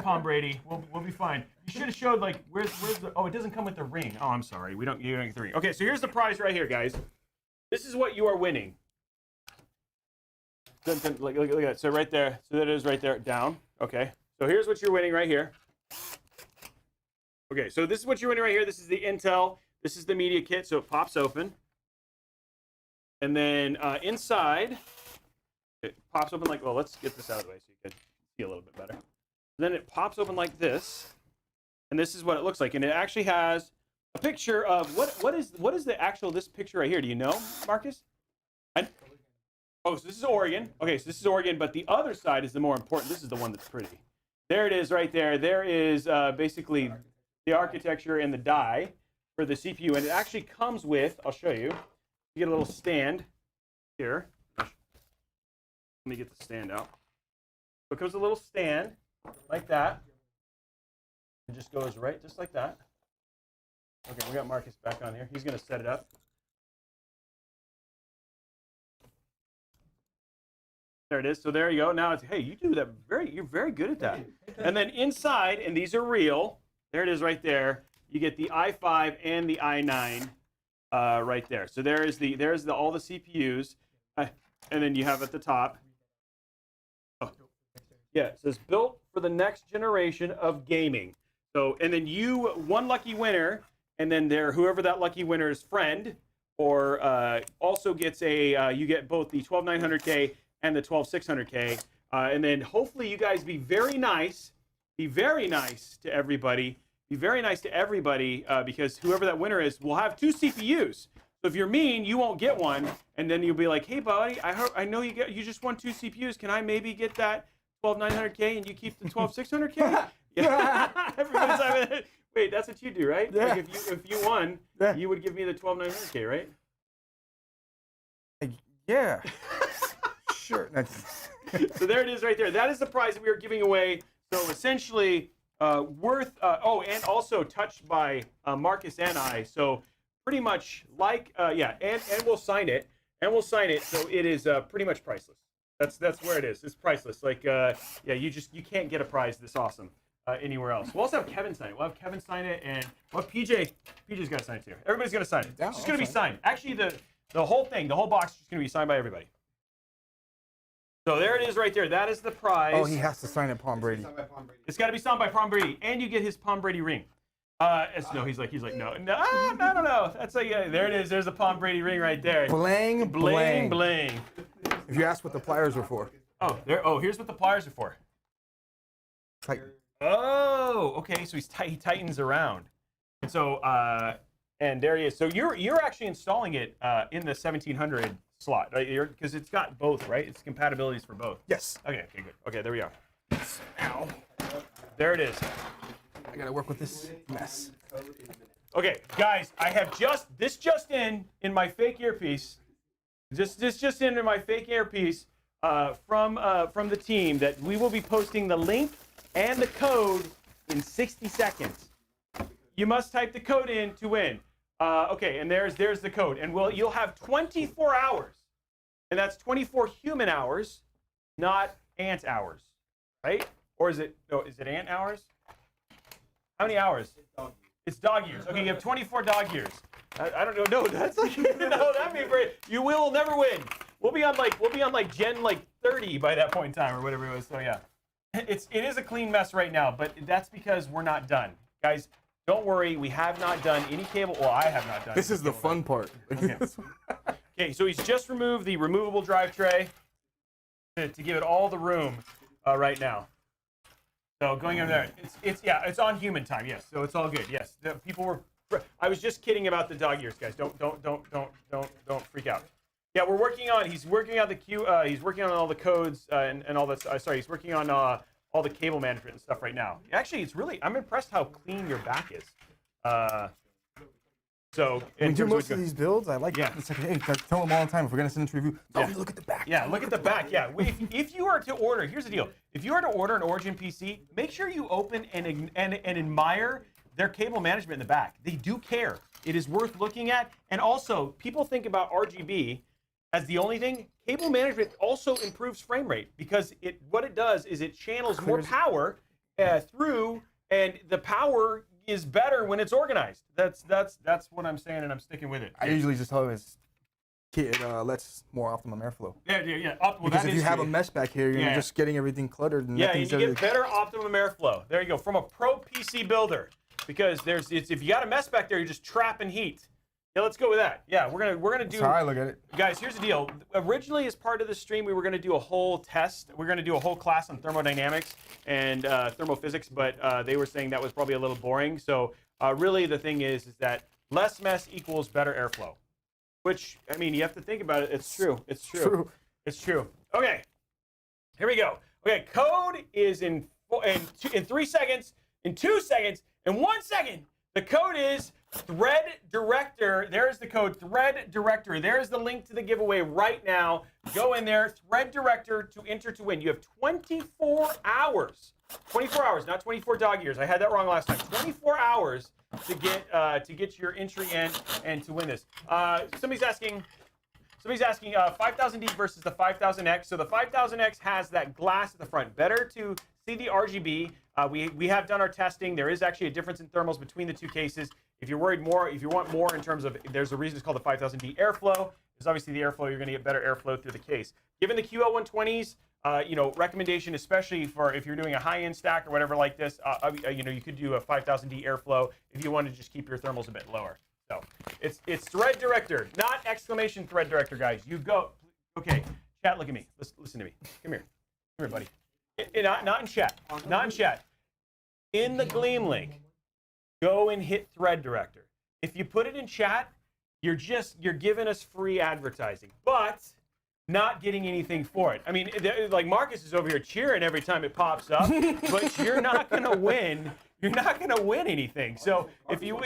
Palm Brady. We'll be fine. You should have showed where's the. Oh, it doesn't come with the ring. Oh, I'm sorry. You don't get the ring. Okay, so here's the prize right here, guys. This is what you are winning. Look at that. So right there. So that is right there. Down. Okay. So here's what you're winning right here. Okay. So this is what you're winning right here. This is the Intel. This is the media kit. So it pops open. And then inside, it pops open like, well, let's get this out of the way so you can see a little bit better. Then it pops open like this. And this is what it looks like. And it actually has a picture of what is this picture right here? Do you know, Marcus? Oh, so this is Oregon. Okay, so this is Oregon, but the other side is the more important. This is the one that's pretty. There it is right there. There is basically the architecture and the die for the CPU. And it actually comes with, I'll show you. You get a little stand here. Let me get the stand out. So it comes with a little stand like that. It just goes right just like that. Okay, we got Marcus back on here. He's going to set it up. There it is. So there you go. Now it's, hey, you do that you're very good at that. And then inside, and these are real, there it is right there. You get the i5 and the i9 right there. So there's all the CPUs, and then you have at the top. Oh. Yeah, it says built for the next generation of gaming. So, and then one lucky winner, and then whoever that lucky winner's friend, or also gets you get both the 12900K and the 12600K, and then hopefully you guys be very nice to everybody. Be very nice to everybody because whoever that winner is will have 2 CPUs. So if you're mean, you won't get one, and then you'll be like, hey buddy, I know you just won 2 CPUs. Can I maybe get that 12900K and you keep the 12600K? Yeah. Everybody's like, wait, that's what you do, right? Yeah. Like if you won, you would give me the 12900K, right? Yeah. Sure. So there it is right there. That is the prize that we are giving away. So essentially worth, and also touched by Marcus and I. So pretty much and we'll sign it. So it is pretty much priceless. That's where it is. It's priceless. Like, yeah, you can't get a prize this awesome anywhere else. We'll also have Kevin sign it. We'll have Kevin sign it, and we'll have PJ's got to sign it too. Everybody's gonna sign it. It's just gonna be signed. Actually, the whole thing, the whole box is just gonna be signed by everybody. So there it is right there. That is the prize. Oh, he has to sign it, Palm Brady. It's got to be signed by Palm Brady, and you get his Palm Brady ring. No, he's like no. That's like there it is. There's the Palm Brady ring right there. Bling, Bling, bling. bling. If you ask what the pliers were for. Oh, there. Oh, here's what the pliers are for. Tighten. Oh, okay. So he tightens around, and so and there he is. So you're actually installing it in the 1700 slot, right? Because it's got both, right? It's compatibilities for both. Yes. Okay, good. Okay, there we are. Ow. There it is. I gotta work with this mess. Okay, guys, I have just in my fake earpiece. Just in my fake earpiece from the team that we will be posting the link and the code in 60 seconds. You must type the code in to win. Okay, and there's the code, and you'll have 24 hours, and that's 24 human hours, not ant hours, right? Or is it ant hours? How many hours? It's dog years. Okay, you have 24 dog years. I don't know. No, that's like no. That'd be great. You will never win. We'll be on like Gen 30 by that point in time or whatever it was. So yeah, it is a clean mess right now, but that's because we're not done, guys. Don't worry, we have not done any cable. Well, I have not done. This is the fun part. Okay. Okay, so he's just removed the removable drive tray to give it all the room right now. So going over there, it's on human time, yes. So it's all good, yes. The people were. I was just kidding about the dog ears, guys. Don't freak out. Yeah, we're working on. He's working on the queue. He's working on all the codes and all this. Sorry, he's working on all the cable management and stuff right now. Actually, it's really. I'm impressed how clean your back is. So When we do most of these builds, I like it's like, hey, tell them all the time if we're gonna send it to review. Tell them, look at the back. Yeah, look at the back. Yeah, if you are to order, here's the deal. If you are to order an Origin PC, make sure you open and admire their cable management in the back. They do care. It is worth looking at. And also, people think about RGB as the only thing. Cable management also improves frame rate because what it does is it channels more power through, and the power is better when it's organized. That's what I'm saying, and I'm sticking with it. I usually just tell them it lets more optimum airflow. Yeah. Because if you have a mesh back here, you're just getting everything cluttered. And you get better optimum airflow. There you go, from a pro PC builder. Because if you got a mess back there, you're just trapping heat. Yeah, let's go with that. Yeah, we're gonna do. That's how I look at it. Guys, here's the deal. Originally, as part of the stream, we were gonna do a whole test. We're gonna do a whole class on thermodynamics and thermophysics, but they were saying that was probably a little boring. So really, the thing is that less mess equals better airflow. Which, I mean, you have to think about it. It's true. It's true. It's true. Okay, here we go. Okay, code is in 3 seconds, in 2 seconds, in 1 second. The code is Thread Director. There's the code, Thread Director. There's the link to the giveaway right now. Go in there, Thread Director to enter to win. You have 24 hours. 24 hours, not 24 dog years. I had that wrong last time. 24 hours to get your entry in and to win this. Somebody's asking 5000D versus the 5000X. So the 5000X has that glass at the front. Better to see the RGB. We have done our testing. There is actually a difference in thermals between the two cases. If you're worried more, if you want more in terms of, there's a reason it's called the 5000D airflow. There's obviously the airflow. You're going to get better airflow through the case. Given the QL120s, recommendation, especially for if you're doing a high-end stack or whatever like this, you could do a 5000D airflow if you want to just keep your thermals a bit lower. So it's Thread Director, not exclamation Thread Director, guys. You go. Okay, chat, look at me. Listen to me. Come here, buddy. Not in chat. Not in chat. In the Gleam link, go and hit Thread Director. If you put it in chat, you're giving us free advertising, but not getting anything for it. I mean, like Marcus is over here cheering every time it pops up, but you're not gonna win. You're not gonna win anything. So if you,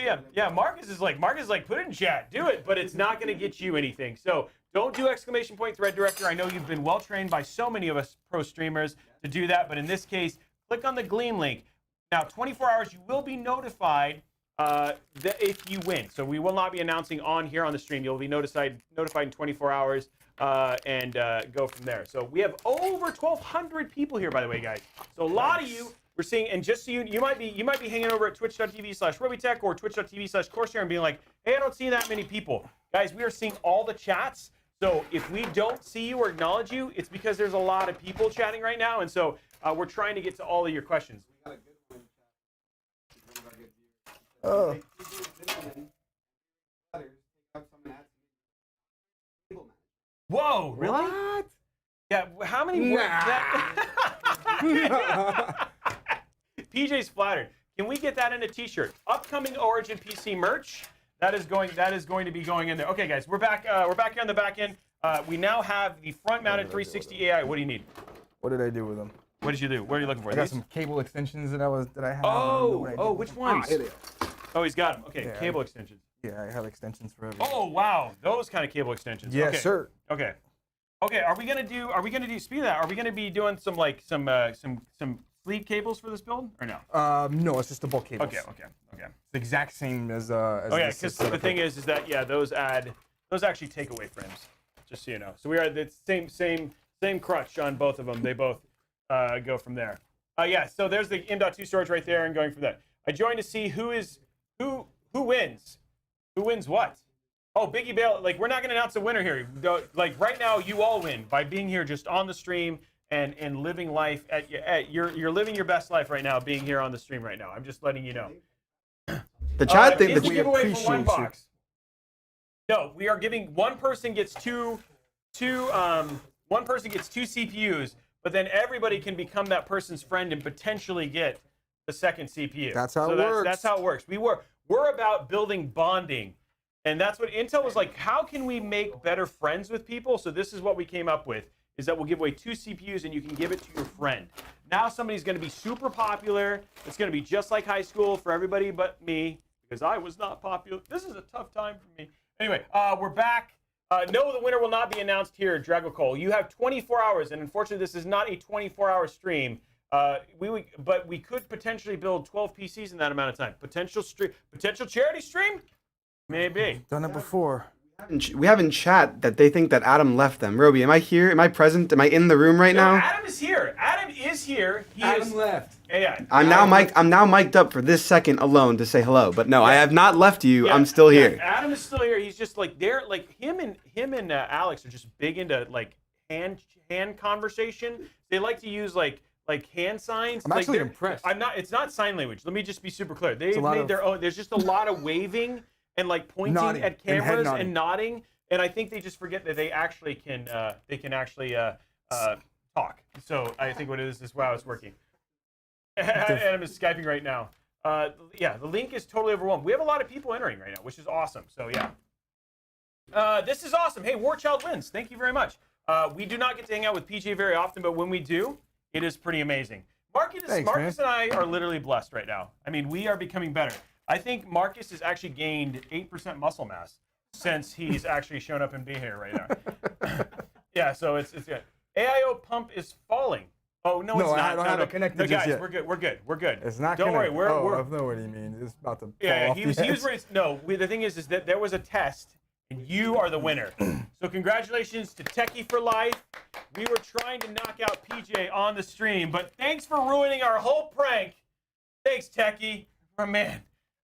Marcus is like, put it in chat, do it, but it's not gonna get you anything. So don't do exclamation point Thread Director. I know you've been well trained by so many of us pro streamers to do that, but in this case, click on the Gleam link. Now, 24 hours, you will be notified if you win. So we will not be announcing on here on the stream. You'll be notified in 24 hours and go from there. So we have over 1,200 people here, by the way, guys. So a lot of you. We're seeing, and just so you might be hanging over at twitch.tv/RobeyTech or twitch.tv/Corsair and being like, hey, I don't see that many people. Guys, we are seeing all the chats. So if we don't see you or acknowledge you, it's because there's a lot of people chatting right now. And so we're trying to get to all of your questions. Oh. Whoa, really? What? Yeah, how many words? PJ's flattered. Can we get that in a t-shirt? Upcoming Origin PC merch. That is going to be going in there. Okay, guys, we're back here on the back end. We now have the front-mounted 360 AI. What do you need? What did I do with them? What did you do? What are you looking for? I got These? some cable extensions that I had. I don't know what I did Oh, with which them. ones? Here they are. Oh, he's got them. Okay, Yeah, cable extensions. Yeah, I have extensions for everything. Oh, wow, those kind of cable extensions. Yes, okay. sir. Okay. Okay, are we gonna do? Speaking of that, are we gonna be doing some sleeve cables for this build or no? No, it's just the bulk cables. Okay. It's the exact same as Oh yeah, this because setup the thing here. is that those actually take away frames, just so you know. So we are the same crutch on both of them. They both go from there. Yeah. So there's the M.2 storage right there, and going from that. I joined to see who wins. Who wins what? Oh, Biggie Bale. Like, we're not going to announce a winner here. Like, right now, you all win by being here just on the stream and living life you're living your best life right now, being here on the stream right now. I'm just letting you know. The chat thing. Is the we giveaway for one appreciate you. box? No, we are giving one person gets two CPUs, but then everybody can become that person's friend and potentially get the second CPU. That's how it works. That's how it works. We're about building bonding. And that's what Intel was like, how can we make better friends with people? So this is what we came up with, is that we'll give away 2 CPUs and you can give it to your friend. Now somebody's going to be super popular. It's going to be just like high school for everybody but me, because I was not popular. This is a tough time for me. Anyway, we're back. No, the winner will not be announced here, Dragocole. You have 24 hours, and unfortunately this is not a 24-hour stream. But we could potentially build 12 PCs in that amount of time. Potential charity stream? Maybe. Done it before. We have in chat that they think that Adam left them. Roby, am I here? Am I present? Am I in the room right No, now? Adam is here. Adam is here. Adam left. Yeah. I'm now mic'd up for this second alone to say hello. But no, I have not left you. Yeah, I'm still here. Adam is still here. He's just like him and Alex are just big into like hand conversation. They like to use like hand signs. I'm Like, actually they're- impressed. I'm not. It's not sign language. Let me just be super clear. They've lot made of- their own. There's just a lot of waving and like pointing Nodding at and head cameras nodding. and nodding. And I think they just forget that they actually can. They can actually talk. So I think what it is wow, it's working. Adam is Skyping right now. Yeah, the link is totally overwhelmed. We have a lot of people entering right now, which is awesome. So yeah. This is awesome. Hey, Warchild wins. Thank you very much. We do not get to hang out with PJ very often, but when we do, it is pretty amazing. Marcus and I are literally blessed right now. I mean, we are becoming better. I think Marcus has actually gained 8% muscle mass since he's actually shown up and be here right now. Yeah, so it's good. AIO pump is falling. Oh no, it's not. I don't have it connected just guys, yet. We're good. It's not. Don't worry. connected. We're I know what you mean. It's about to fall yeah. off He the was edge. ready. No, the thing is that there was a test, and you are the winner. So congratulations to Techie for Life. We were trying to knock out PJ on the stream, but thanks for ruining our whole prank. Thanks, Techie. Oh, man,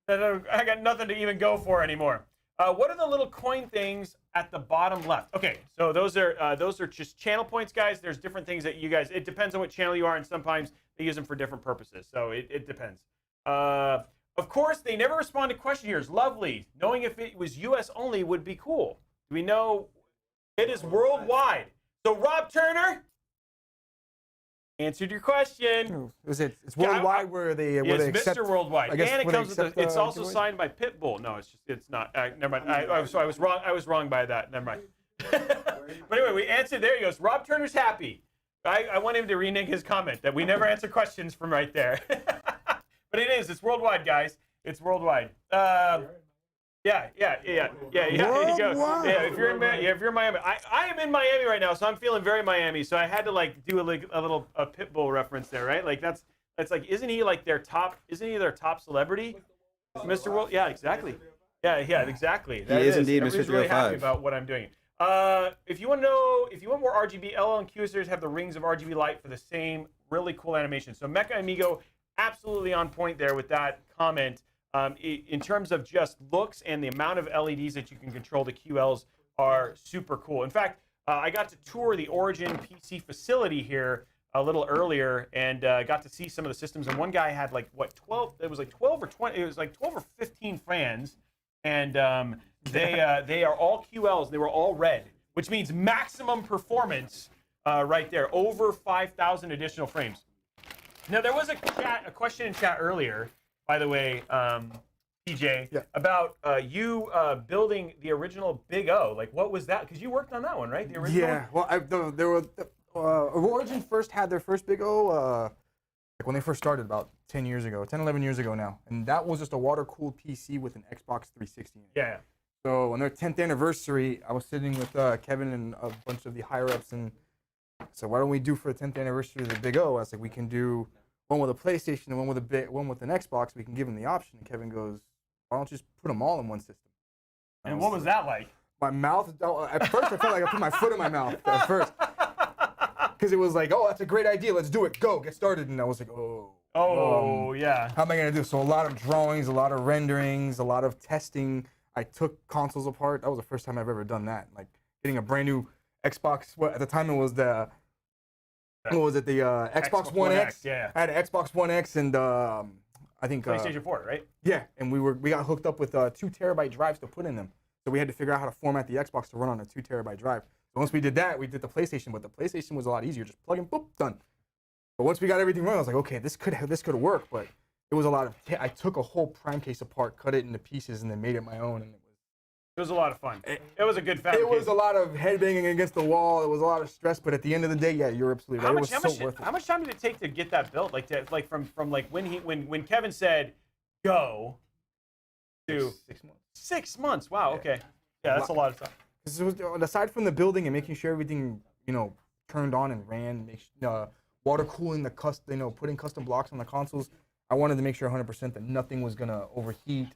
I got nothing to even go for anymore. What are the little coin things at the bottom left? Okay, so those are just channel points, guys. There's different things that you guys. It depends on what channel you are, and sometimes they use them for different purposes. So it depends. Of course, they never respond to questionnaires. Lovely. Knowing if it was U.S. only would be cool. Do we know it is worldwide? So Rob Turner answered your question. It's worldwide where they Yes, they accept. Mr. Worldwide, I guess and it where they comes with accept, it's also giveaways? signed by Pitbull. No, it's not. Never mind. I was wrong. I was wrong by that. Never mind. But anyway, we answered. There he goes. Rob Turner's happy. I want him to renege his comment that we never answer questions from right there. But it is. It's worldwide, guys. It's worldwide. Yeah. There you go. Yeah, if you're in Miami, I am in Miami right now, so I'm feeling very Miami. So I had to like do a little Pitbull reference there, right? Like that's like, isn't he their top celebrity? Mr. World, yeah, exactly. Yeah, exactly. That is indeed Everybody's Mr. really happy 305. about what I'm doing. If you want more RGB, LL and Q-Series have the rings of RGB light for the same really cool animation. So Mecha Amigo, absolutely on point there with that comment. In terms of just looks and the amount of LEDs that you can control, the QLs are super cool. In fact, I got to tour the Origin PC facility here a little earlier and got to see some of the systems. And one guy had like 12. It was like 12 or 20. It was like 12 or 15 fans, and they are all QLs. They were all red, which means maximum performance right there, over 5,000 additional frames. Now there was a question in chat earlier, by the way, PJ, about you building the original Big O. Like, what was that? Because you worked on that one, right? The original. Yeah. Well, there were Origin first had their first Big O like when they first started about 10, 11 years ago now, and that was just a water-cooled PC with an Xbox 360 in it. Yeah. So on their 10th anniversary, I was sitting with Kevin and a bunch of the higher-ups, and I said, why don't we do for the 10th anniversary of the Big O? I was like, we can do one with a PlayStation and one with an Xbox. We can give them the option. And Kevin goes, why don't you just put them all in one system? And what was that like? My mouth, at first I felt like I put my foot in my mouth at first. Because it was like, oh, that's a great idea. Let's do it. Go, get started. And I was like, Yeah. how am I going to do? So a lot of drawings, a lot of renderings, a lot of testing. I took consoles apart. That was the first time I've ever done that. Like getting a brand new Xbox. At the time it was the Xbox One X. Yeah. I had an Xbox One X and I think PlayStation 4, right? yeah, and we got hooked up with 2 terabyte drives to put in them. So we had to figure out how to format the Xbox to run on a 2 terabyte drive. So once we did that, we did the PlayStation, but the PlayStation was a lot easier. Just plug in, boop, done. But once we got everything running, I was like, okay, this could work. But it was a lot of. I took a whole prime case apart, cut it into pieces, and then made it my own. And It was a lot of fun. It was a good fabrication. it was a lot of headbanging against the wall. It was a lot of stress. But at the end of the day, yeah, you're absolutely right. It was so worth it. How much time did it take to get that built? Like from when Kevin said go to 6 months. 6 months. Wow. Okay. Yeah, that's a lot of time. It was, aside from the building and making sure everything, turned on and ran, water cooling the putting custom blocks on the consoles, I wanted to make sure 100% that nothing was gonna overheat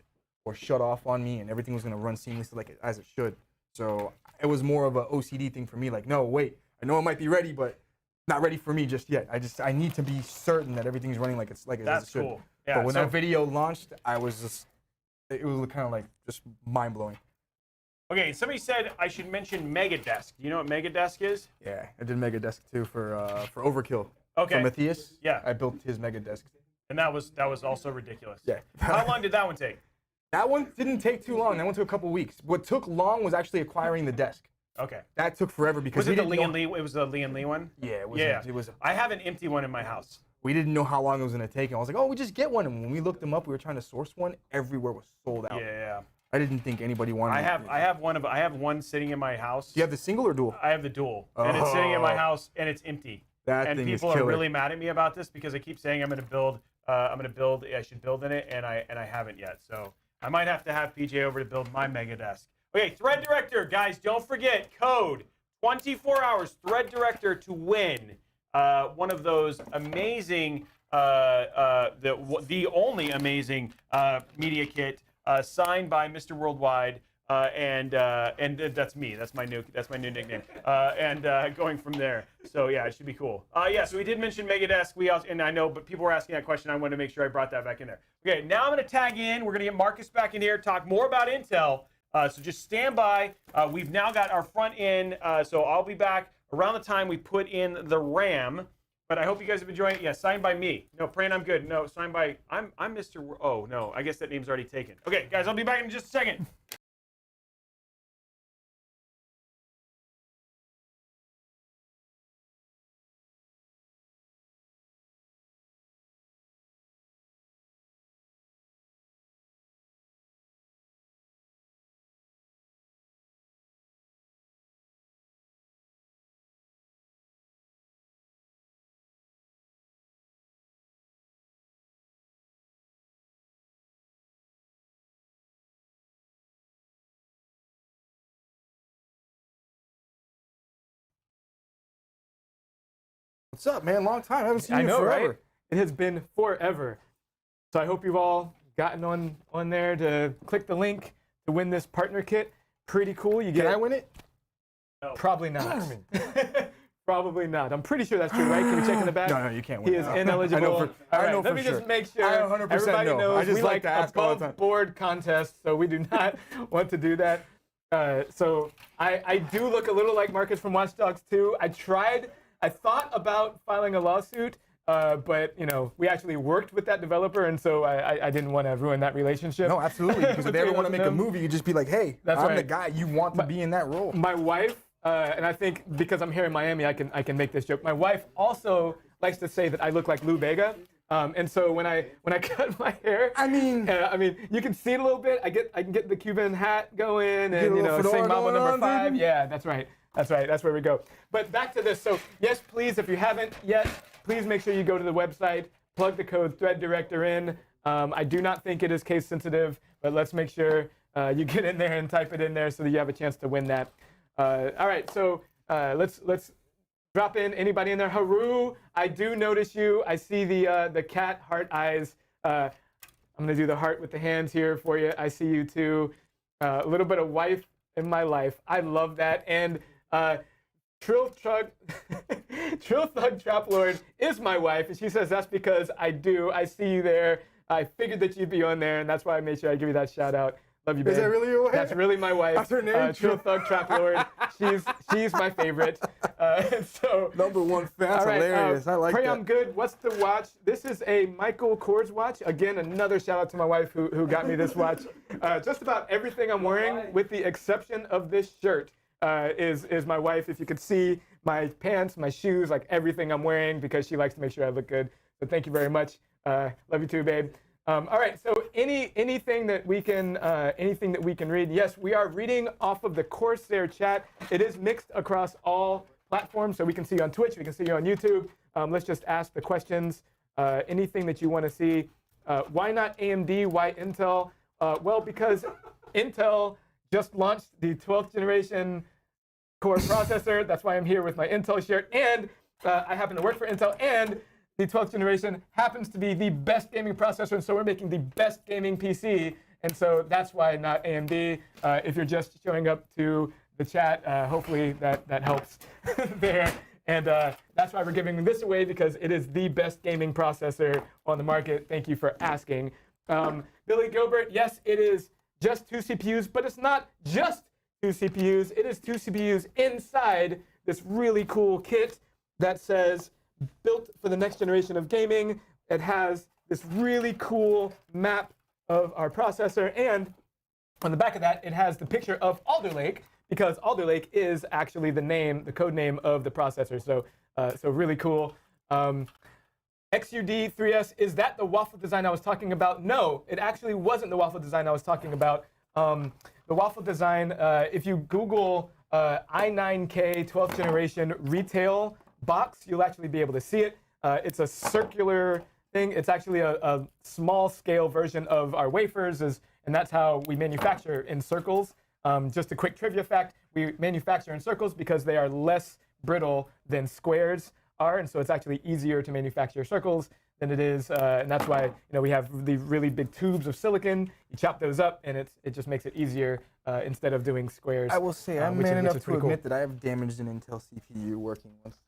or shut off on me, and everything was gonna run seamlessly as it should. So it was more of a OCD thing for me. Like, no, wait, I know it might be ready, but not ready for me just yet. I need to be certain that everything's running like it should. That's cool. Yeah. But when that video launched, it was kind of like just mind blowing. Okay, somebody said I should mention Megadesk. Do you know what Megadesk is? Yeah, I did Megadesk too for Overkill. Okay. For Matthias. Yeah. I built his Megadesk. And that was also ridiculous. Yeah. How long did that one take? That one didn't take too long. That one took a couple weeks. What took long was actually acquiring the desk. Okay. That took forever because Was it the we Lee didn't and know- Lee? It was the Lee and Lee one. Yeah, it was. Yeah. It was. I have an empty one in my house. We didn't know how long it was gonna take, and I was like, "Oh, we just get one." And when we looked them up, we were trying to source one. Everywhere was sold out. Yeah. I didn't think anybody wanted. I have one sitting in my house. Do you have the single or dual? I have the dual, and it's sitting in my house, and it's empty. That and thing is people are killer. really mad at me about this because I keep saying I should build in it, and I haven't yet. So I might have to have PJ over to build my Megadesk. Okay, Thread Director, guys, don't forget code 24 hours Thread Director to win one of those amazing, the only amazing media kit signed by Mr. Worldwide. And that's me. That's my new nickname. And going from there. So yeah, it should be cool. So we did mention Megadesk. And I know, but people were asking that question. I wanted to make sure I brought that back in there. Okay, now I'm going to tag in. We're going to get Marcus back in here, talk more about Intel. So just stand by. We've now got our front end. So I'll be back around the time we put in the RAM. But I hope you guys have enjoyed it. Yeah, signed by me. No, Pran, I'm good. No, signed by I'm Mr. Oh no, I guess that name's already taken. Okay, guys, I'll be back in just a second. What's up, man? Long time. I haven't seen you I know, forever. right? It has been forever. So I hope you've all gotten on there to click the link to win this partner kit. Pretty cool. You get. Can I win it? Probably not. Probably not. I'm pretty sure that's true, right? Can we check in the back? No, you can't win. He is ineligible. All right, I know let me just make sure I 100% everybody know. knows I just we like to ask all the time. above board contests, so we do not want to do that. So I do look a little like Marcus from Watch Dogs 2. I thought about filing a lawsuit, but we actually worked with that developer, and so I didn't want to ruin that relationship. No, absolutely. Because if they ever want to make a movie, you just be like, hey, That's I'm the right. guy you want to be in that role. My wife, and I think because I'm here in Miami, I can make this joke. My wife also likes to say that I look like Lou Bega. And so when I cut my hair, I mean, you can see it a little bit. I can get the Cuban hat going, and a little sing fedora Mambo going number on, 5. baby. Yeah, that's right. That's where we go. But back to this. So yes, please, if you haven't yet, please make sure you go to the website, plug the code Thread Director in. I do not think it is case sensitive, but let's make sure you get in there and type it in there so that you have a chance to win that. All right, so let's drop in anybody in there. Haru, I do notice you. I see the cat heart eyes. I'm gonna do the heart with the hands here for you. I see you too. A little bit of wife in my life. I love that. And Trill Thug Trap Lord is my wife, and she says that's because I do. I see you there. I figured that you'd be on there, and that's why I made sure I give you that shout out. Love you, babe. Is that really your wife? That's really my wife. That's her name? Trill Thug Trap Lord. She's my favorite. So #1 fan. That's all right, hilarious. I like Pray that. I'm good. What's the watch? This is a Michael Kors watch. Again, another shout out to my wife who got me this watch. Just about everything I'm wearing, with the exception of this shirt, is my wife. If you could see my pants, my shoes, like everything I'm wearing, because she likes to make sure I look good. So thank you very much. Love you too, babe. All right. So anything that we can read? Yes, we are reading off of the Corsair chat. It is mixed across all platforms, so we can see you on Twitch, we can see you on YouTube. Let's just ask the questions. Anything that you want to see. Why not AMD? Why Intel? Well, because Intel just launched the 12th generation Core processor. That's why I'm here with my Intel shirt. And I happen to work for Intel. And the 12th generation happens to be the best gaming processor. And so we're making the best gaming PC. And so that's why not AMD. If you're just showing up to the chat, hopefully that helps there. And that's why we're giving this away, because it is the best gaming processor on the market. Thank you for asking. Billy Gilbert, yes, it is just 2 CPUs, but it's not just 2 CPUs. It is 2 CPUs inside this really cool kit that says, built for the next generation of gaming. It has this really cool map of our processor, and on the back of that, it has the picture of Alder Lake, because Alder Lake is actually the code name of the processor. So really cool. XUD3S, is that the waffle design I was talking about? No, it actually wasn't the waffle design I was talking about. The waffle design, if you Google i9K 12th generation retail box, you'll actually be able to see it. It's a circular thing. It's actually a small scale version of our wafers, and that's how we manufacture in circles. Just a quick trivia fact, we manufacture in circles because they are less brittle than squares are, and so it's actually easier to manufacture circles than it is, and that's why we have the really big tubes of silicon. You chop those up, and it just makes it easier instead of doing squares. I will say, I'm man enough to admit that I have damaged an Intel CPU working once.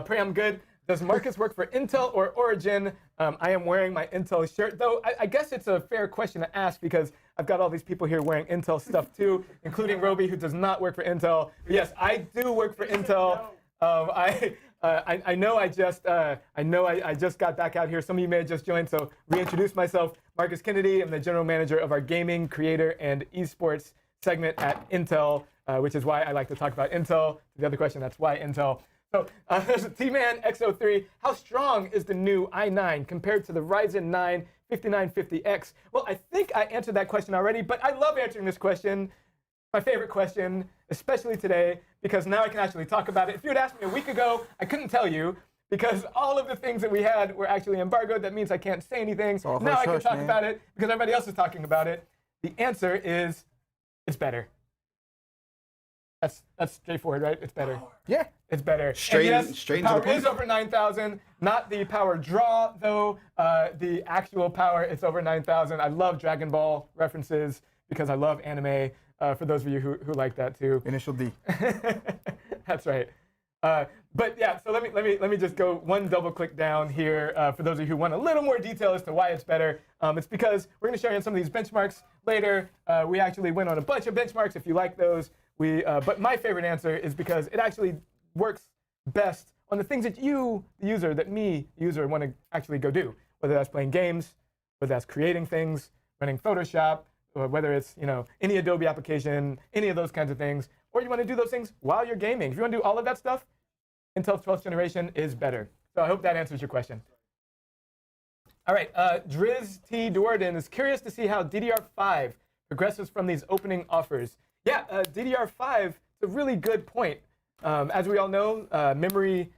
Pray I'm good. Does Marcus work for Intel or Origin? I am wearing my Intel shirt, though I guess it's a fair question to ask, because I've got all these people here wearing Intel stuff too, including Robey, who does not work for Intel. But yes, I do work for Intel. I know I just got back out here. Some of you may have just joined, so reintroduce myself. Marcus Kennedy. I'm the general manager of our gaming, creator, and esports segment at Intel, which is why I like to talk about Intel. The other question, that's why Intel. So T-Man X03, how strong is the new i9 compared to the Ryzen 9 5950X? Well, I think I answered that question already, but I love answering this question. My favorite question, especially today, because now I can actually talk about it. If you had asked me a week ago, I couldn't tell you, because all of the things that we had were actually embargoed. That means I can't say anything. Now I can talk about it because everybody else is talking about it. The answer is, it's better. That's straightforward, right? It's better. Yeah. It's better. Straight And yes, into the power point. is over 9,000. Not the power draw, though. The actual power, it's over 9,000. I love Dragon Ball references because I love anime. For those of you who like that too. Initial D. That's right. But yeah, so let me just go one double click down here for those of you who want a little more detail as to why it's better. It's because we're going to show you some of these benchmarks later. We actually went on a bunch of benchmarks. If you like those, but my favorite answer is because it actually works best on the things that you, the user, want to actually go do. Whether that's playing games, whether that's creating things, running Photoshop, or whether it's any Adobe application, any of those kinds of things, or you want to do those things while you're gaming. If you want to do all of that stuff, Intel's 12th generation is better. So I hope that answers your question. All right, Driz T. Duarden is curious to see how DDR5 progresses from these opening offers. Yeah, DDR5 is a really good point. As we all know, memory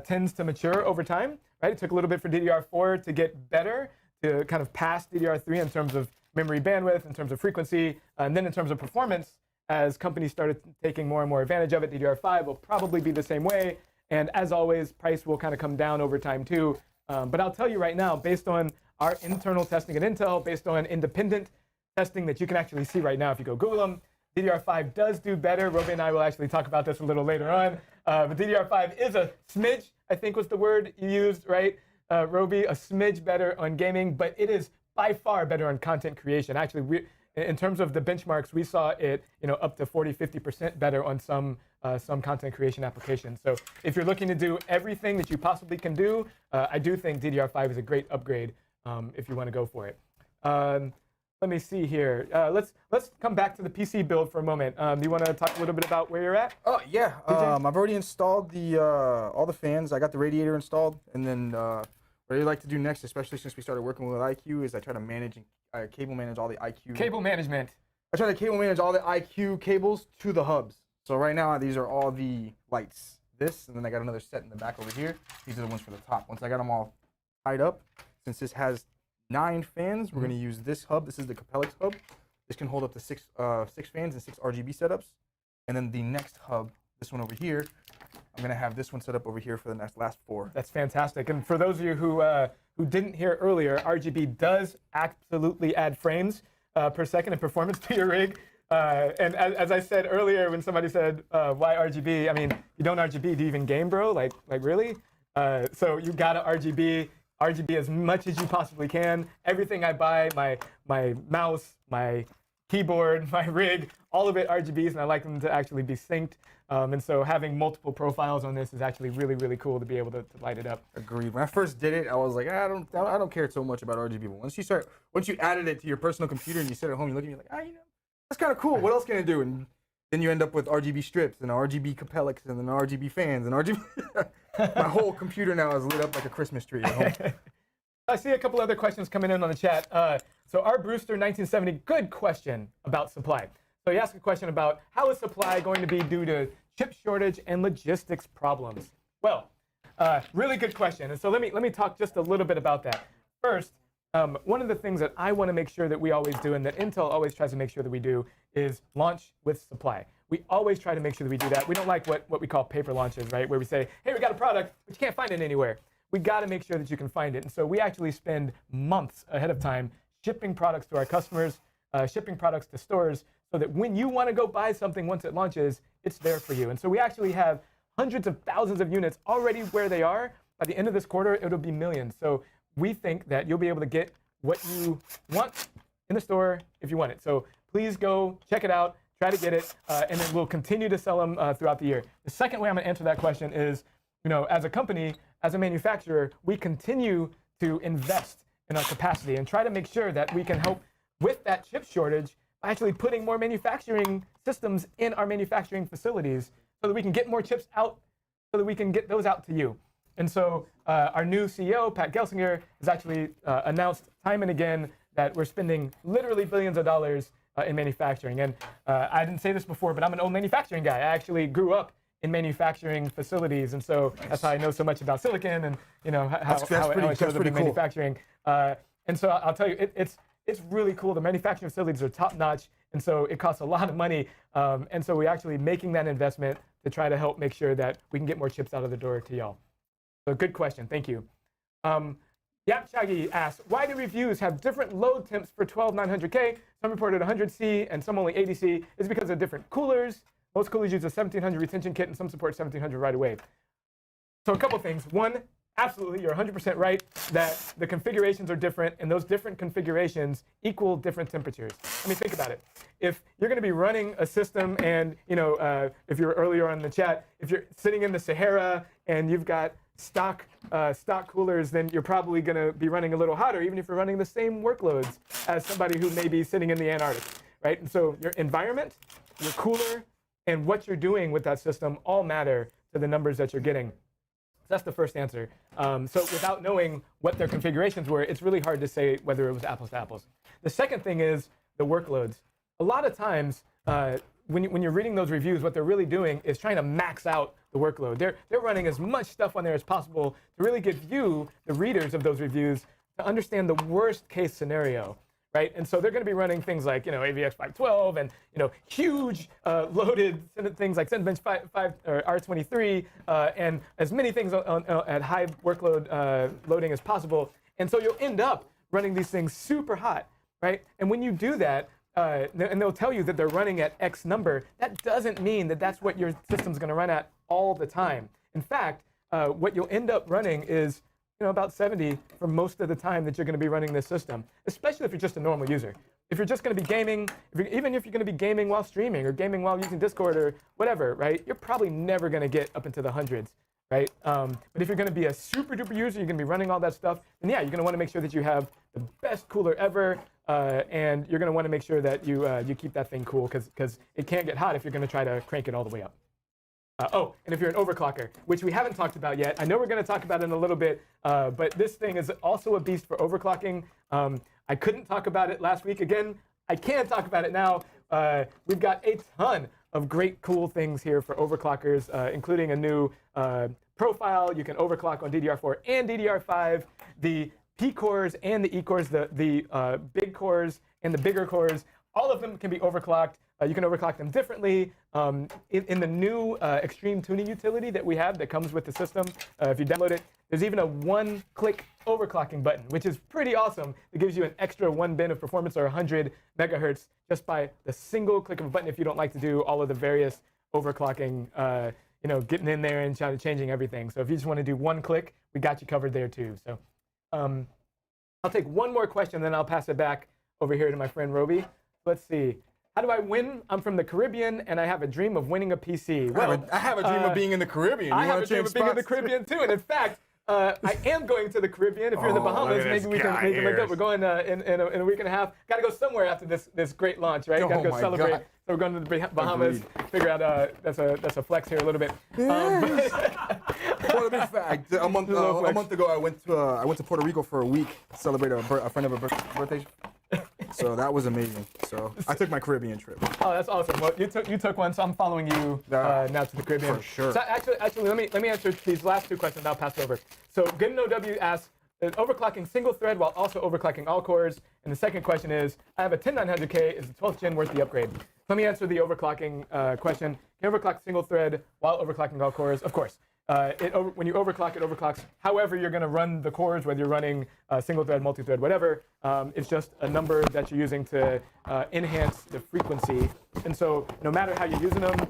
tends to mature over time, right? It took a little bit for DDR4 to get better, to kind of pass DDR3 in terms of memory bandwidth, in terms of frequency, and then in terms of performance. As companies started taking more and more advantage of it, DDR5 will probably be the same way. And as always, price will kind of come down over time too. But I'll tell you right now, based on our internal testing at Intel, based on independent testing that you can actually see right now if you go Google them, DDR5 does do better. Robey and I will actually talk about this a little later on. But DDR5 is a smidge, I think was the word you used, right? Robey, a smidge better on gaming, but it is by far better on content creation. Actually, in terms of the benchmarks, we saw it, up to 40–50% better on some content creation applications. So if you're looking to do everything that you possibly can do, I do think DDR5 is a great upgrade if you want to go for it. Let me see here. Let's come back to the PC build for a moment. Do you want to talk a little bit about where you're at? Oh yeah. I've already installed all the fans. I got the radiator installed, and then what I like to do next, especially since we started working with IQ, is I try to cable manage all the IQ. Cable management. I try to cable manage all the IQ cables to the hubs. So right now, these are all the lights. This, and then I got another set in the back over here. These are the ones for the top. Once I got them all tied up, since this has 9 fans, we're going to use this hub. This is the Capellix hub. This can hold up to 6 fans and 6 RGB setups. And then the next hub, this one over here, I'm going to have this one set up over here for the last 4. That's fantastic. And for those of you who didn't hear earlier, RGB does absolutely add frames per second in performance to your rig. And as I said earlier, when somebody said, why RGB? I mean, you don't RGB, do you even game, bro? Like really? So you gotta RGB as much as you possibly can. Everything I buy, my mouse, my keyboard, my rig, all of it RGBs, and I like them to actually be synced. And so having multiple profiles on this is actually really, really cool to be able to light it up. Agreed. When I first did it, I was like, I don't care so much about RGB. But once you added it to your personal computer and you sit at home, you look at me like, that's kind of cool. What else can I do? And then you end up with RGB strips and RGB Capellix and then RGB fans and RGB. My whole computer now is lit up like a Christmas tree at home. I see a couple other questions coming in on the chat. So our Brewster 1970, good question about supply. So he asked a question about how is supply going to be due to chip shortage and logistics problems? Well, really good question. And so let me talk just a little bit about that. First, one of the things that I want to make sure that we always do and that Intel always tries to make sure that we do is launch with supply. We always try to make sure that we do that. We don't like what we call paper launches, right? Where we say, hey, we got a product, but you can't find it anywhere. We got to make sure that you can find it. And so we actually spend months ahead of time shipping products to our customers, shipping products to stores, so that when you want to go buy something once it launches, it's there for you. And so we actually have hundreds of thousands of units already where they are. By the end of this quarter, it'll be millions. So we think that you'll be able to get what you want in the store if you want it. So please go check it out, try to get it, and then we'll continue to sell them throughout the year. The second way I'm going to answer that question is, as a company, as a manufacturer, we continue to invest in our capacity and try to make sure that we can help with that chip shortage by actually putting more manufacturing systems in our manufacturing facilities so that we can get more chips out, so that we can get those out to you. And so our new CEO, Pat Gelsinger, has actually announced time and again that we're spending literally billions of dollars in manufacturing. And I didn't say this before, but I'm an old manufacturing guy. I actually grew up in manufacturing facilities, and so that's how I know so much about silicon and how it shows up in manufacturing. And so I'll tell you, it's really cool. The manufacturing facilities are top notch, and so it costs a lot of money. And so we're actually making that investment to try to help make sure that we can get more chips out of the door to y'all. So good question. Thank you. Yap Shaggy asks, why do reviews have different load temps for 12900K? Some reported 100C and some only 80C. Is it because of different coolers? Most coolers use a 1700 retention kit and some support 1700 right away. So a couple things. One, absolutely, you're 100% right that the configurations are different, and those different configurations equal different temperatures. I mean, think about it. If you're going to be running a system, and if you're earlier on in the chat, if you're sitting in the Sahara and you've got stock coolers, then you're probably going to be running a little hotter, even if you're running the same workloads as somebody who may be sitting in the Antarctic, right? And so your environment, your cooler, and what you're doing with that system all matter to the numbers that you're getting. That's the first answer. So without knowing what their configurations were, it's really hard to say whether it was apples to apples. The second thing is the workloads. A lot of times, when you're reading those reviews, what they're really doing is trying to max out the workload. They're running as much stuff on there as possible to really give you, the readers of those reviews, to understand the worst case scenario. Right? And so they're going to be running things like, AVX 512 and, huge loaded things like Cinebench 5 or R23 and as many things at high workload loading as possible. And so you'll end up running these things super hot, right? And when you do that, and they'll tell you that they're running at X number, that doesn't mean that that's what your system's going to run at all the time. In fact, what you'll end up running is about 70 for most of the time that you're going to be running this system, especially if you're just a normal user. If you're just going to be gaming, even if you're going to be gaming while streaming or gaming while using Discord or whatever, right, you're probably never going to get up into the hundreds, right? But if you're going to be a super duper user, you're going to be running all that stuff, then yeah, you're going to want to make sure that you have the best cooler ever, and you're going to want to make sure that you keep that thing cool because it can't get hot if you're going to try to crank it all the way up. And if you're an overclocker, which we haven't talked about yet, I know we're going to talk about it in a little bit, but this thing is also a beast for overclocking. I couldn't talk about it last week. Again, I can talk about it now. We've got a ton of great, cool things here for overclockers, including a new profile. You can overclock on DDR4 and DDR5. The P cores and the E cores, the big cores and the bigger cores, all of them can be overclocked. You can overclock them differently. In the new extreme tuning utility that we have that comes with the system, if you download it, there's even a one-click overclocking button, which is pretty awesome. It gives you an extra 1 bin of performance or 100 megahertz just by the single click of a button if you don't like to do all of the various overclocking, getting in there and changing everything. So if you just want to do one click, we got you covered there too. So I'll take one more question, then I'll pass it back over here to my friend Robey. Let's see. How do I win? I'm from the Caribbean, and I have a dream of winning a PC. Well, I have a dream of being in the Caribbean. I have a dream of being in the Caribbean, too. And in fact, I am going to the Caribbean. If you're in the Bahamas, maybe we can link up. We're going in a week and a half. Got to go somewhere after this great launch, right? Got to go celebrate. God. So we're going to the Bahamas. Agreed. Figure out that's a flex here a little bit. Well, a big fact. A month ago, I went to Puerto Rico for a week to celebrate a friend of a birthday. So that was amazing. So I took my Caribbean trip. Oh, that's awesome. Well, you took one, so I'm following you now to the Caribbean. For sure. So actually, let me answer these last two questions. I'll pass it over. So GoodNoW asks, is overclocking single thread while also overclocking all cores? And the second question is, I have a 10900K. Is the 12th gen worth the upgrade? Let me answer the overclocking question. Can you overclock single thread while overclocking all cores? Of course. When you overclock, it overclocks however you're going to run the cores, whether you're running single thread, multi-thread, whatever. It's just a number that you're using to enhance the frequency. And so no matter how you're using them,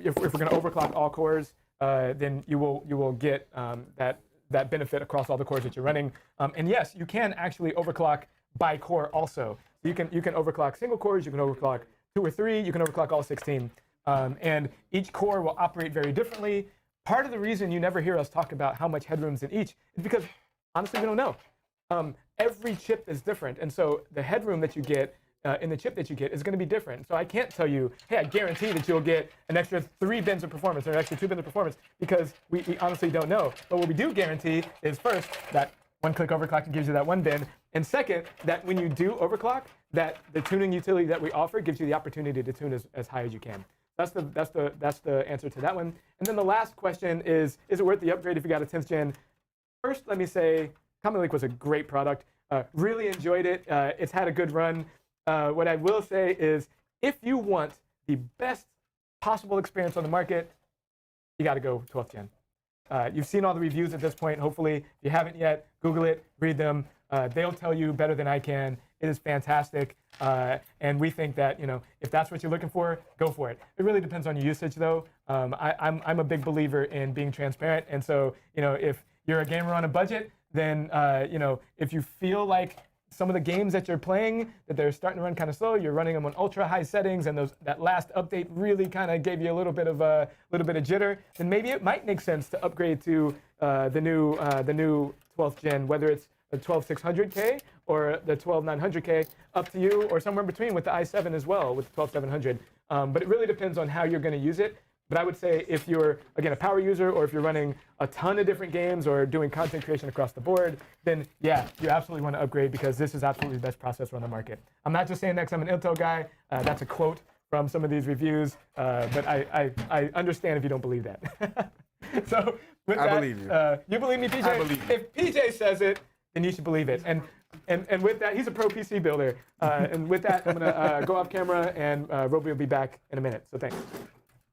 if we're going to overclock all cores, then you will get that benefit across all the cores that you're running. And yes, you can actually overclock by core also. You can overclock single cores, you can overclock 2 or 3, you can overclock all 16. And each core will operate very differently. Part of the reason you never hear us talk about how much headroom's in each is because, honestly, we don't know. Every chip is different, and so the headroom that you get in the chip that you get is going to be different. So I can't tell you, hey, I guarantee that you'll get an extra 3 bins of performance or an extra 2 bins of performance because we honestly don't know. But what we do guarantee is, first, that one-click overclocking gives you that 1 bin, and second, that when you do overclock, that the tuning utility that we offer gives you the opportunity to tune as high as you can. That's the answer to that one. And then the last question is it worth the upgrade if you got a 10th gen? First, let me say, Common Link was a great product. Really enjoyed it. It's had a good run. What I will say is, if you want the best possible experience on the market, you got to go 12th gen. You've seen all the reviews at this point. Hopefully, if you haven't yet, Google it, read them. They'll tell you better than I can. It is fantastic, and we think that if that's what you're looking for, go for it. It really depends on your usage, though. I'm a big believer in being transparent, and so if you're a gamer on a budget, then if you feel like some of the games that you're playing that they're starting to run kind of slow, you're running them on ultra high settings, and that last update really kind of gave you a little bit of jitter, then maybe it might make sense to upgrade to the new 12th gen, whether it's the 12600K or the 12900K, up to you, or somewhere in between with the i7 as well, with the 12700. But it really depends on how you're going to use it. But I would say if you're, again, a power user, or if you're running a ton of different games or doing content creation across the board, then yeah, you absolutely want to upgrade, because this is absolutely the best processor on the market. I'm not just saying that 'cause I'm an Intel guy. That's a quote from some of these reviews. But I understand if you don't believe that. So with I that, believe you. You believe me, PJ? I believe you. If PJ says it, then you should believe it. And with that, he's a pro PC builder. And with that, I'm going to go off camera, and Robey will be back in a minute. So thanks.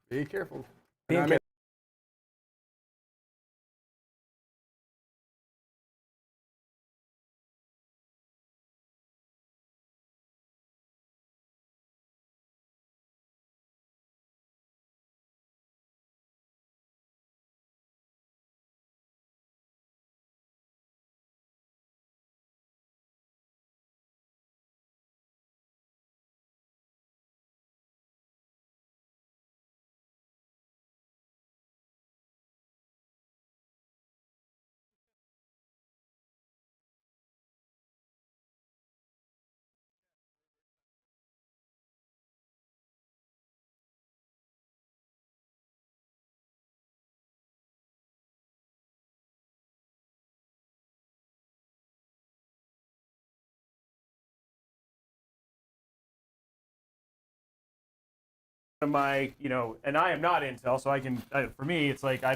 Be careful. Being careful. my, and I am not Intel, so I can, for me, it's like I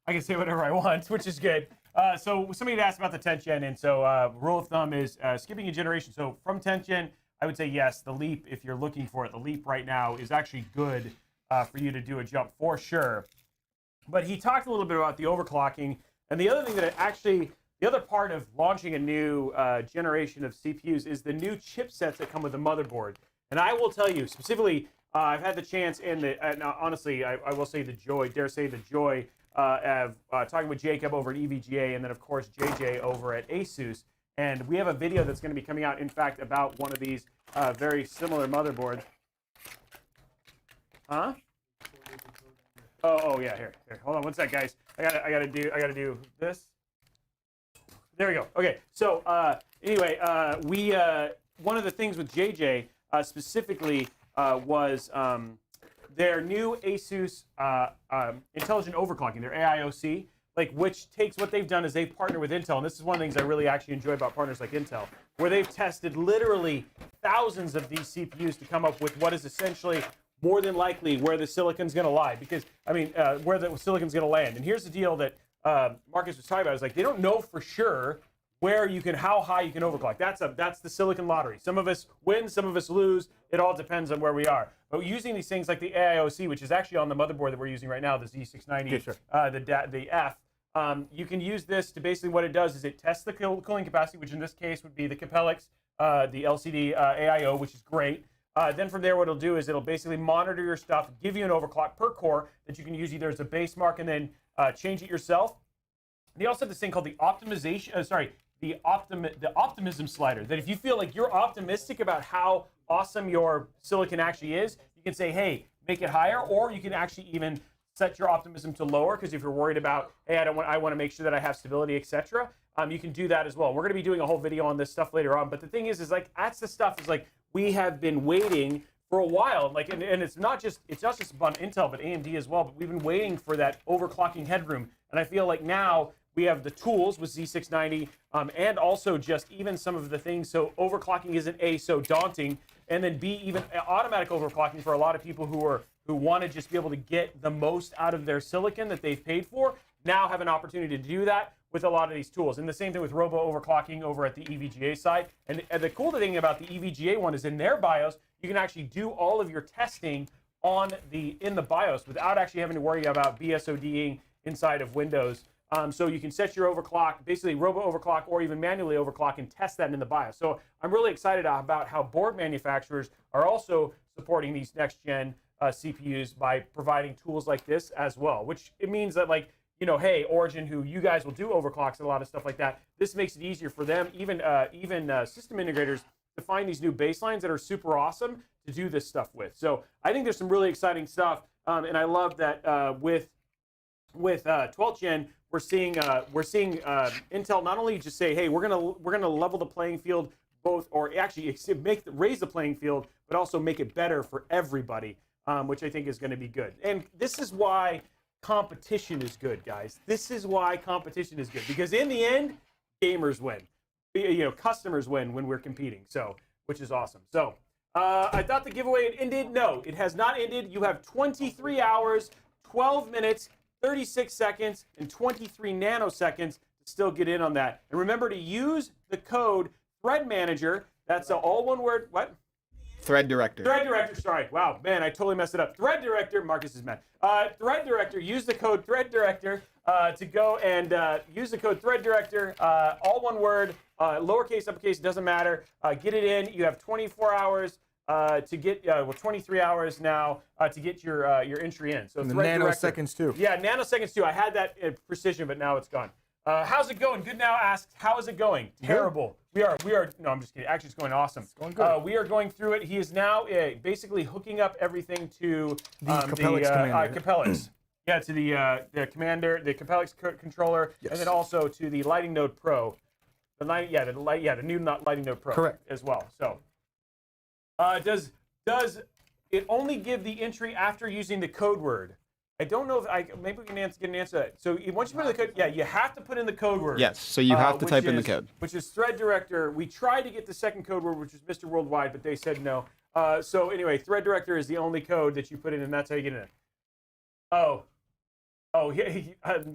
can say whatever I want, which is good. So somebody asked about the 10th gen, and so rule of thumb is skipping a generation. So from 10th gen, I would say yes, the leap, if you're looking for it, the leap right now is actually good for you to do a jump for sure. But he talked a little bit about the overclocking, and the other thing that the other part of launching a new generation of CPUs is the new chipsets that come with the motherboard. And I will tell you specifically, I've had the chance and honestly, I will say the joy of talking with Jacob over at EVGA, and then of course JJ over at ASUS. And we have a video that's going to be coming out, in fact, about one of these very similar motherboards. Huh? Oh yeah, here. Hold on one sec, guys. I gotta do this. There we go. Okay. So anyway, one of the things with JJ specifically was their new ASUS intelligent overclocking, their AIOC, which takes what they've done is they've partnered with Intel, and this is one of the things I really actually enjoy about partners like Intel, where they've tested literally thousands of these CPUs to come up with what is essentially more than likely where the silicon's going to lie, because where the silicon's going to land. And here's the deal that Marcus was talking about: is they don't know for sure how high you can overclock. That's the silicon lottery. Some of us win, some of us lose. It all depends on where we are. But using these things like the AIOC, which is actually on the motherboard that we're using right now, the Z690, Yeah, sure. the F, you can use this to basically what it does is it tests the cooling capacity, which in this case would be the Capellix, the LCD AIO, which is great. Then from there, what it'll do is it'll basically monitor your stuff, give you an overclock per core that you can use either as a base mark and then change it yourself. They also have this thing called the optimism slider, that if you feel like you're optimistic about how awesome your silicon actually is, you can say, hey, make it higher, or you can actually even set your optimism to lower, because if you're worried about, hey, I want to make sure that I have stability, etc., you can do that as well. We're going to be doing a whole video on this stuff later on, but the thing is that's the stuff is we have been waiting for a while, and it's not just on Intel, but AMD as well, but we've been waiting for that overclocking headroom, and I feel like now we have the tools with Z690, and also just even some of the things, so overclocking isn't A, so daunting, and then B, even automatic overclocking for a lot of people who want to just be able to get the most out of their silicon that they've paid for, now have an opportunity to do that with a lot of these tools. And the same thing with robo overclocking over at the EVGA side. And the cool thing about the EVGA one is in their BIOS, you can actually do all of your testing in the BIOS without actually having to worry about BSODing inside of Windows. So you can set your overclock, basically robo overclock or even manually overclock, and test that in the BIOS. So I'm really excited about how board manufacturers are also supporting these next gen CPUs by providing tools like this as well, which it means that, like, you know, hey, Origin, who you guys will do overclocks and a lot of stuff like that, this makes it easier for them, even system integrators, to find these new baselines that are super awesome to do this stuff with. So I think there's some really exciting stuff, and I love that with 12th gen, we're seeing Intel not only just say, hey, we're gonna level the playing field both, or actually raise the playing field, but also make it better for everybody, which I think is going to be good. And this is why competition is good, guys. This is why competition is good, because in the end, gamers win. You know, customers win when we're competing. So, which is awesome. So, I thought the giveaway had ended. No, it has not ended. You have 23 hours, 12 minutes, 36 seconds, and 23 nanoseconds to still get in on that. And remember to use the code Thread Manager. That's all one word. What? Thread Director. Thread Director, sorry. Wow, man, I totally messed it up. Thread Director, Marcus is mad. Thread Director, use the code Thread Director to go and use the code Thread Director, all one word, lowercase, uppercase, doesn't matter. Get it in. You have 24 hours to get, 23 hours now to get your entry in. So And the Thread Director. nanoseconds too. Yeah, nanoseconds too. I had that precision, but now it's gone. How's it going? Good Now asks, how is it going? Terrible. We are, no, I'm just kidding. Actually, it's going awesome. It's going good. We are going through it. He is now basically hooking up everything to Capellix commander. Capellix. Yeah, to the commander, the Capellix controller, and then also to the Lighting Node Pro. The new Lighting Node Pro. Correct. As well. So, does it only give the entry after using the code word? I don't know if maybe we can get an answer to that. So once you put in the code, yeah, you have to put in the code word. Yes, so you have to type in the code. Which is Thread Director. We tried to get the second code word, which was Mr. Worldwide, but they said no. So anyway, Thread Director is the only code that you put in, and that's how you get in it.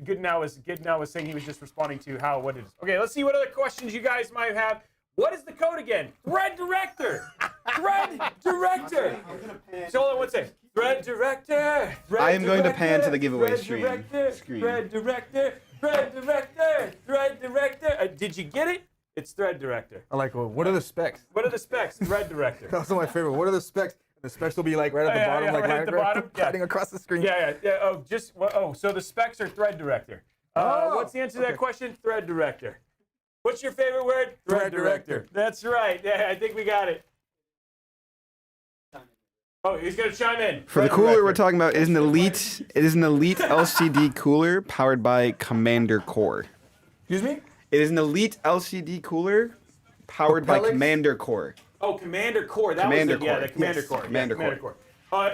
Good Now was saying he was just responding to what it is. Okay, let's see what other questions you guys might have. What is the code again? Thread Director. Thread Director. So hold on one second. Thread Director. I am going to pan to the giveaway screen. Thread Director. Thread Director. Thread Director. Did you get it? It's Thread Director. I like, well, what are the specs? What are the specs? Thread Director. That's my favorite. What are the specs? The specs will be like right at the bottom, like right at the bottom. cutting across the screen. Yeah. So the specs are Thread Director. What's the answer to that question? Thread Director. What's your favorite word? Thread Director. That's right. Yeah, I think we got it. Oh, he's gonna chime in. For the cooler we're talking about, it is an elite LCD cooler powered by Commander Core. Excuse me? It is an elite LCD cooler powered by Capellix? Commander Core. Oh, Commander Core. That Commander was it. Yeah, Core. the Commander Yes, Core. Commander yeah, Commander Core.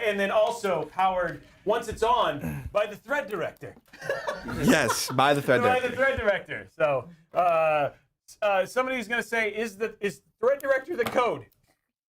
And then also powered, once it's on, by the Thread Director. Yes, by the Thread By Director. the Thread Director. So somebody's gonna say, is Thread Director the code?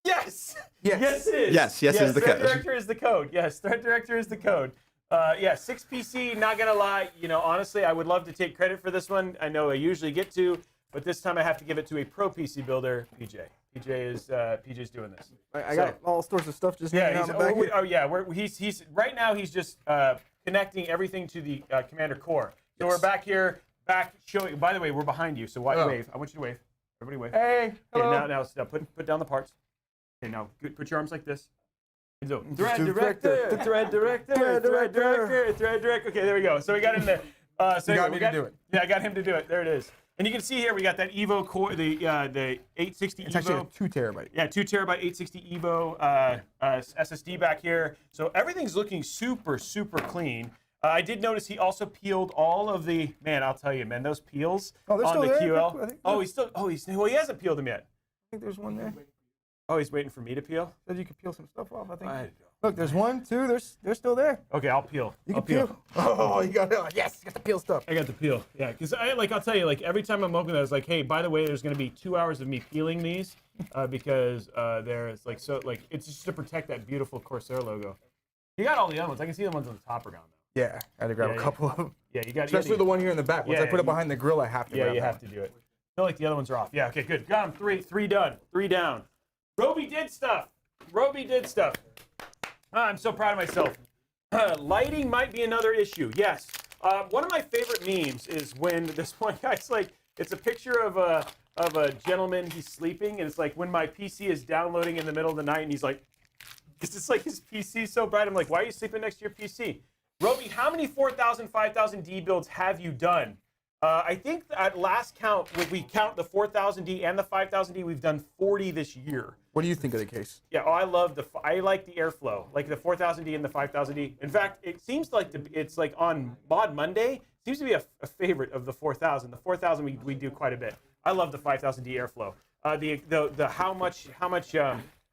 Yes. Yes, it is. Yes, it is the Thread code. Director is the code. Yes, Thread Director is the code. 6PC, not gonna lie, honestly, I would love to take credit for this one. I know I usually get to, but this time I have to give it to a pro PC builder, PJ. PJ's doing this. I got all sorts of stuff just hanging out in the back here. He's right now he's just connecting everyting to the Commander Core. So we're back here, showing. By the way, we're behind you, so wave. I want you to wave. Everybody wave. Hey, hello. Okay, now put down the parts. Okay, now put your arms like this. And so, Thread Director. Director, Thread Director, Thread Director, Thread Director. Okay, there we go. So we got him there. So You got me to do it. Yeah, I got him to do it. There it is. And you can see here we got that Evo core, the 860 It's Evo. actually a 2 terabyte. Yeah, 2 terabyte 860 Evo SSD back here. So everything's looking super, super clean. I did notice he also peeled all of the, man, I'll tell you, man, those peels Oh, they're on still the there? QL. I think- He hasn't peeled them yet. I think there's one there. Oh, he's waiting for me to peel? Said you could peel some stuff off, I think. I- Look, there's 1, 2, they're still there. Okay, I'll peel. You I'll can peel. Oh, you got it. Yes, you got the peel stuff. I got the peel. Yeah, because I'll tell you, every time I'm opening that, I was like, hey, by the way, there's going to be 2 hours of me peeling these because there's it's just to protect that beautiful Corsair logo. You got all the other ones. I can see the ones on the top are gone though. Yeah, I had to grab a couple of them. Yeah, you got. Especially the one here in the back. Once Yeah, I put it you- behind the grill, I have to. Yeah, grab you that have to do it. I feel like the other ones are off. Yeah, okay, good. Got him. Three done. 3 down. Robey did stuff. I'm so proud of myself. Lighting might be another issue. Yes. One of my favorite memes is when this one guy's like, it's a picture of a gentleman, he's sleeping, and it's like when my PC is downloading in the middle of the night, and he's like, because it's like his PC's so bright. I'm like, why are you sleeping next to your PC? Robey, how many 4000, 5000D builds have you done? I think at last count, when we count the 4000D and the 5000D, we've done 40 this year. What do you think of the case? Yeah, I like the airflow, like the 4000D and the 5000D. In fact, it seems like it's like on Mod Monday, seems to be a favorite of the 4000. The 4000 we do quite a bit. I love the 5000D airflow.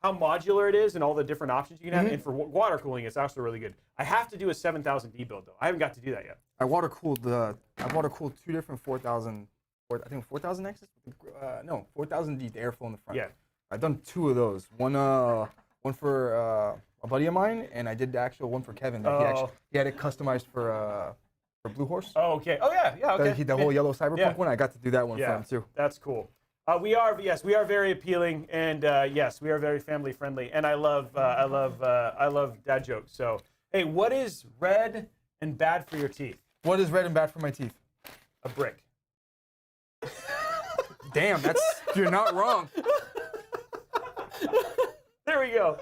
How modular it is and all the different options you can have, and for water cooling, it's also really good. I have to do a 7000D build though. I haven't got to do that yet. I water cooled 2 different 4000. I think 4000Xs. No, 4000D the airflow in the front. Yeah. I've done 2 of those. One for a buddy of mine, and I did the actual one for Kevin. He had it customized for Blue Horse. Oh, okay. Oh, yeah, okay. The whole yellow cyberpunk Yeah. one. I got to do that one for him too. That's cool. We are very appealing, and yes, we are very family friendly, and I love dad jokes. So, hey, what is red and bad for your teeth? What is red and bad for my teeth? A brick. Damn, you're not wrong. There we go.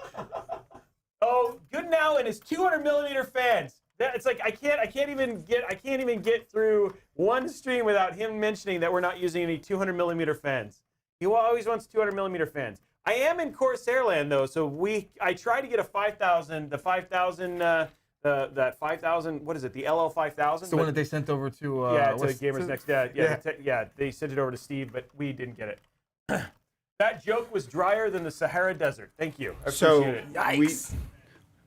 Oh, good now, and his 200mm fans. It's like I can't even get through one stream without him mentioning that we're not using any 200mm fans. He always wants 200mm fans. I am in Corsair land though, so I tried to get a 5000, that 5000. What is it? The LL 5000. It's the one that they sent over to. To Gamers Next. Yeah, they sent it over to Steve, but we didn't get it. That joke was drier than the Sahara Desert. Thank you. I appreciate it. Yikes.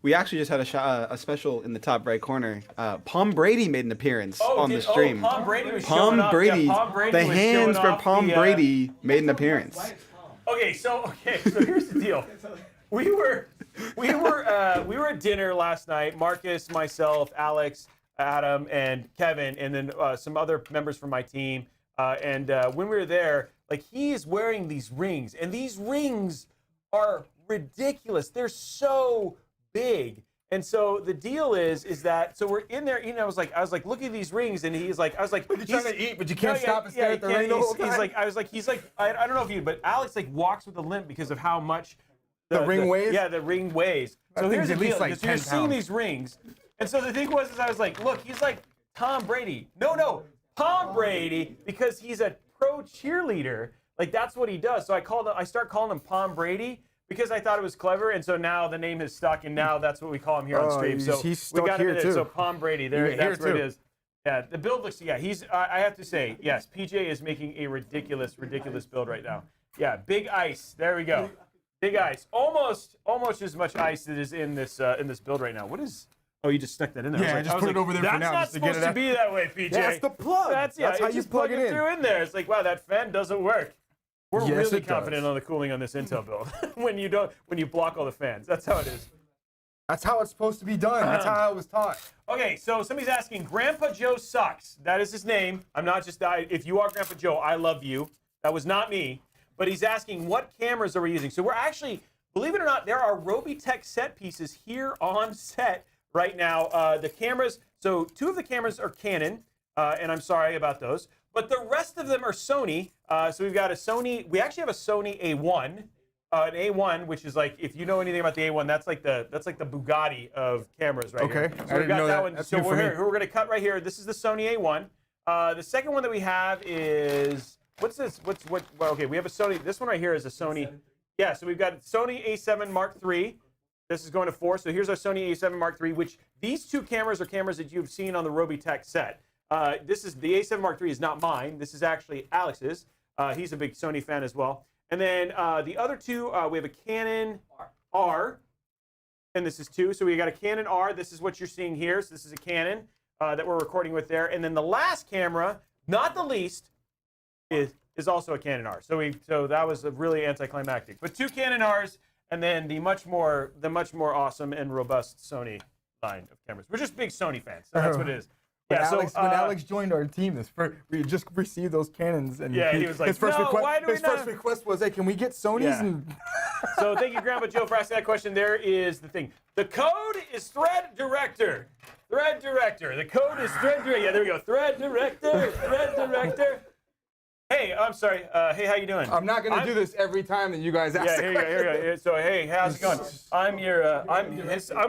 We actually just had a special in the top right corner. Palm Brady made an appearance on the stream. Palm Brady was showing off. Brady, Yeah, Palm Brady the was hands showing for off Palm Brady made an appearance. Okay, so here's the deal. We were at dinner last night. Marcus, myself, Alex, Adam, and Kevin, and then some other members from my team. And when we were there, like he's wearing these rings, and these rings are ridiculous. They're so big. And so the deal is that so we're in there, I was like, look at these rings, and he's like, you're trying to eat, but you can't stop and stare at the ring the whole time. He's like, I don't know if you, but Alex like walks with a limp because of how much the ring weighs. Yeah, the ring weighs. So here's the deal: like you're seeing these rings, and so the thing was, I was like, look, he's like Tom Brady. No, Palm Brady, because he's a pro cheerleader. Like that's what he does. So I start calling him Palm Brady. Because I thought it was clever, and so now the name is stuck, and now that's what we call him here on stream. So he's stuck we got here it. too. So Palm Brady, that's where it is. Yeah, the build looks. Yeah, I have to say, yes, PJ is making a ridiculous build right now. Yeah, big ice. There we go. Big ice. Almost as much ice that is in this build right now. What is? Oh, you just stuck that in there. Yeah, I just put it over there for now. That's not supposed to be that way, PJ. That's the plug. That's how you plug it in. Through in there. It's like, wow, that fan doesn't work. We're Yes, really it confident does. on the cooling on this Intel build. when you block all the fans. That's how it is. That's how it's supposed to be done. That's how I was taught. Okay, so somebody's asking, Grandpa Joe sucks. That is his name. I'm not just, if you are Grandpa Joe, I love you. That was not me. But he's asking, what cameras are we using? So we're actually, believe it or not, there are RobeyTech set pieces here on set right now. The cameras, so 2 of the cameras are Canon, and I'm sorry about those. But the rest of them are Sony. So we've got a Sony. We actually have a Sony A1, an A1, which is like, if you know anything about the A1, that's like the Bugatti of cameras right here. Okay, So I we've didn't got know that that. one. That's So new for me. we're going to cut right here. This is the Sony A1. The second one that we have is what's this? Well, okay, we have a Sony. This one right here is a Sony. Yeah, so we've got Sony A7 Mark III. This is going to 4. So here's our Sony A7 Mark III, which these 2 cameras are cameras that you've seen on the RobeyTech set. This is the A7 Mark III is not mine. This is actually Alex's. He's a big Sony fan as well. And then the other 2, we have a Canon R, and this is 2. So we got a Canon R. This is what you're seeing here. So this is a Canon that we're recording with there. And then the last camera, not the least, is also a Canon R. So that was really anticlimactic. But 2 Canon Rs, and then the much more awesome and robust Sony line of cameras. We're just big Sony fans. So that's what it is. When, Yeah, so, when Alex joined our team, we just received those cannons, and Yeah, he was like, his first "No, request, why do we his first not-" request was, "Hey, can we get Sony's?" Yeah. And So thank you, Grandpa Joe, for asking that question. There is the thing. The code is Thread Director. Thread Director. The code is Thread Director. Yeah, there we go. Thread Director. Thread Director. Hey, I'm sorry. Hey, how you doing? I'm not gonna do this every time that you guys ask. Yeah, the here you go. Here you go. So hey, how's it going? I'm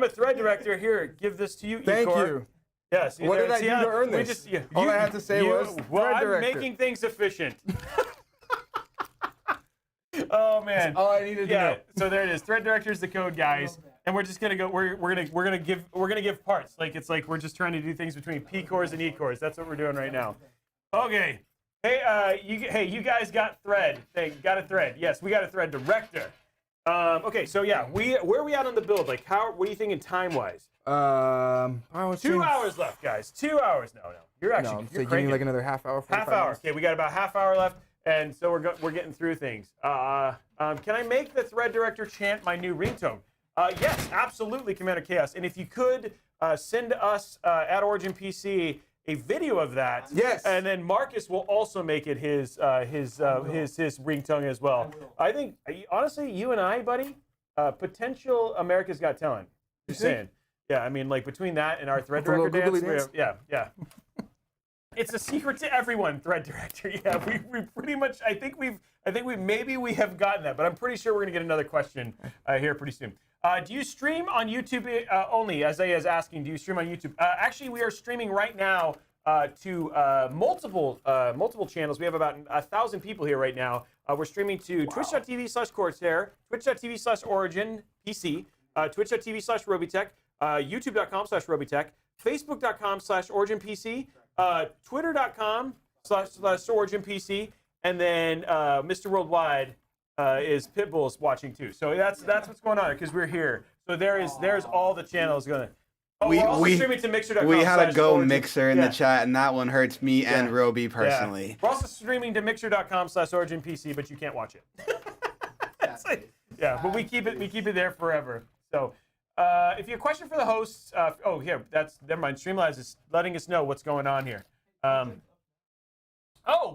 a Thread Director. Here, give this to you. Thank Ecor. you. Yes. What did I do to earn this? All I had to say was well, Thread I'm Director. making things efficient. Oh man. All I needed to know. So there it is. Thread Director is the code, guys, and we're just gonna go. We're gonna give parts. Like it's like we're just trying to do things between P cores and E cores. That's what we're doing right now. Okay. Hey, you guys got Thread. Hey, got a Thread. Yes, we got a Thread Director. Okay, so yeah, where are we at on the build? Like, what are you thinking time-wise? I was 2 hours left, guys. 2 hours. No. You're actually No, you're so give me cranking. like another half hour. Half 45 hour. minutes. Okay, we got about half hour left, and so we're getting through things. Can I make the Thread Director chant my new ringtone? Yes, absolutely, Commander Chaos. And if you could send us at Origin PC a video of that. Yes. And then Marcus will also make it his ringtone as well. I think honestly, you and I, buddy, potential America's Got Talent. Just saying. Yeah, I mean, like between that and our Thread With a Director little dance, googly dance? yeah. It's a secret to everyone, Thread Director. Yeah, we pretty much. I think we have gotten that, but I'm pretty sure we're gonna get another question here pretty soon. Do you stream on YouTube only? Isaiah is asking, do you stream on YouTube? Actually, we are streaming right now to multiple channels. We have about 1,000 people here right now. We're streaming to twitch.tv/Corsair, twitch.tv/Origin PC, twitch.tv/RobeyTech, youtube.com/RobeyTech, facebook.com/Origin PC, twitter.com/Origin PC, and then Mr. Worldwide is Pitbull's watching too. So that's what's going on because we're here. So there's all the channels going. Oh, we're also streaming to Mixer.com. We had a Go Origin. Mixer in the chat, and that one hurts me and Robey personally. Yeah. We're also streaming to Mixer.com/Origin PC, but you can't watch it. Yeah, but we keep it there forever. So if you have a question for the hosts, never mind. Streamlabs is letting us know what's going on here.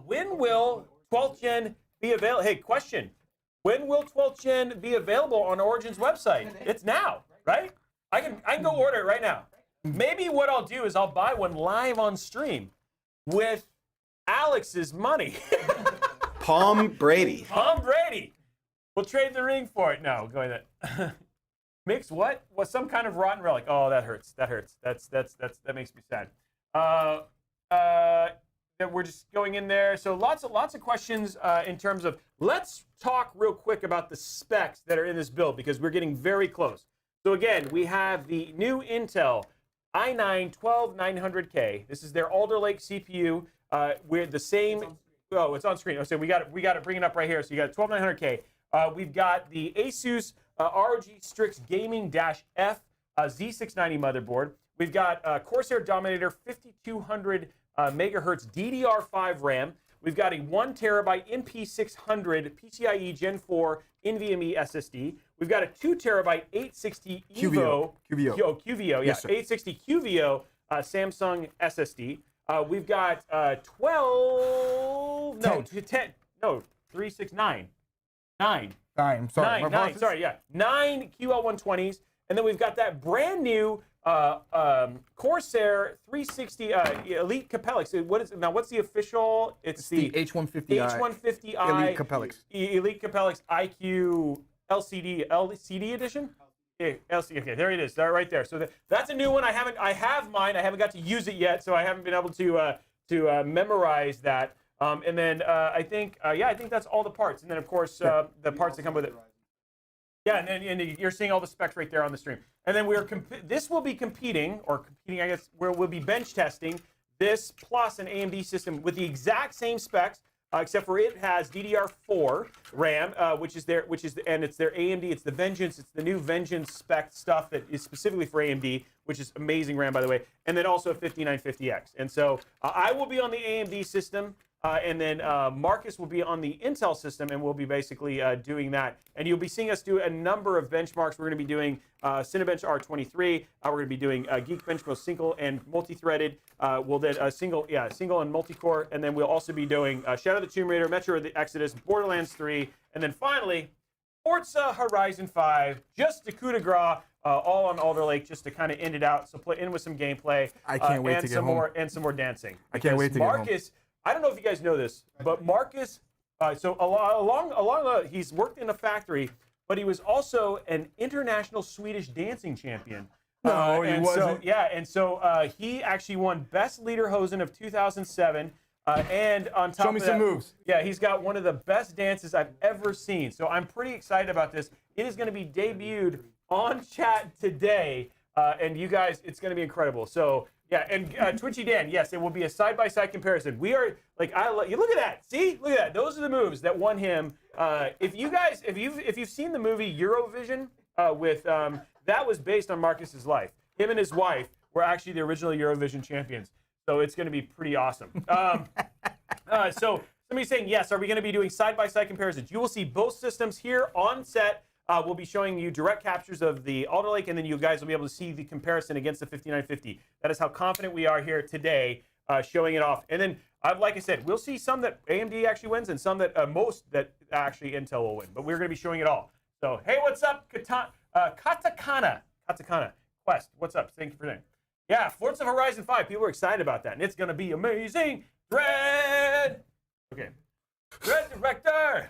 When will 12th Gen be available? Hey, question. When will 12th Gen be available on Origin's website? It's now, right? I can go order it right now. Maybe what I'll do is I'll buy one live on stream with Alex's money. Palm Brady. Tom Brady. We'll trade the ring for it. No, going that. Mix what? Was some kind of rotten relic? Oh, that hurts. That hurts. That makes me sad. That we're just going in there. So lots of questions in terms of. Let's talk real quick about the specs that are in this build because we're getting very close. So again, we have the new Intel i9-12900K. This is their Alder Lake CPU. We're the same. Oh, it's on screen. Oh, so we got it. Bring it up right here. So you got 12900K. We've got the Asus ROG Strix Gaming-F Z690 motherboard. We've got Corsair Dominator 5200 megahertz DDR5 RAM. We've got a 1 terabyte MP600 PCIe Gen 4 NVMe SSD. We've got a 2 terabyte 860 EVO QVO, yeah, Yes, sir. 860 QVO Samsung SSD. We've got 369. 9 QL120s, and then we've got that brand new Corsair 360 Elite Capellix. What's the official? It's the H150i. H150i Elite Capellix. Elite Capellix IQ LCD edition. Okay, okay, there it is. Right there. So that's a new one. I have mine. I haven't got to use it yet, so I haven't been able to memorize that. And then I think that's all the parts. And then of course the parts that come with it. Yeah, and you're seeing all the specs right there on the stream. And then this will be competing, I guess, where we'll be bench testing this plus an AMD system with the exact same specs, except for it has DDR4 RAM, it's their AMD. It's the Vengeance. It's the new Vengeance spec stuff that is specifically for AMD, which is amazing RAM, by the way. And then also 5950X. And so I will be on the AMD system. And then Marcus will be on the Intel system, and we'll be basically doing that. And you'll be seeing us do a number of benchmarks. We're going to be doing Cinebench R23. We're going to be doing Geekbench, both single and multi-threaded. We'll then single and multi-core. And then we'll also be doing Shadow of the Tomb Raider, Metro the Exodus, Borderlands 3, and then finally Forza Horizon 5, just a coup de grace, all on Alder Lake, just to kind of end it out. So play in with some gameplay. I can't wait and to get some home. more and some more dancing. I can't wait to get home. Marcus, I don't know if you guys know this, but Marcus, so he's worked in a factory, but he was also an international Swedish dancing champion. No, he wasn't. He actually won Best Lederhosen of 2007. And on top Show me of some that, moves. yeah, he's got one of the best dances I've ever seen. So I'm pretty excited about this. It is going to be debuted on chat today, and you guys, it's going to be incredible. So yeah, and Twitchy Dan, yes, it will be a side-by-side comparison. We are like, you look at that. See, look at that. Those are the moves that won him. If you've seen the movie Eurovision that was based on Marcus's life. Him and his wife were actually the original Eurovision champions. So it's going to be pretty awesome. So somebody's saying, yes, are we going to be doing side-by-side comparisons? You will see both systems here on set. We'll be showing you direct captures of the Alder Lake, and then you guys will be able to see the comparison against the 5950. That is how confident we are here today, showing it off. And then, like I said, we'll see some that AMD actually wins and some that most that actually Intel will win. But we're going to be showing it all. So, hey, what's up, Katakana Quest? What's up? Thank you for that. Yeah, Forza Horizon 5. People are excited about that, and it's going to be amazing. Thread. Okay. Thread Director.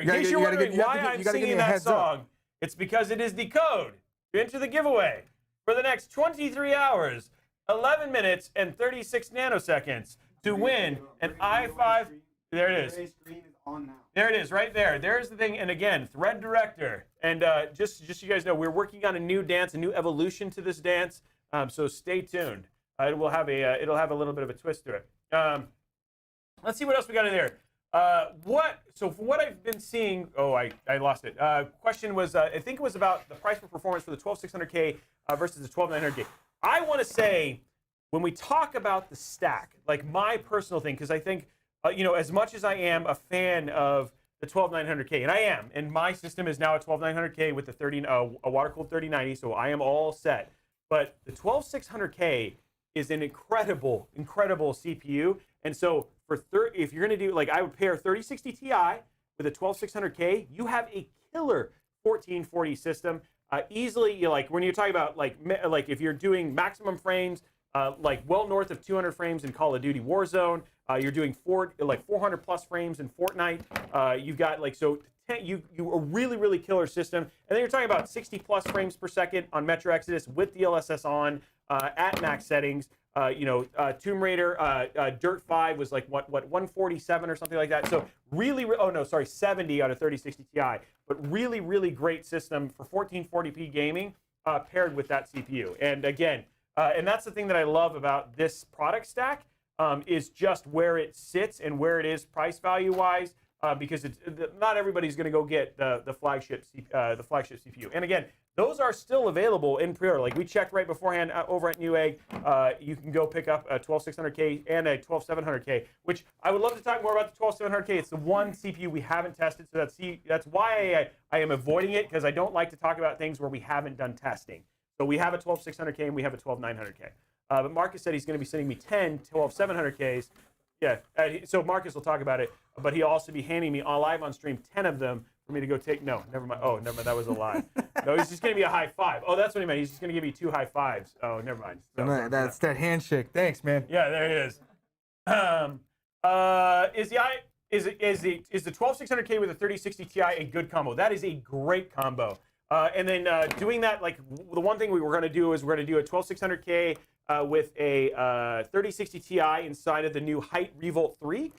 In case you're wondering why I'm singing that song, it's because it is the code to enter the giveaway for the next 23 hours, 11 minutes, and 36 nanoseconds to win an i5. There it is. There it is, right there. There's the thing. And again, Thread Director. And just so you guys know, we're working on a new dance, a new evolution to this dance. So stay tuned. It'll have a little bit of a twist to it. Let's see what else we got in there. So from what I've been seeing, I lost it. Question was, I think it was about the price per performance for the 12600K versus the 12900K. I want to say, when we talk about the stack, like my personal thing, because I think, as much as I am a fan of the 12900K, and I am, and my system is now a 12900K with a water-cooled 3090, so I am all set. But the 12600K is an incredible CPU, and so if you're going to do, like, I would pair 3060 Ti with a 12600K, you have a killer 1440 system. Easily, when you're talking about like if you're doing maximum frames, like well north of 200 frames in Call of Duty Warzone, you're doing 400 plus frames in Fortnite. You've got you a really killer system, and then you're talking about 60 plus frames per second on Metro Exodus with DLSS on at max settings. Tomb Raider, Dirt 5 was like what 147 or something like that. So 70 on a 3060 Ti, but really great system for 1440p gaming paired with that CPU. And again, and that's the thing that I love about this product stack is just where it sits and where it is price value wise. Because not everybody's going to go get the flagship CPU. And again, those are still available in pre-order. Like we checked right beforehand over at Newegg, you can go pick up a 12600K and a 12700K. Which I would love to talk more about the 12700K. It's the one CPU we haven't tested, so that's why I am avoiding it, because I don't like to talk about things where we haven't done testing. So we have a 12600K and we have a 12900K. But Marcus said he's going to be sending me 10 12700Ks. Yeah, so Marcus will talk about it, but he'll also be handing me live on stream 10 of them for me to go take. No, never mind. Oh, never mind. That was a lie. No, he's just going to be a high five. Oh, that's what he meant. He's just going to give me 2 high fives. Oh, never mind. So, that's that handshake. Thanks, man. Yeah, there it is. Is the 12600K with a 3060 Ti a good combo? That is a great combo. And then doing that, like the one thing we were going to do is we're going to do a 12600K with a 3060 Ti inside of the new Height Revolt 3,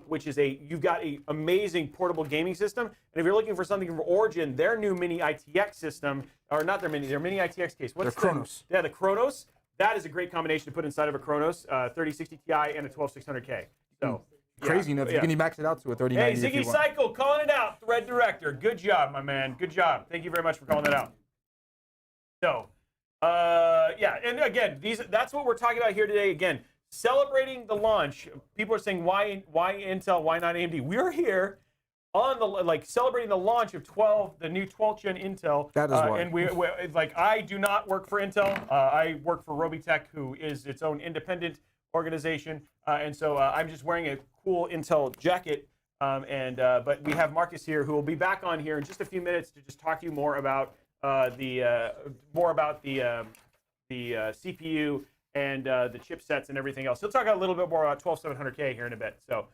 which is you've got an amazing portable gaming system. And if you're looking for something from Origin, their new mini ITX system, or not their mini ITX case. What's the Chronos? Yeah, the Chronos. That is a great combination to put inside of a Chronos, 3060 Ti and a 12600K. So. Crazy enough. You can max it out to a 3090. Hey, Ziggy Cycle, calling it out. Thread Director. Good job, my man. Good job. Thank you very much for calling that out. So, and again, that's what we're talking about here today. Again, celebrating the launch. People are saying why Intel, why not AMD? We're here on the celebrating the launch of the new 12th gen Intel. That is why. And we I do not work for Intel. I work for RobeyTech, who is its own independent organization. And so I'm just wearing a cool Intel jacket. But we have Marcus here, who will be back on here in just a few minutes to just talk to you more about the CPU and the chipsets and everything else. He'll talk a little bit more about 12700K here in a bit. So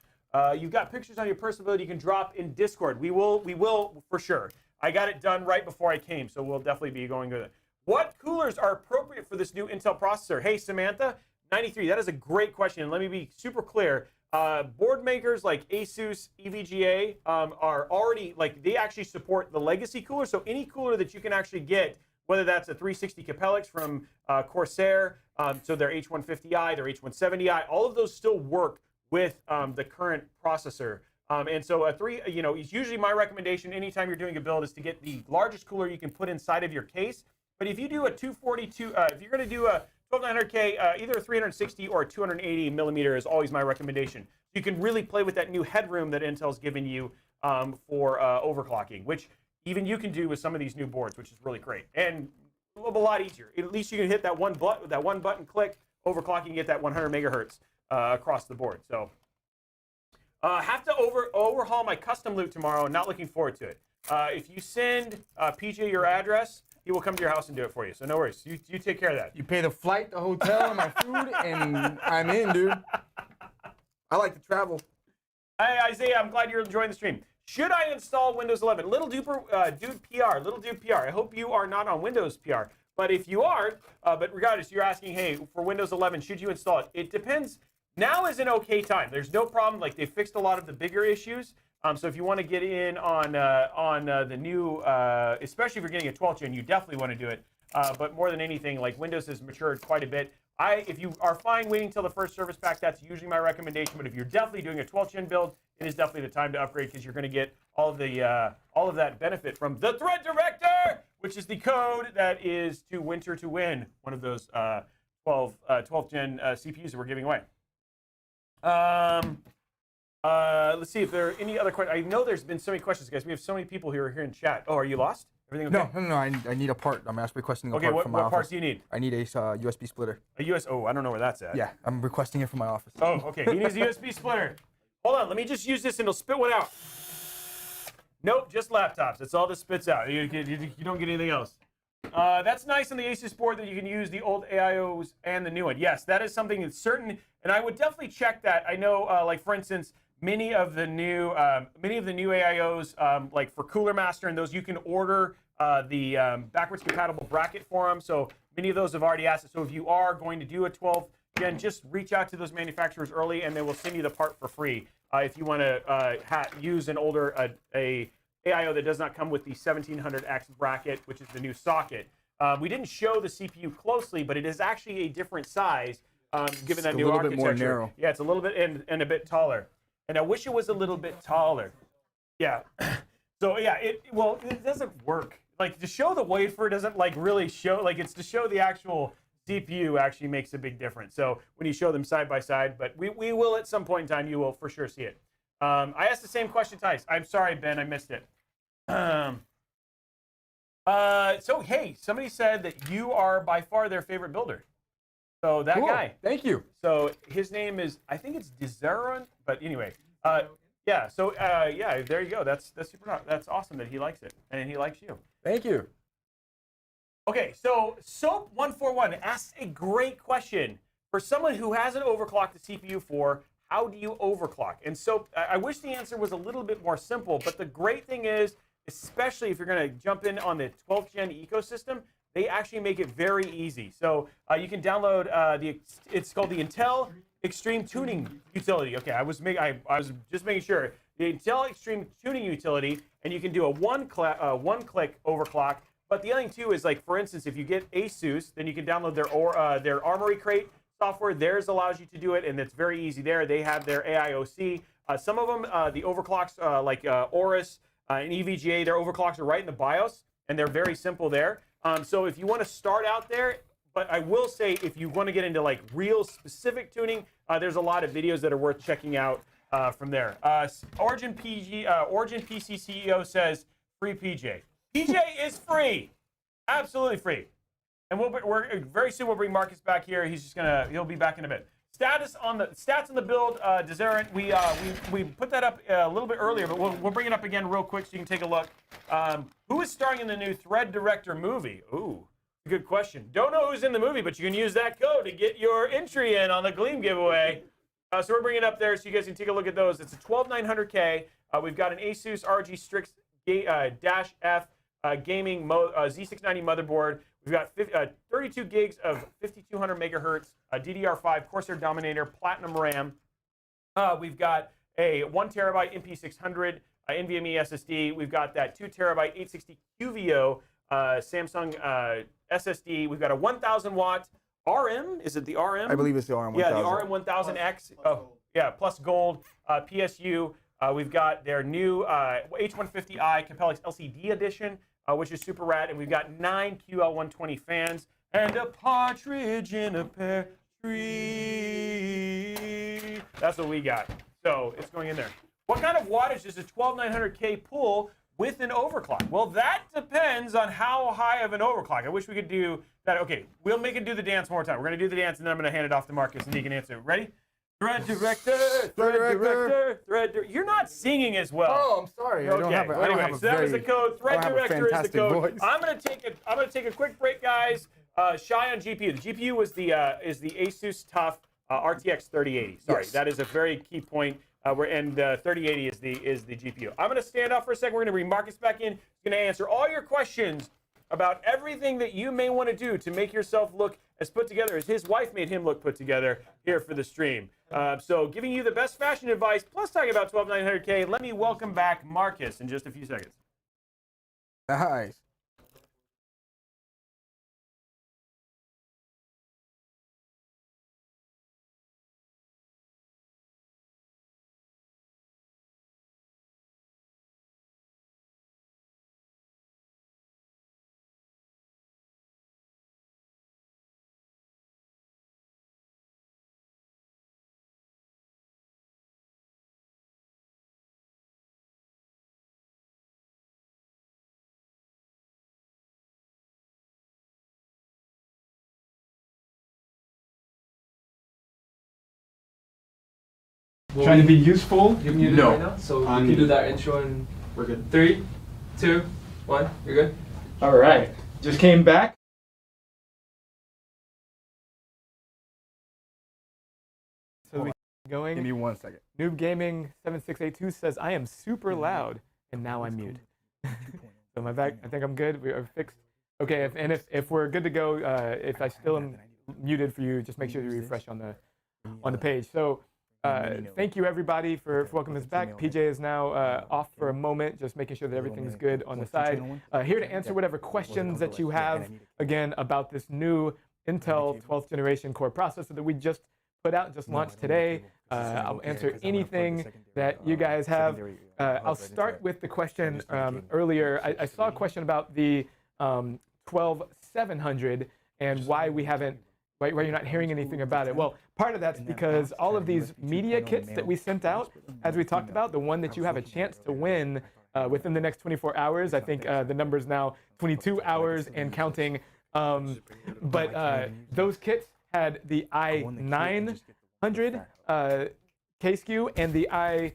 you've got pictures on your personal build you can drop in Discord. We will for sure. I got it done right before I came, so we'll definitely be going with it. What coolers are appropriate for this new Intel processor? Hey, Samantha, 93, that is a great question. And let me be super clear. Board makers like Asus, EVGA are already, they actually support the legacy cooler. So any cooler that you can actually get, whether that's a 360 Capellix from Corsair, so their H150i, their H170i, all of those still work with the current processor. And so it's usually my recommendation anytime you're doing a build is to get the largest cooler you can put inside of your case. But if you do a 242, if you're going to do a 12900K, either a 360 or a 280 millimeter is always my recommendation. You can really play with that new headroom that Intel's given you for overclocking, which even you can do with some of these new boards, which is really great and a lot easier. At least you can hit that one button click, overclocking, and get that 100 megahertz across the board. So have to overhaul my custom loop tomorrow. Not looking forward to it. If you send PJ your address, he will come to your house and do it for you. So no worries. You take care of that. You pay the flight, the hotel, and my food, and I'm in, dude. I like to travel. Hi, Isaiah. I'm glad you're enjoying the stream. Should I install Windows 11? Little Dude PR. I hope you are not on Windows PR. But if you are, but regardless, you're asking, hey, for Windows 11, should you install it? It depends. Now is an okay time. There's no problem. They fixed a lot of the bigger issues. So if you want to get in on the new, especially if you're getting a 12th gen, you definitely want to do it. But more than anything, Windows has matured quite a bit. If you are fine waiting till the first service pack, that's usually my recommendation. But if you're definitely doing a 12th gen build, it is definitely the time to upgrade because you're going to get all of that benefit from the Thread Director, which is the code that is to Winter to Win, one of those 12th gen CPUs that we're giving away. Let's see if there are any other questions. I know there's been so many questions, guys. We have so many people here in chat. Oh, are you lost? Everything okay? No. I need a part. I'm requesting a okay, part from my office. What parts do you need? I need a USB splitter. Oh, I don't know where that's at. Yeah, I'm requesting it from my office. Oh, okay. He needs a USB splitter. Hold on. Let me just use this and it'll spit one out. Nope, just laptops. That's all this spits out. You don't get anything else. That's nice on the Asus board that you can use the old AIOs and the new one. Yes, that is something that's certain, and I would definitely check that. I know, for instance, many of the new AIOs, for Cooler Master and those, you can order the backwards compatible bracket for them. So many of those have already asked it. So if you are going to do a 12th gen, just reach out to those manufacturers early, and they will send you the part for free. If you want to use an older a AIO that does not come with the 1700X bracket, which is the new socket. We didn't show the CPU closely, but it is actually a different size given that new architecture. A little bit more narrow. Yeah, it's a little bit and a bit taller. And I wish it was a little bit taller. Yeah. So yeah, it doesn't work. To show the wafer doesn't really show. It's to show the actual CPU actually makes a big difference. So when you show them side by side, but we will at some point in time, you will for sure see it. I asked the same question twice. I'm sorry, Ben, I missed it. So hey, somebody said that you are by far their favorite builder. So that guy. Thank you. So his name is, I think it's Dezeron, but anyway. Yeah. So yeah, there you go. That's super. That's awesome that he likes it and he likes you. Thank you. Okay, so Soap141 asks a great question. For someone who hasn't overclocked the CPU for, how do you overclock? And so I wish the answer was a little bit more simple, but the great thing is, especially if you're going to jump in on the 12th gen ecosystem, they actually make it very easy. So you can download it's called the Intel Extreme Tuning Utility. Okay, I was just making sure. The Intel Extreme Tuning Utility, and you can do a one-click overclock. But the other thing too is, for instance, if you get Asus, then you can download their Armory Crate software. Theirs allows you to do it, and it's very easy there. They have their AIOC. Some of them, the overclocks, like Aorus and EVGA, their overclocks are right in the BIOS, and they're very simple there. So if you want to start out there, But I will say, if you want to get into like real specific tuning, there's a lot of videos that are worth checking out from there. Origin PC CEO says free PJ. PJ is free, absolutely free. And we're very soon we'll bring Marcus back here. He'll be back in a bit. Stats on the build, Desert. We put that up a little bit earlier, but we'll bring it up again real quick so you can take a look. Who is starring in the new Thread Director movie? Ooh, good question. Don't know who's in the movie, but you can use that code to get your entry in on the Gleam giveaway. So we're bringing it up there so you guys can take a look at those. It's a 12900K. We've got an Asus RG Strix Dash F gaming Z690 motherboard. We've got 32 gigs of 5200 megahertz DDR5 Corsair Dominator Platinum RAM. We've got a 1 terabyte MP600 NVMe SSD. We've got that 2 terabyte 860 QVO Samsung SSD. We've got a 1000 watt RM. Is it the RM? I believe it's the RM1000. Yeah, the RM1000X. Oh, yeah, plus gold PSU. We've got their new H150i Capellix LCD edition, which is super rad. And we've got 9 QL120 fans and a partridge in a pear tree. That's what we got. So it's going in there. What kind of wattage does a 12900K pull with an overclock? Well, that depends on how high of an overclock. I wish we could do that. Okay, we'll make it do the dance one more time. We're going to do the dance, and then I'm going to hand it off to Marcus, and he can answer. Ready? Thread Director, Thread Director, Thread Director. You're not singing as well. Oh, I'm sorry. Okay. I don't have a, Anyway, so that was the code. Thread Director is the code. Voice. I'm gonna take a quick break, guys. Shy on GPU. The GPU is the Asus TUF RTX 3080. Sorry, Yes. that is a very key point. 3080 is the GPU. I'm gonna stand off for a second. We're gonna bring Marcus back in. He's gonna answer all your questions about everything that you may want to do to make yourself look as put together as his wife made him look put together here for the stream. So giving you the best fashion advice, plus talking about 12900K, let me welcome back Marcus in just a few seconds. Nice. Trying to be useful. You're muted No. right now, so you can do that intro in We're good. 3, 2, 1. You're good. All right. Just came back. So we going. Give me 1 second. Noob Gaming 7682 says I am super loud, and now I'm mute. So my back, I think I'm good. We are fixed. Okay, if we're good to go, if I still am muted for you, just make sure you refresh on the page. So thank you everybody for welcoming us back. PJ is now off for a moment, just making sure that everything's good on the side. Here to answer whatever questions that you have, again, about this new Intel 12th generation core processor that we just put out, just launched today. I'll answer anything that you guys have. I'll start with the question earlier. I saw a question about the 12700 and why you're not hearing anything about it. Well, part of that's because all of these media kits that we sent out, as we talked about, the one that you have a chance to win within the next 24 hours, I think the number is now 22 hours and counting. But those kits had the i900 K-SKU and the i9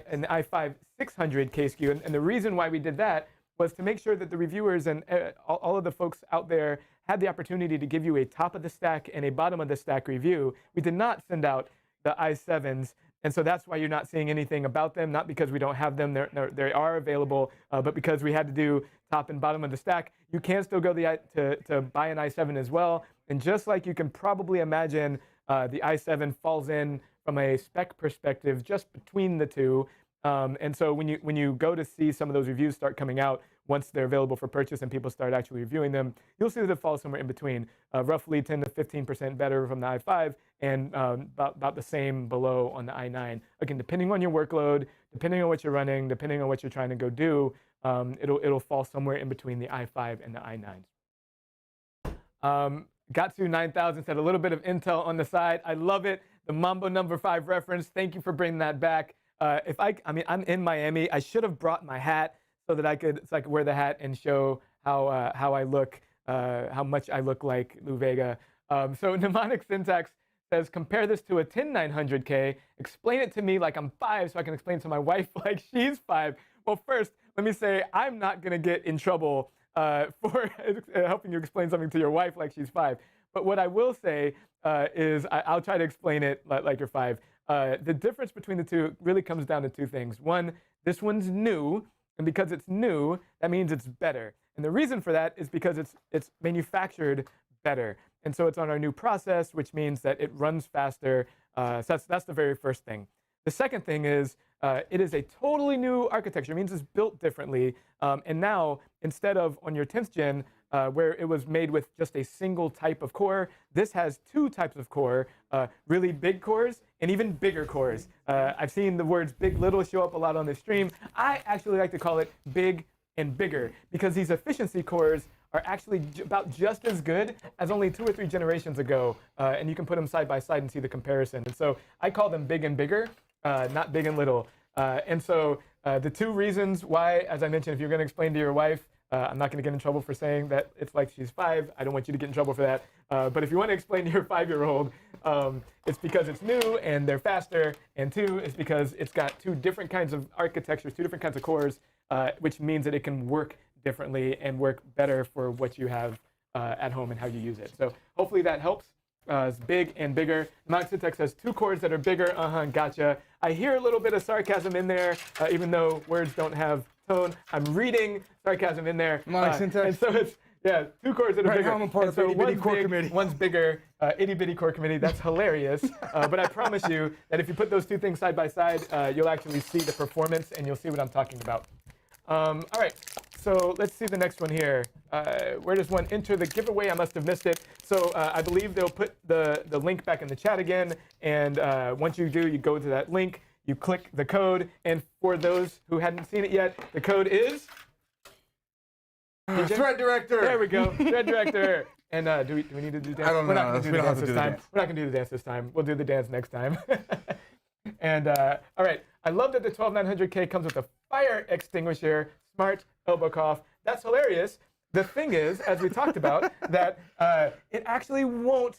and the i5 600 K-SKU. And the reason why we did that was to make sure that the reviewers and all of the folks out there had the opportunity to give you a top of the stack and a bottom of the stack review. We did not send out the i7s, and so that's why you're not seeing anything about them, not because we don't have them, they are available, but because we had to do top and bottom of the stack. You can still go to buy an i7 as well, and just like you can probably imagine, the i7 falls in from a spec perspective just between the two. And so when you go to see some of those reviews start coming out, once they're available for purchase and people start actually reviewing them, you'll see that it falls somewhere in between, roughly 10 to 15% better from the i5 and about the same below on the i9. Again, depending on your workload, depending on what you're running, depending on what you're trying to go do, it'll fall somewhere in between the i5 and the i9. Got to 9,000 said a little bit of intel on the side. I love it. The Mambo #5 reference. Thank you for bringing that back. I mean, I'm in Miami. I should have brought my hat so that I could wear the hat and show how I look, how much I look like Lou Vega. So mnemonic syntax says, compare this to a 10900K. Explain it to me like I'm 5 so I can explain to my wife like she's 5. Well, first, let me say I'm not going to get in trouble for helping you explain something to your wife like she's 5. But what I will say is I'll try to explain it like you're 5. The difference between the two really comes down to two things. One, this one's new, and because it's new, that means it's better. And the reason for that is because it's manufactured better. And so it's on our new process, which means that it runs faster. So that's the very first thing. The second thing is it is a totally new architecture. It means it's built differently. And now, instead of on your 10th gen, where it was made with just a single type of core, this has 2 types of core, really big cores and even bigger cores. I've seen the words big, little show up a lot on this stream. I actually like to call it big and bigger because these efficiency cores are actually about just as good as only 2 or 3 generations ago. And you can put them side by side and see the comparison. And so I call them big and bigger, not big and little. And so the 2 reasons why, as I mentioned, if you're going to explain to your wife, I'm not going to get in trouble for saying that it's like she's 5. I don't want you to get in trouble for that. But if you want to explain to your 5-year-old, it's because it's new and they're faster. And 2, it's because it's got 2 different kinds of architectures, 2 different kinds of cores, which means that it can work differently and work better for what you have at home and how you use it. So hopefully that helps. It's big and bigger. Mnemonic syntax has 2 cores that are bigger. Gotcha. I hear a little bit of sarcasm in there, even though words don't have tone. I'm reading sarcasm in there. Mnemonic syntax. And so it's, 2 cores that are bigger. Now I'm a part of the itty-bitty core committee. One's bigger, itty-bitty core committee. That's hilarious. But I promise you that if you put those 2 things side by side, you'll actually see the performance and you'll see what I'm talking about. All right, so let's see the next one here. Where does one enter the giveaway? I must have missed it. So I believe they'll put the link back in the chat again. And once you do, you go to that link, you click the code. And for those who hadn't seen it yet, the code is? Thread director. There we go, thread director. And do we need to do dance? I don't know. We're not going to do We the don't dance have to this do the time. dance. We're not going to do the dance this time. We'll do the dance next time. And all right, I love that the 12900K comes with a fire extinguisher, smart elbow cough. That's hilarious. The thing is, as we talked about, that it actually won't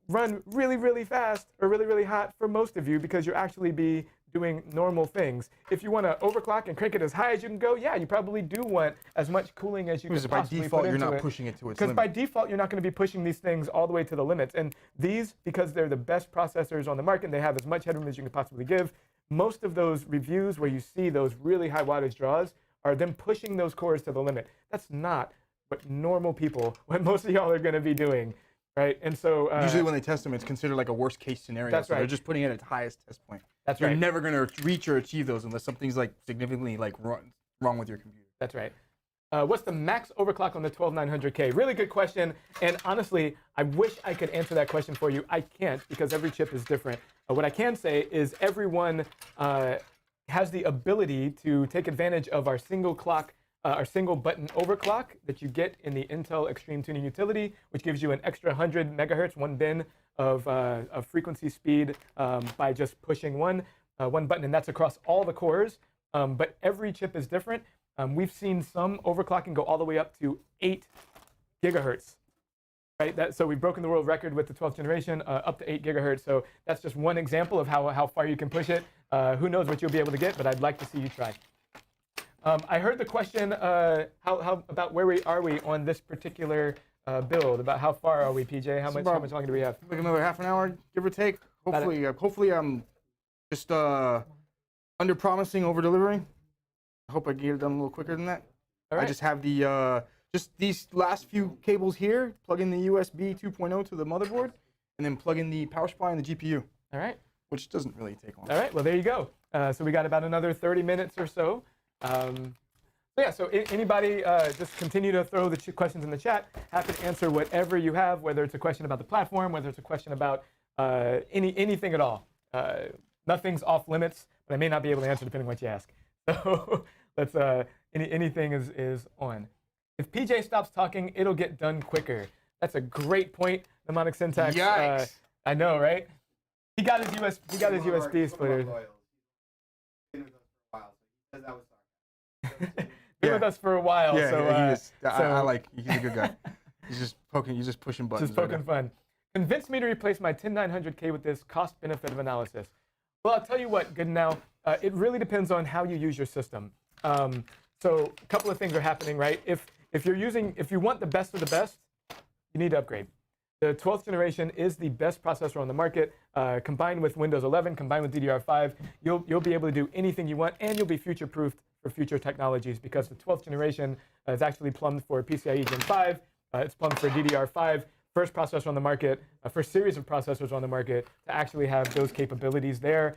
run really, really fast or really, really hot for most of you because you'll actually be doing normal things. If you want to overclock and crank it as high as you can go, yeah, you probably do want as much cooling as you can By possibly default, put you're into not it. pushing it to its Because limit. by default, you're not going to be pushing these things all the way to the limits. And these, because they're the best processors on the market, and they have as much headroom as you can possibly give, most of those reviews where you see those really high wattage draws are them pushing those cores to the limit. That's not what normal people, what most of y'all are going to be doing, right? And so Usually when they test them, it's considered like a worst case scenario. That's so right. They're just putting it at its highest test point. That's You're right. never going to reach or achieve those unless something's like significantly like wrong with your computer. That's right. What's the max overclock on the 12900K? Really good question. And honestly, I wish I could answer that question for you. I can't because every chip is different. What I can say is everyone has the ability to take advantage of our single clock, our single button overclock that you get in the Intel Extreme Tuning Utility, which gives you an extra 100 megahertz, 1 bin of frequency speed by just pushing one button, and that's across all the cores. But every chip is different. We've seen some overclocking go all the way up to 8 gigahertz. Right? So we've broken the world record with the 12th generation, up to 8 gigahertz. So that's just one example of how far you can push it. Who knows what you'll be able to get, but I'd like to see you try. I heard the question how about where are we on this particular build? About how far are we, PJ? How much longer do we have? Like another half an hour, give or take. Hopefully I'm just under promising, over delivering. I hope I can get it done a little quicker than that. All right. I just have the just these last few cables here. Plug in the USB 2.0 to the motherboard, and then plug in the power supply and the GPU. All right. Which doesn't really take long. All right. Well, there you go. So we got about another 30 minutes or so. So anybody just continue to throw the questions in the chat. Happy to answer whatever you have, whether it's a question about the platform, whether it's a question about anything at all. Nothing's off limits, but I may not be able to answer depending on what you ask. So let's anything is on. If PJ stops talking, it'll get done quicker. That's a great point. mnemonic syntax. Yikes. I know, right? He got his USB splitter. Been with us for a while, Yeah, so, yeah, he is. I so like. He's a good guy. He's just poking. He's just pushing buttons. just poking right fun. Convince me to replace my 10900K with this cost-benefit of analysis. Well, I'll tell you what, good now. It really depends on how you use your system. So a couple of things are happening, right? If you want the best of the best, you need to upgrade. The 12th generation is the best processor on the market. Combined with Windows 11, combined with DDR5, you'll be able to do anything you want, and you'll be future-proofed for future technologies because the 12th generation is actually plumbed for PCIe Gen 5. It's plumbed for DDR5. First processor on the market, first series of processors on the market to actually have those capabilities there.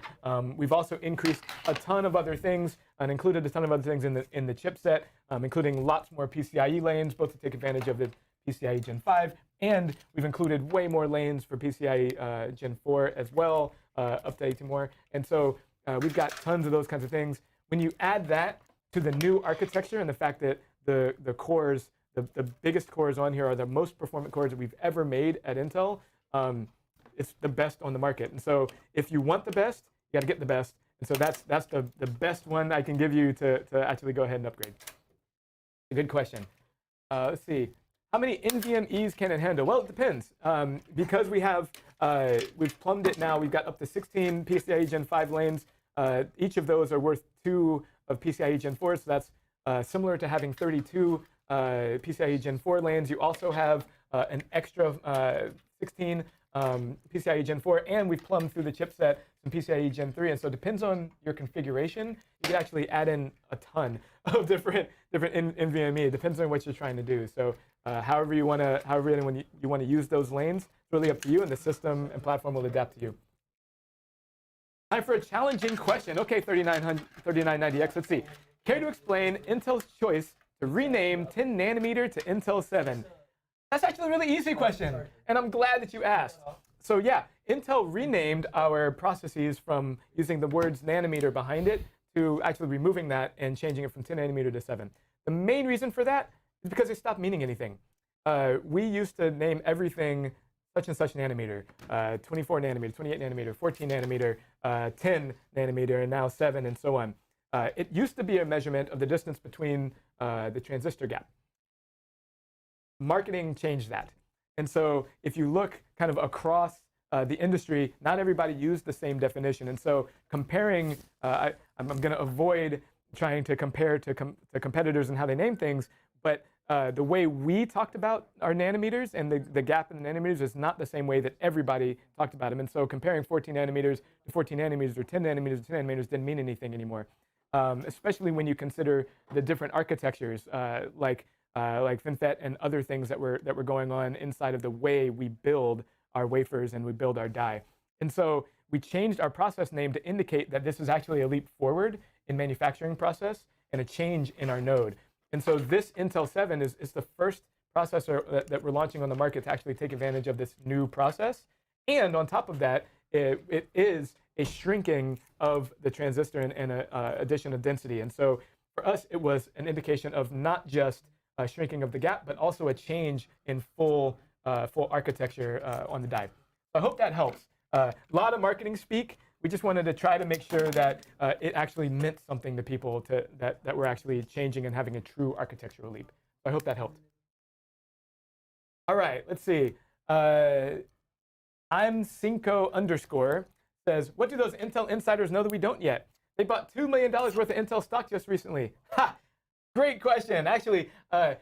We've also increased a ton of other things and included a ton of other things in the chipset, including lots more PCIe lanes, both to take advantage of the PCIe Gen 5, and we've included way more lanes for PCIe Gen 4 as well, up to 18 more. And so we've got tons of those kinds of things. When you add that to the new architecture and the fact that the cores, the biggest cores on here are the most performant cores that we've ever made at Intel, it's the best on the market. And so if you want the best, you got to get the best. And so that's the best one I can give you to actually go ahead and upgrade. A good question. Let's see. How many NVMEs can it handle? Well, it depends. Because we've plumbed it now, we've got up to 16 PCIe Gen 5 lanes. Each of those are worth 2 of PCIe Gen 4, so that's similar to having 32 PCIe Gen 4 lanes. You also have an extra 16 PCIe Gen 4, and we've plumbed through the chipset some PCIe Gen 3. And so it depends on your configuration. You can actually add in a ton of different NVMe. It depends on what you're trying to do. So however you want to use those lanes, it's really up to you, and the system and platform will adapt to you. Time for a challenging question. Okay, 3990X, let's see. Care to explain Intel's choice to rename 10 nanometer to Intel 7? That's actually a really easy question, and I'm glad that you asked. So yeah, Intel renamed our processes from using the words nanometer behind it to actually removing that and changing it from 10 nanometer to 7. The main reason for that is because it stopped meaning anything. We used to name everything such and such nanometer, 24 nanometer, 28 nanometer, 14 nanometer, 10 nanometer, and now 7, and so on. It used to be a measurement of the distance between the transistor gap. Marketing changed that. And so if you look kind of across the industry, not everybody used the same definition. And so comparing, I'm going to avoid trying to compare to competitors and how they name things, but the way we talked about our nanometers and the gap in the nanometers is not the same way that everybody talked about them. And so comparing 14 nanometers to 14 nanometers or 10 nanometers to 10 nanometers didn't mean anything anymore, especially when you consider the different architectures like FinFET and other things that were going on inside of the way we build our wafers and we build our die. And so we changed our process name to indicate that this is actually a leap forward in manufacturing process and a change in our node. And so this Intel 7 is the first processor that we're launching on the market to actually take advantage of this new process. And on top of that, it is a shrinking of the transistor and a addition of density. And so for us, it was an indication of not just a shrinking of the gap, but also a change in full architecture on the die. I hope that helps. A lot of marketing speak. We just wanted to try to make sure that it actually meant something to people that we're actually changing and having a true architectural leap. So I hope that helped. All right, let's see. I'm Cinco _ says, what do those Intel insiders know that we don't yet? They bought $2 million worth of Intel stock just recently. Ha! Great question. Actually,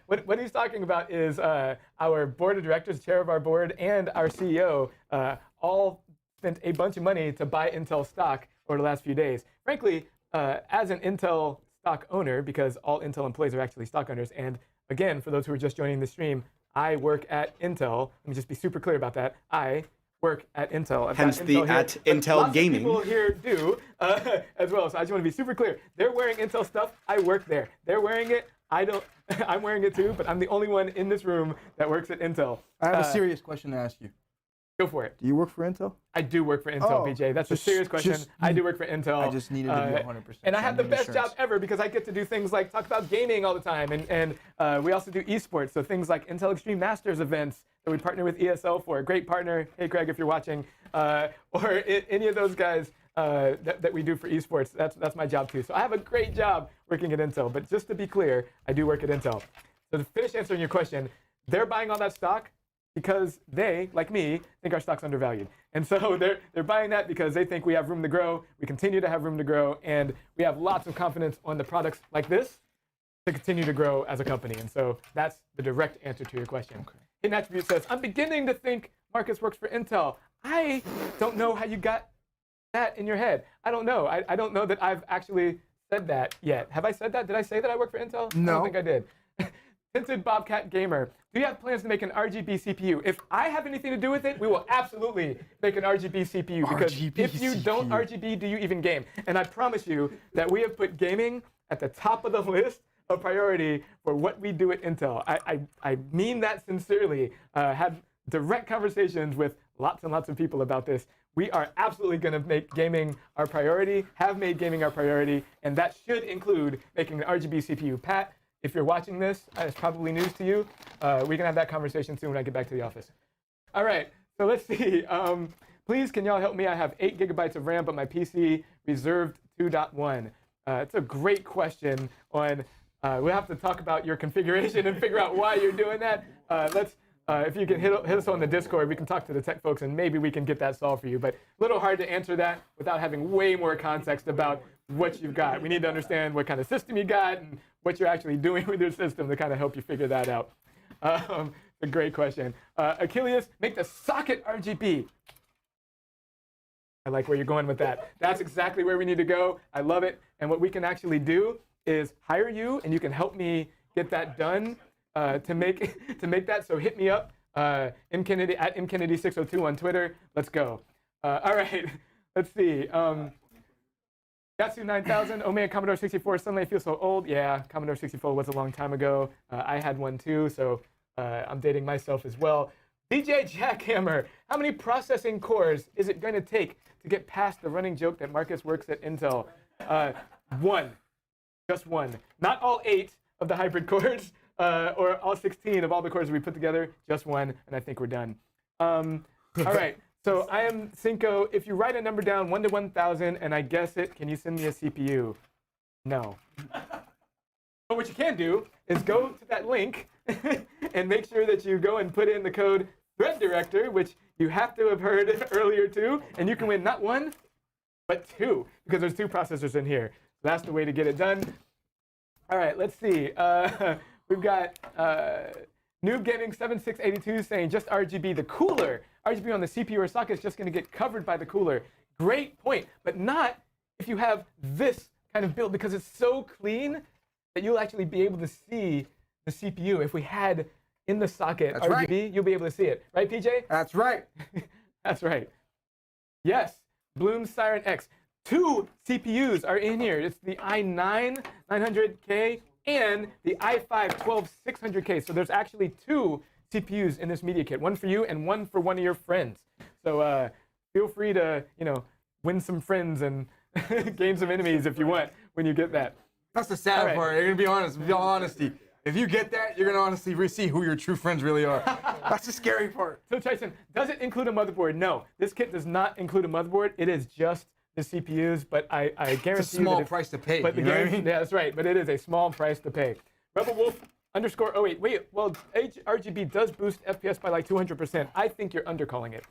what he's talking about is our board of directors, chair of our board, and our CEO all spent a bunch of money to buy Intel stock over the last few days. Frankly, as an Intel stock owner, because all Intel employees are actually stock owners, and again, for those who are just joining the stream, I work at Intel. Let me just be super clear about that. I work at Intel. Hence the at Intel Gaming. Lots of people here do as well. So I just want to be super clear. They're wearing Intel stuff. I work there. They're wearing it. I don't. I'm wearing it too, but I'm the only one in this room that works at Intel. I have a serious question to ask you. Go for it. Do you work for Intel? I do work for Intel, Oh, PJ. That's a serious question. I do work for Intel. I just needed to be 100%. And I have the need best assurance. job ever because I get to do things like talk about gaming all the time. And we also do esports. So things like Intel Extreme Masters events that we partner with ESL for. A great partner. Hey, Craig, if you're watching. Or any of those guys that we do for esports. That's my job too. So I have a great job working at Intel. But just to be clear, I do work at Intel. So to finish answering your question, they're buying all that stock because they, like me, think our stock's undervalued. And so they're buying that because they think we have room to grow, we continue to have room to grow, and we have lots of confidence on the products like this to continue to grow as a company. And so that's the direct answer to your question. Okay. Hidden Attribute says, I'm beginning to think Marcus works for Intel. I don't know how you got that in your head. I don't know. I don't know that I've actually said that yet. Have I said that? Did I say that I work for Intel? No. I don't think I did. Tinted Bobcat Gamer, do you have plans to make an RGB CPU? If I have anything to do with it, we will absolutely make an RGB CPU. Because if you don't RGB, do you even game? And I promise you that we have put gaming at the top of the list of priority for what we do at Intel. I mean that sincerely. Had direct conversations with lots and lots of people about this. We are absolutely going to make gaming our priority, have made gaming our priority, and that should include making an RGB CPU. Pat, if you're watching this, it's probably news to you. We can have that conversation soon when I get back to the office. All right, so let's see. Please, can y'all help me? I have 8 gigabytes of RAM, but my PC reserved 2.1. It's a great question on, we'll have to talk about your configuration and figure out why you're doing that. If you can hit us on the Discord, we can talk to the tech folks and maybe we can get that solved for you. But a little hard to answer that without having way more context about what you've got. We need to understand what kind of system you got and what you're actually doing with your system to kind of help you figure that out. A great question. Achilles, make the socket RGB. I like where you're going with that. That's exactly where we need to go. I love it. And what we can actually do is hire you, and you can help me get that done to make that. So hit me up, mkennedy at mkennedy602 on Twitter. Let's go. All right. Let's see. Gatsu 9000, oh man, Commodore 64 suddenly feels so old. Yeah, Commodore 64 was a long time ago. I had one too, so I'm dating myself as well. DJ Jackhammer, how many processing cores is it going to take to get past the running joke that Marcus works at Intel? One, just one. Not all 8 of the hybrid cores, or all 16 of all the cores we put together, just one, and I think we're done. All right. So I am Cinco. If you write a number down 1 to 1,000 and I guess it, can you send me a CPU? No. But what you can do is go to that link and make sure that you go and put in the code thread director, which you have to have heard earlier too, and you can win not 1, but 2, because there's 2 processors in here. So that's the way to get it done. All right, let's see. We've got Noob Gaming 7682 saying just RGB, the cooler. RGB on the CPU or socket is just going to get covered by the cooler. Great point, but not if you have this kind of build, because it's so clean that you'll actually be able to see the CPU. If we had in the socket That's RGB, right. You'll be able to see it. Right, PJ? That's right. That's right. Yes, Bloom Siren X. 2 CPUs are in here. It's the i9 900K and the i5 12600K. So there's actually 2 CPUs in this media kit, one for you and one for one of your friends. So feel free to, win some friends and gain some enemies if you want when you get that. That's the sad right. part. You're gonna be honest. With all honesty, if you get that, you're gonna honestly see who your true friends really are. That's the scary part. So Tyson, does it include a motherboard? No, this kit does not include a motherboard. It is just the CPUs, but I guarantee It's a small you that price to pay. But you know what I mean? Yeah, that's right. But it is a small price to pay. Rebel Wolf _08. Wait, well, RGB does boost FPS by like 200%. I think you're undercalling it.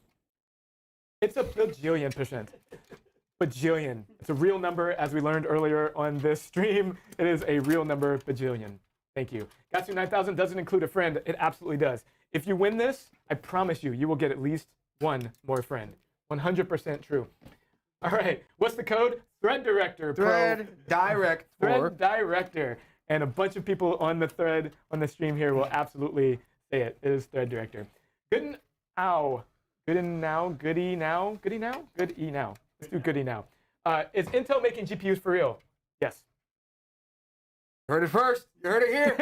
It's a bajillion%. Bajillion. It's a real number, as we learned earlier on this stream. It is a real number, bajillion. Thank you. Gatsu 9000 doesn't include a friend. It absolutely does. If you win this, I promise you, you will get at least 1 more friend. 100% true. All right, what's the code? Thread Director Pro. Thread Direct. Thread Director. And a bunch of people on the thread, on the stream here, will absolutely say it. It is Thread Director. Goody now. Goody now. Goody now. Goody now. Let's do goody now. Is Intel making GPUs for real? Yes. You heard it first. You heard it here.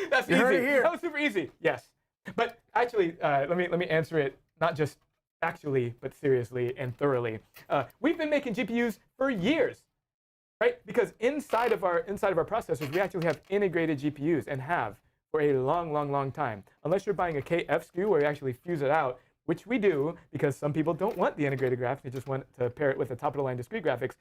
That's You easy. heard it here. That was super easy. Yes. But actually, let me answer it not just factually, but seriously and thoroughly. We've been making GPUs for years, right? Because inside of our processors, we actually have integrated GPUs and have for a long, long, long time. Unless you're buying a KF SKU where you actually fuse it out, which we do because some people don't want the integrated graphics, they just want to pair it with the top-of-the-line discrete graphics.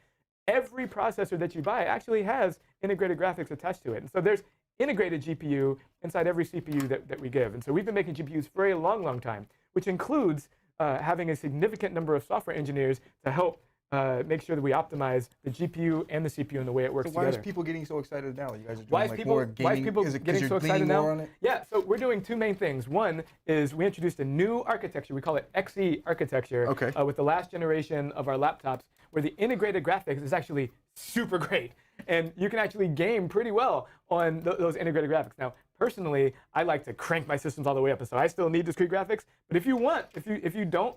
Every processor that you buy actually has integrated graphics attached to it. And so there's integrated GPU inside every CPU that we give. And so we've been making GPUs for a long, long time, which includes having a significant number of software engineers to help make sure that we optimize the GPU and the CPU and the way it works So why together. is people getting so excited now? You guys are doing Why is like people, more gaming? why is people Is it 'cause getting you're so excited leaning more now? on it? Yeah, so we're doing two main things. One is we introduced a new architecture. We call it XE architecture with the last generation of our laptops, where the integrated graphics is actually super great. And you can actually game pretty well on those integrated graphics. Now, personally, I like to crank my systems all the way up, and so I still need discrete graphics. But if you don't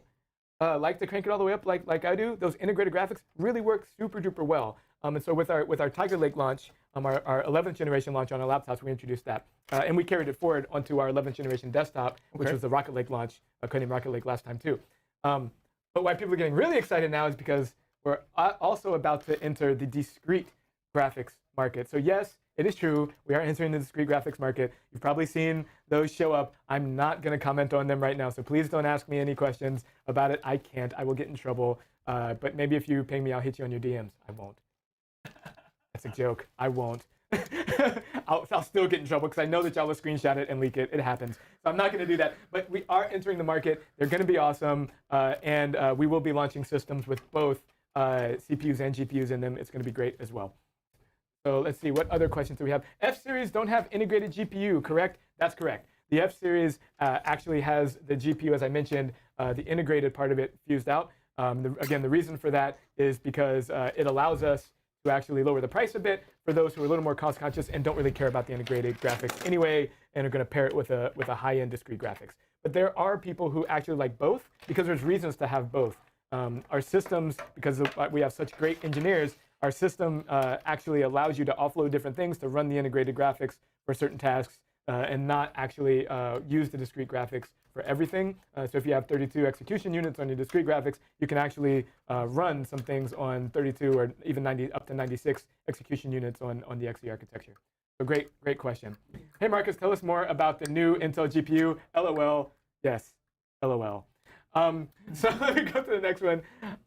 like to crank it all the way up like I do, those integrated graphics really work super duper well. And so with our Tiger Lake launch, our 11th generation launch on our laptops, we introduced that. And we carried it forward onto our 11th generation desktop, which was the Rocket Lake launch, codenamed Rocket Lake last time too. But why people are getting really excited now is because we're also about to enter the discrete graphics market. So yes, it is true, we are entering the discrete graphics market. You've probably seen those show up. I'm not going to comment on them right now, so please don't ask me any questions about it. I can't. I will get in trouble. But maybe if you ping me, I'll hit you on your DMs. I won't. That's a joke. I won't. I'll still get in trouble because I know that y'all will screenshot it and leak it. It happens. So I'm not going to do that. But we are entering the market. They're going to be awesome. And we will be launching systems with both CPUs and GPUs in them. It's going to be great as well. So let's see, what other questions do we have? F-Series don't have integrated GPU, correct? That's correct. The F-Series actually has the GPU, as I mentioned, the integrated part of it fused out. Again, the reason for that is because it allows us to actually lower the price a bit for those who are a little more cost conscious and don't really care about the integrated graphics anyway, and are going to pair it with a high-end discrete graphics. But there are people who actually like both because there's reasons to have both. Our systems, because we have such great engineers, our system actually allows you to offload different things to run the integrated graphics for certain tasks and not actually use the discrete graphics for everything. So if you have 32 execution units on your discrete graphics, you can actually run some things on 32 or even up to 96 execution units on the XE architecture. So great question. Hey Marcus, tell us more about the new Intel GPU. LOL. Yes, LOL. So let me go to the next one.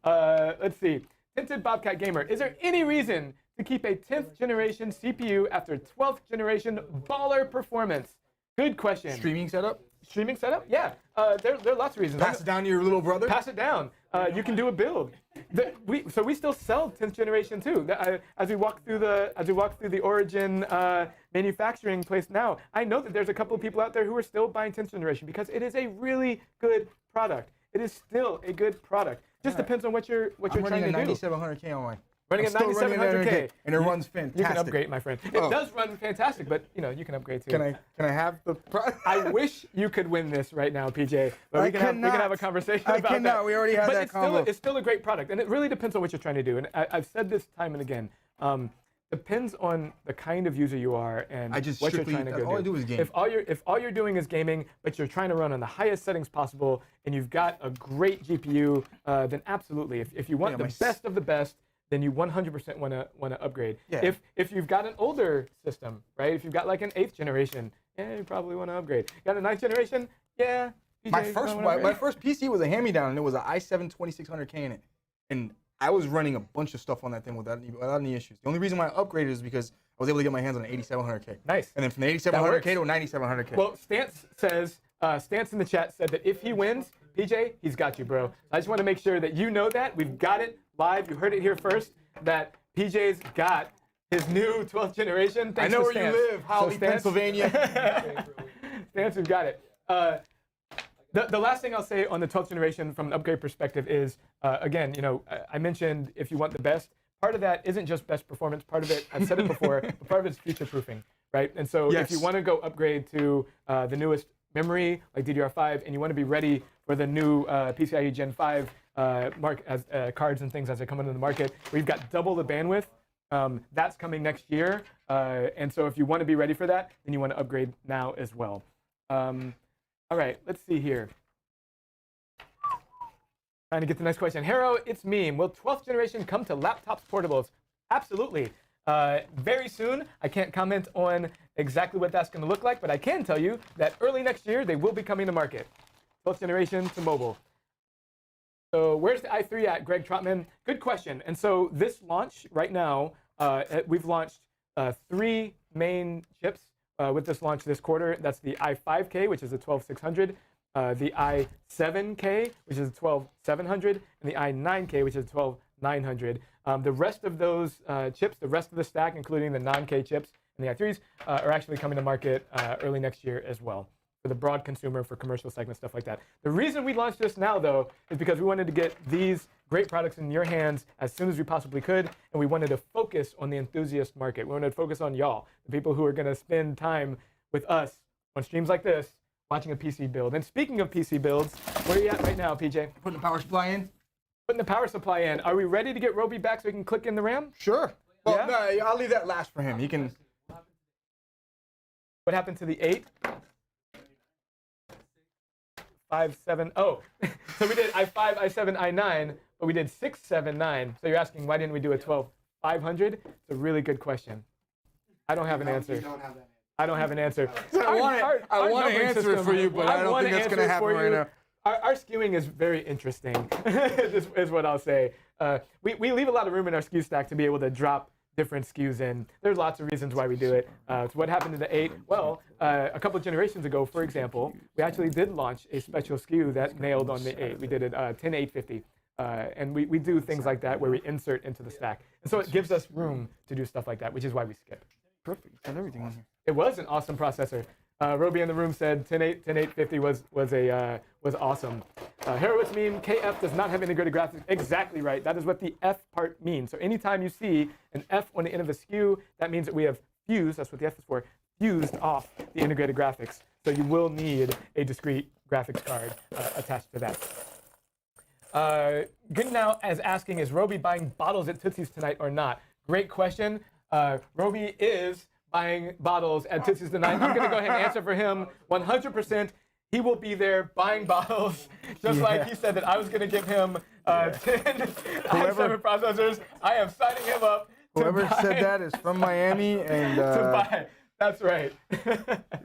Let's see. Tinted Bobcat Gamer, is there any reason to keep a 10th generation CPU after 12th generation baller performance? Good question. Streaming setup? Streaming setup? Yeah. There are lots of reasons. Pass it down to your little brother? Pass it down. You can do a build. So we still sell 10th generation too. As we walk through the Origin manufacturing place now, I know that there's a couple of people out there who are still buying 10th generation because it is a really good product. It is still a good product. Just depends on what you're trying to do. I'm running a 9700K on mine. Running a 9700K, and it runs fantastic. You can upgrade, my friend. It does run fantastic, but you can upgrade too. Can I have the? I wish you could win this right now, PJ. But we can have a conversation about that. I cannot. We already had that combo. It's still a great product, and it really depends on what you're trying to do. And I've said this time and again. Depends on the kind of user you are and what you're trying to go do. All I do is game. If all you're doing is gaming, but you're trying to run on the highest settings possible, and you've got a great GPU, then absolutely. If you want the best of the best, then you 100% want to upgrade. Yeah. If you've got an older system, right? If you've got like an 8th generation, yeah, you probably want to upgrade. You got a 9th generation, yeah. My first PC was a hand-me-down, and it was an i7 2600K in it, and I was running a bunch of stuff on that thing without any issues. The only reason why I upgraded is because I was able to get my hands on an 8700K. Nice. And then from the 8700K to a 9700K. Well, Stance in the chat said that if he wins, PJ, he's got you, bro. I just want to make sure that you know that. We've got it live. You heard it here first, that PJ's got his new 12th generation. Thanks I know to where Stance. you live, Holly, Pennsylvania. Stance, we've got it. The last thing I'll say on the 12th generation from an upgrade perspective is, again, I mentioned if you want the best, part of that isn't just best performance. Part of it, I've said it before, but part of it is future proofing, right? And so if you want to go upgrade to the newest memory, like DDR5, and you want to be ready for the new PCIe Gen 5 cards and things as they come into the market, where you've got double the bandwidth, that's coming next year. And so if you want to be ready for that, then you want to upgrade now as well. All right, let's see here. Trying to get the next question. Hero, it's meme. Will 12th generation come to laptops portables? Absolutely. Very soon. I can't comment on exactly what that's going to look like, but I can tell you that early next year they will be coming to market. 12th generation to mobile. So where's the i3 at, Greg Trotman? Good question. And so this launch right now, we've launched 3 main chips with this launch this quarter. That's the i5K, which is a 12600, the i7K, which is a 12700, and the i9K, which is a 12900. The rest of those chips, the rest of the stack, including the non-K chips and the i3s, are actually coming to market early next year as well, for the broad consumer, for commercial segments, stuff like that. The reason we launched this now, though, is because we wanted to get these great products in your hands as soon as we possibly could, and we wanted to focus on the enthusiast market. We wanted to focus on y'all, the people who are going to spend time with us on streams like this, watching a PC build. And speaking of PC builds, where are you at right now, PJ? Putting the power supply in. Putting the power supply in. Are we ready to get Robey back so we can click in the RAM? Sure. Well, Yeah? no, I'll leave that last for him. He can. What happened to the 8? 5, 7, oh. So we did i5, i7, i9, but we did 6, 7, 9. So you're asking why didn't we do a 12 500? It's a really good question. I don't have an answer. I don't have an answer. I want to numbering answer it system- for you, but I don't wanna think that's going answer to it for happen right you. now. Our skewing is very interesting, is what I'll say. We leave a lot of room in our SKU stack to be able to drop different SKUs in. There's lots of reasons why we do it. So what happened to the 8? Well, a couple of generations ago, for example, we actually did launch a special SKU that nailed on the 8. We did it 10850. And we do things like that where we insert into the stack. And so it gives us room to do stuff like that, which is why we skip. Perfect. Got everything on here. It was an awesome processor. Robey in the room said 10850 was awesome. Heroics meme, KF does not have integrated graphics. Exactly right. That is what the F part means. So anytime you see an F on the end of a SKU, that means that we have fused, that's what the F is for, fused off the integrated graphics. So you will need a discrete graphics card attached to that. Good now as asking, is Robey buying bottles at Tootsie's tonight or not? Great question. Robey is buying bottles at Tootsie's tonight. I'm going to go ahead and answer for him 100%. He will be there buying bottles, just like he said that I was going to give him 10 i7 processors. I am signing him up. Whoever said that is from Miami, and to buy. That's right.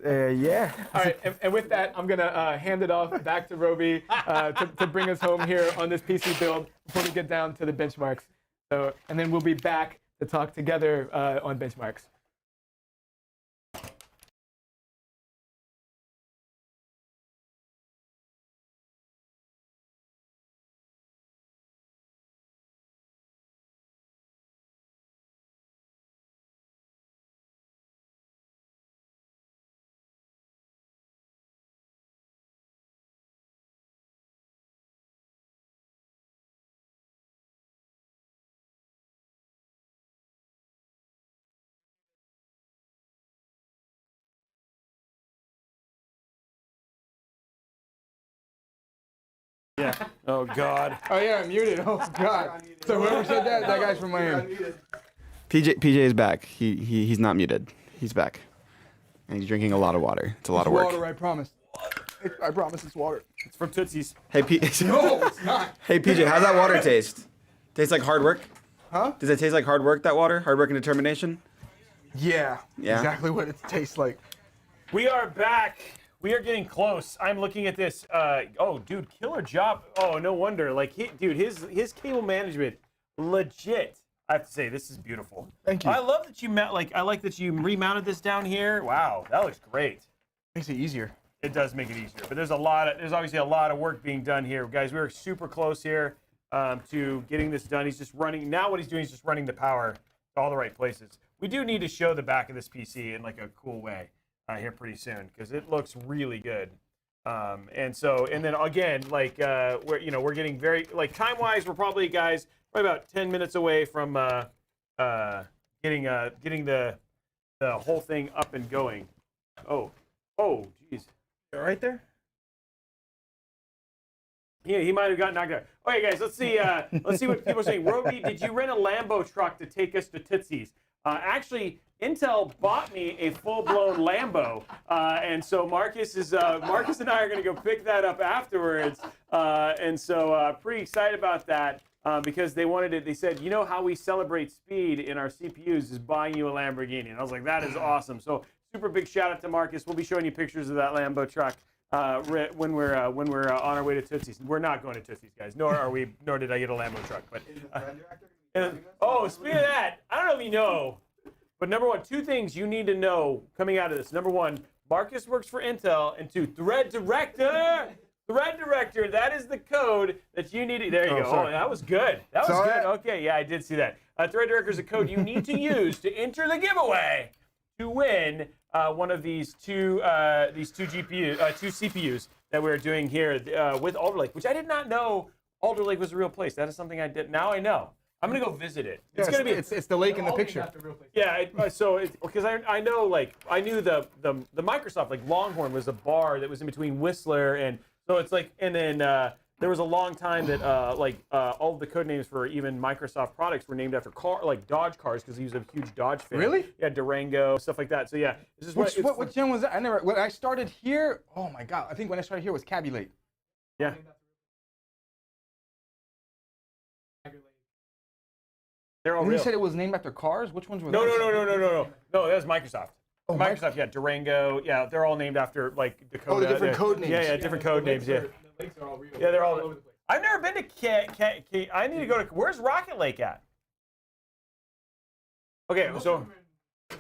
yeah. All right, and with that, I'm going to hand it off back to Robey to bring us home here on this PC build before we get down to the benchmarks. So, and then we'll be back to talk together on benchmarks. Yeah. Oh, God. Oh yeah, I'm muted. Oh God. So whoever said that, that guy's from Miami. PJ is back. He's not muted. He's back. And he's drinking a lot of water. It's a lot of work. Water, I promise. I promise it's water. It's from Tootsie's. Hey, No, it's not. Hey, PJ, how's that water taste? Tastes like hard work? Huh? Does it taste like hard work, that water? Hard work and determination? Yeah. Yeah? Exactly what it tastes like. We are back. We are getting close. I'm looking at this. Oh, dude, killer job. Oh, no wonder. Like, dude, his cable management, legit. I have to say, this is beautiful. Thank you. I love that you I like that you remounted this down here. Wow, that looks great. Makes it easier. It does make it easier, but there's obviously a lot of work being done here, guys. We're super close here to getting this done. He's just running. Now, what he's doing is just running the power to all the right places. We do need to show the back of this PC in like a cool way here pretty soon because it looks really good. And then again, like we're getting very like time-wise, we're probably about 10 minutes away from getting the whole thing up and going. Oh, geez. Right there? Yeah, he might have gotten knocked out. Okay, guys, let's see what people are saying. Robey, did you rent a Lambo truck to take us to Tootsie's? Actually, Intel bought me a full-blown Lambo, and so Marcus and I are going to go pick that up afterwards, and so pretty excited about that because they wanted it. They said, you know how we celebrate speed in our CPUs is buying you a Lamborghini, and I was like, that is awesome. So super big shout out to Marcus. We'll be showing you pictures of that Lambo truck when we're on our way to Tootsie's. We're not going to Tootsie's, guys. Nor did I get a Lambo truck. But oh, speaking of that, I don't know if you know. But number one, two things you need to know coming out of this. Number one, Marcus works for Intel, and two, Thread Director. Thread Director, that is the code that you need. There you go. Sorry. Oh, that was good. That was Sorry. good. Okay, yeah, I did see that. Thread Director is a code you need to use to enter the giveaway to win one of these two CPUs that we're doing here with Alder Lake, which I did not know Alder Lake was a real place. That is something I did. Now I know. I'm gonna go visit it. It's gonna be. It's the lake in the picture. Yeah, because I know, like, I knew the Microsoft, like, Longhorn was a bar that was in between Whistler and, so it's like, and then there was a long time that all of the code names for even Microsoft products were named after Dodge cars, because he was a huge Dodge fan. Really? Yeah, Durango, stuff like that. So yeah, this is What gen was that? When I started here, oh my God, I think when I started here was Cabby Lake. Yeah. They're all And real. you said it was named after cars? Which ones were No, those? No, that was Microsoft. Oh, Microsoft, yeah, Durango, yeah, they're all named after, like, Dakota. the different code names. Yeah, different code names, yeah. The lakes are all real. Yeah, they're all over the place. I've never been to I need to go to, where's Rocket Lake at? Okay,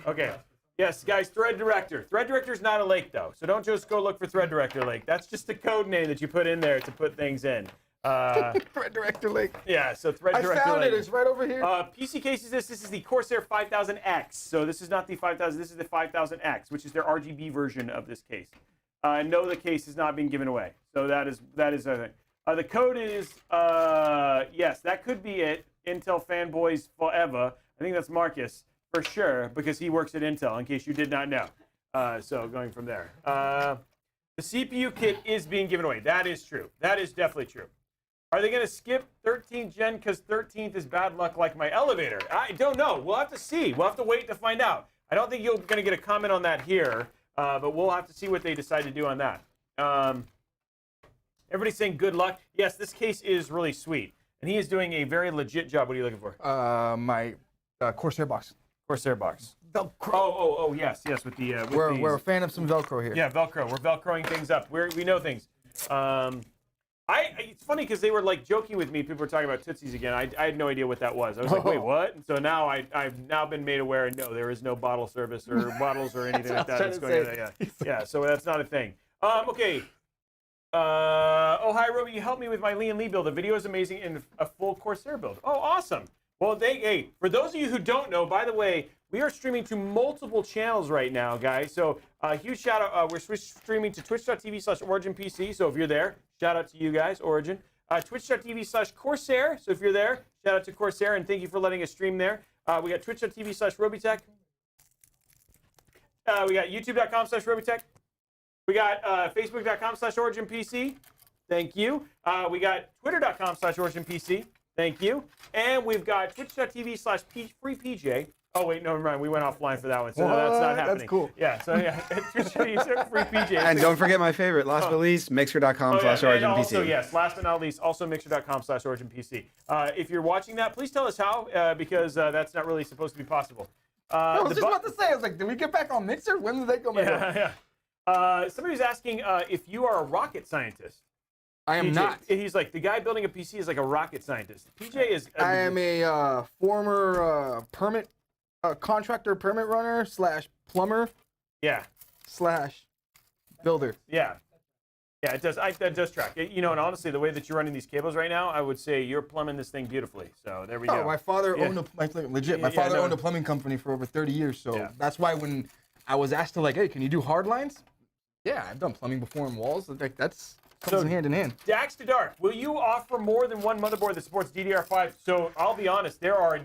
okay. Yes, guys, Thread Director. Thread Director is not a lake, though, so don't just go look for Thread Director Lake. That's just the code name that you put in there to put things in. Thread Director Lake. Yeah, so Thread I Director found Lake. it. It's right over here. PC case is this is the Corsair 5000X. So this is not the 5000, this is the 5000X, which is their RGB version of this case. No, the case is not being given away. So that is a thing. The code is, yes, that could be it. Intel fanboys forever. I think that's Marcus for sure, because he works at Intel, in case you did not know. So going from there. The CPU kit is being given away. That is true. That is definitely true. Are they going to skip 13th gen because 13th is bad luck like my elevator? I don't know. We'll have to see. We'll have to wait to find out. I don't think you're going to get a comment on that here, but we'll have to see what they decide to do on that. Everybody's saying good luck. Yes, this case is really sweet, and he is doing a very legit job. What are you looking for? My Corsair box. Corsair box. Velcro. Oh, yes, with the. We're a fan of some Velcro here. Yeah, Velcro. We're Velcroing things up. We know things. It's funny because they were like joking with me. People were talking about Tootsies again. I had no idea what that was. I was like, wait, what? And so now I've now been made aware. No, there is no bottle service or bottles or anything like that. That's going on. Yeah. So that's not a thing. Okay. Oh, hi, Roby. You helped me with my Lee and Lee build. The video is amazing in a full Corsair build. Oh, awesome. Well, hey, for those of you who don't know, by the way, we are streaming to multiple channels right now, guys. So huge shout out. We're streaming to twitch.tv/OriginPC. So if you're there, shout out to you guys, Origin. Twitch.tv/Corsair. So if you're there, shout out to Corsair, and thank you for letting us stream there. We got twitch.tv/RobeyTech. We got youtube.com/RobeyTech. We got facebook.com/OriginPC. Thank you. We got twitter.com/OriginPC. Thank you. And we've got twitch.tv/FreePJ. Oh, wait, no, never mind. We went offline for that one, so no, that's not happening. That's cool. Yeah, so yeah, Twitch.tv/FreePJ. And don't forget my favorite, last but least, mixer.com/OriginPC. And also, yes, last but not least, also mixer.com/OriginPC. If you're watching that, please tell us how, because that's not really supposed to be possible. I was just about to say, I was like, did we get back on Mixer? When did they go back? Yeah. Somebody was asking if you are a rocket scientist. I am PJ, not. He's like, the guy building a PC is like a rocket scientist. PJ is... I am a former permit contractor, permit runner / plumber / builder. Yeah, it does. That does track. And honestly, the way that you're running these cables right now, I would say you're plumbing this thing beautifully. So there we go. My father owned my father owned a plumbing company for over 30 years. So that's why when I was asked to hey, can you do hard lines? Yeah, I've done plumbing before in walls. Like that's comes in hand in hand. Dax to Dark, will you offer more than one motherboard that supports DDR5? So I'll be honest, there are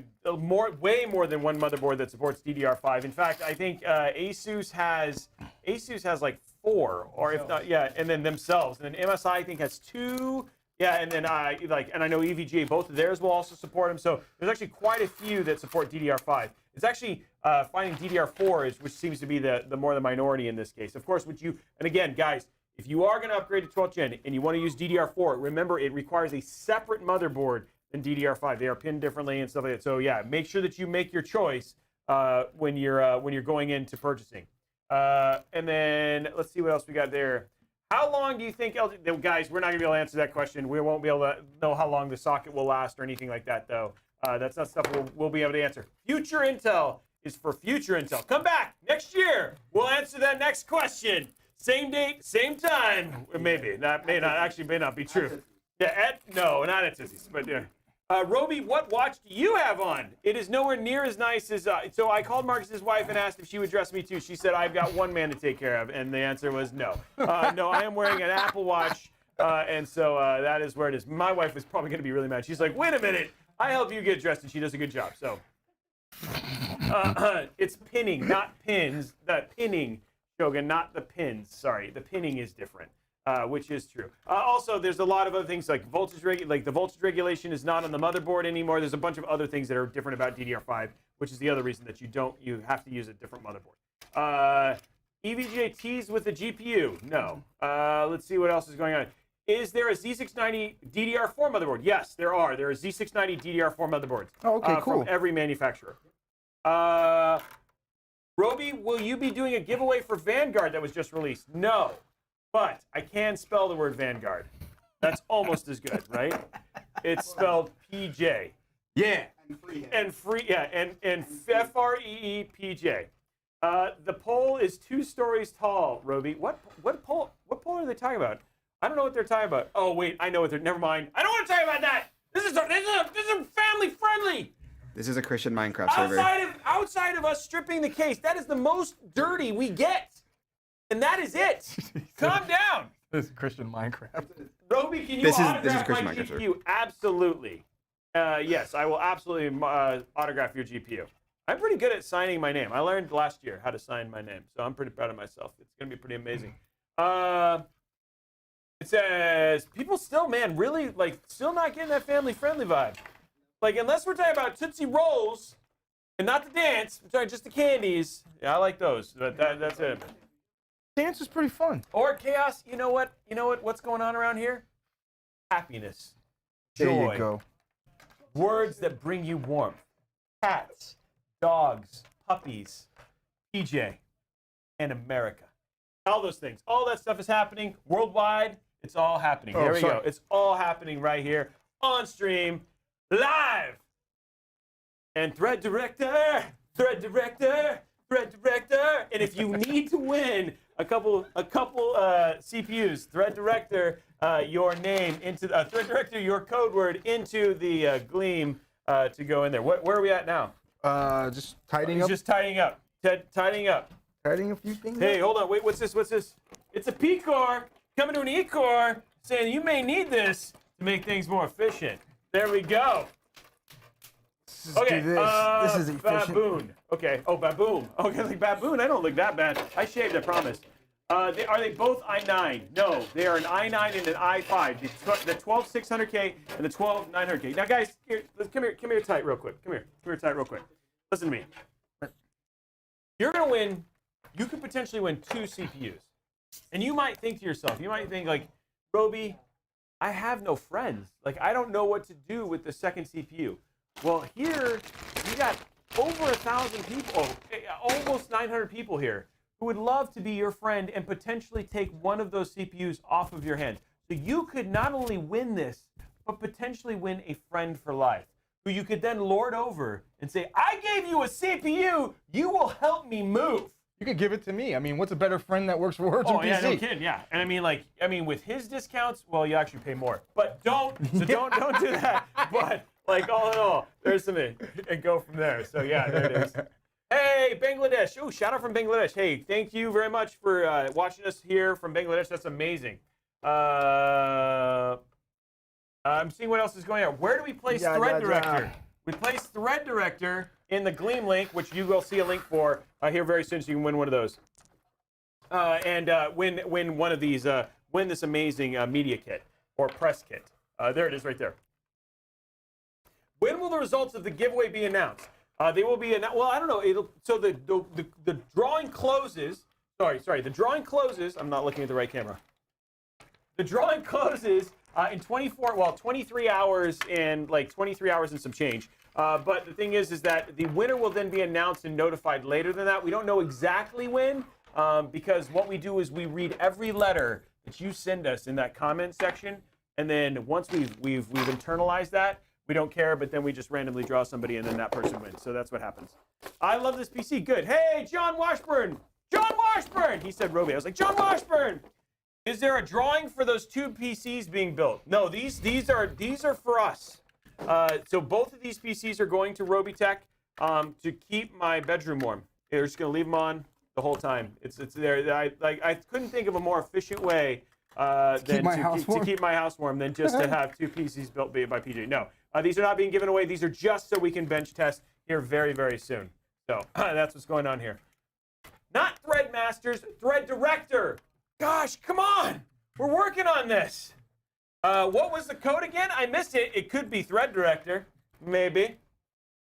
way more than one motherboard that supports DDR5. In fact, I think Asus has like 4, or if not, and then themselves, and then MSI I think has 2. Yeah, and then and I know EVGA, both of theirs will also support them. So there's actually quite a few that support DDR5. It's actually finding DDR4 which seems to be the more the minority in this case. Of course, and again, guys, if you are going to upgrade to 12th gen and you want to use DDR4, remember it requires a separate motherboard than DDR5. They are pinned differently and stuff like that. So yeah, make sure that you make your choice when you're going into purchasing. And then let's see what else we got there. How long do you think, guys, we're not going to be able to answer that question. We won't be able to know how long the socket will last or anything like that, though. That's not stuff we'll be able to answer. Future Intel is for future Intel. Come back next year. We'll answer that next question. Same date, same time. Maybe. That may not be true. Yeah, no, not at Sissy's, but yeah. Robey, what watch do you have on? It is nowhere near as nice as... so I called Marcus's wife and asked if she would dress me too. She said, I've got one man to take care of, and the answer was no. No, I am wearing an Apple Watch, and so that is where it is. My wife is probably going to be really mad. She's like, wait a minute, I help you get dressed, and she does a good job. So it's pinning, not pins. The pinning, Shogun, not the pins. Sorry, the pinning is different. Which is true. Also, there's a lot of other things like the voltage regulation is not on the motherboard anymore. There's a bunch of other things that are different about DDR5, which is the other reason that you have to use a different motherboard. EVGA teased with the GPU? No. Let's see what else is going on. Is there a Z690 DDR4 motherboard? Yes, there are. There are Z690 DDR4 motherboards. Oh, okay, cool. From every manufacturer. Robey, will you be doing a giveaway for Vanguard that was just released? No. But I can spell the word Vanguard. That's almost as good, right? It's spelled PJ. Yeah. And FREEPJ. The pole is 2 stories tall, Robey. What pole are they talking about? I don't know what they're talking about. Oh wait, I know what they're. Never mind. I don't want to talk about that. This is family friendly. This is a Christian Minecraft server. Outside of us stripping the case, that is the most dirty we get. And that is it. Calm down. This is Christian Minecraft. Robey, can you This is autograph Christian my Minecraft, GPU? Absolutely. Yes, I will absolutely autograph your GPU. I'm pretty good at signing my name. I learned last year how to sign my name, so I'm pretty proud of myself. It's going to be pretty amazing. It says, people still, man, really, still not getting that family-friendly vibe. Unless we're talking about Tootsie Rolls, and not the dance, I'm sorry, just the candies. Yeah, I like those, but that's it. Dance is pretty fun. Or chaos. You know what? What's going on around here? Happiness. Joy. There you go. Words that bring you warmth. Cats, dogs, puppies, PJ, and America. All those things. All that stuff is happening worldwide. It's all happening. There we go. It's all happening right here on stream, live. And Thread Director. And if you need to win a couple CPUs, Thread Director, your name into Thread Director, your code word into the Gleam to go in there. Where are we at now? Just tidying up. Just tidying up. Tidying up. Tidying a few things. Hey, hold on. Wait, what's this? It's a P-Core coming to an E-Core saying you may need this to make things more efficient. There we go. Okay, do this. This is efficient. Baboon. Okay. Oh, baboon. Okay, like baboon. I don't look that bad. I shaved, I promise. Are they both i9? No, they are an i9 and an i5. The 12600K and the 12900K. Now, guys, come here tight real quick. Come here tight real quick. Listen to me. You're gonna win. You could potentially win 2 CPUs, and you might think to yourself, Robey, I have no friends. I don't know what to do with the second CPU. Well, here you got over 1,000 people, almost 900 people here who would love to be your friend and potentially take one of those CPUs off of your hands. So you could not only win this, but potentially win a friend for life, who you could then lord over and say, I gave you a CPU, you will help me move. You could give it to me. I mean, what's a better friend that works for Origin PC? Oh, yeah, no kidding, yeah. And with his discounts, well, you actually pay more. But don't do that. But, all in all, there's something. And go from there. So, yeah, there it is. Hey, Bangladesh. Ooh, shout out from Bangladesh. Hey, thank you very much for watching us here from Bangladesh. That's amazing. I'm seeing what else is going on. Where do we place Thread Director? We place Thread Director in the Gleam link, which you will see a link for here very soon, so you can win one of those. And win one of these, win this amazing media kit or press kit. There it is right there. When will the results of the giveaway be announced? They will be, well, I don't know. So the drawing closes. Sorry. The drawing closes. I'm not looking at the right camera. The drawing closes in 23 hours and 23 hours and some change. But the thing is that the winner will then be announced and notified later than that. We don't know exactly when, because what we do is we read every letter that you send us in that comment section, and then once we've internalized that, we don't care, but then we just randomly draw somebody, and then that person wins. So that's what happens. I love this PC. Good. Hey, John Washburn. John Washburn. He said Robey. I was like, John Washburn. Is there a drawing for those two PCs being built? No, these are for us. So both of these PCs are going to RobeyTech to keep my bedroom warm. They're just going to leave them on the whole time. It's there. I couldn't think of a more efficient way to keep my house warm than just to have two PCs built by PJ. No, these are not being given away. These are just so we can bench test here very, very soon. So that's what's going on here. Not Thread Masters, Thread Director. Gosh, come on. We're working on this. What was the code again? I missed it. It could be Thread Director, maybe.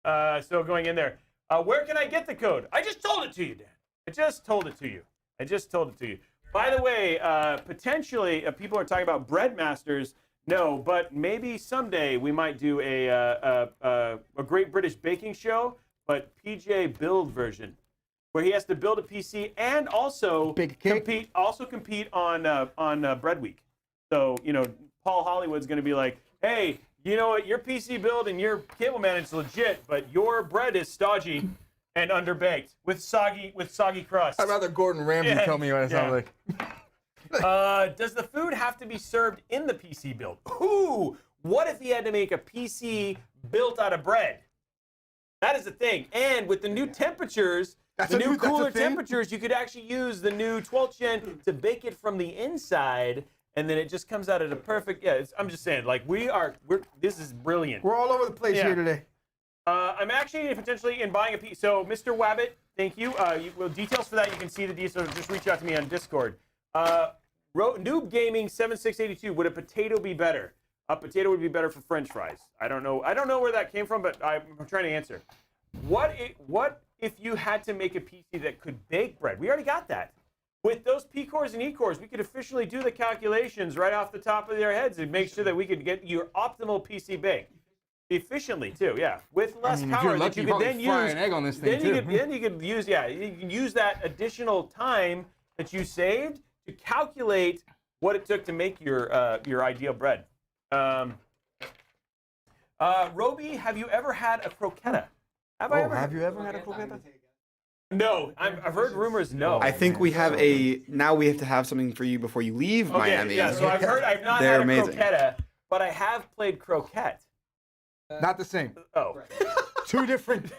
So going in there. Where can I get the code? I just told it to you, Dan. I just told it to you. By the way, potentially, people are talking about Breadmasters. No, but maybe someday we might do a Great British Baking Show, but PJ build version, where he has to build a PC and also compete on Bread Week. So Paul Hollywood's going to be like, hey, you know what? Your PC build and your cable manage legit, but your bread is stodgy and underbaked with soggy crust. I'd rather Gordon Ramsay tell me what it sounds like. Does the food have to be served in the PC build? Ooh, what if he had to make a PC built out of bread? That is the thing. And with the new temperatures, cooler temperatures, you could actually use the new 12th gen to bake it from the inside, and then it just comes out at a perfect. Yeah, I'm just saying, this is brilliant. We're all over the place here today. I'm actually potentially in buying a PC. So, Mr. Wabbit, thank you. Details for that, you can see the details. Just reach out to me on Discord. Noob Gaming 7682. Would a potato be better? A potato would be better for French fries. I don't know where that came from, but I'm trying to answer. What if you had to make a PC that could bake bread? We already got that. With those P cores and E cores, we could efficiently do the calculations right off the top of their heads and make sure that we could get your optimal PC baked. Efficiently too, yeah. With less power that you could then use. Fry an egg on this thing too. Then you could use, you can use that additional time that you saved to calculate what it took to make your ideal bread. Robey, have you ever had a croqueta? Have you ever had a croqueta? No, I've heard rumors. No. I think now we have to have something for you before you leave Miami. Yeah. So I've not had a croqueta, but I have played croquette. Not the same. Oh. Two different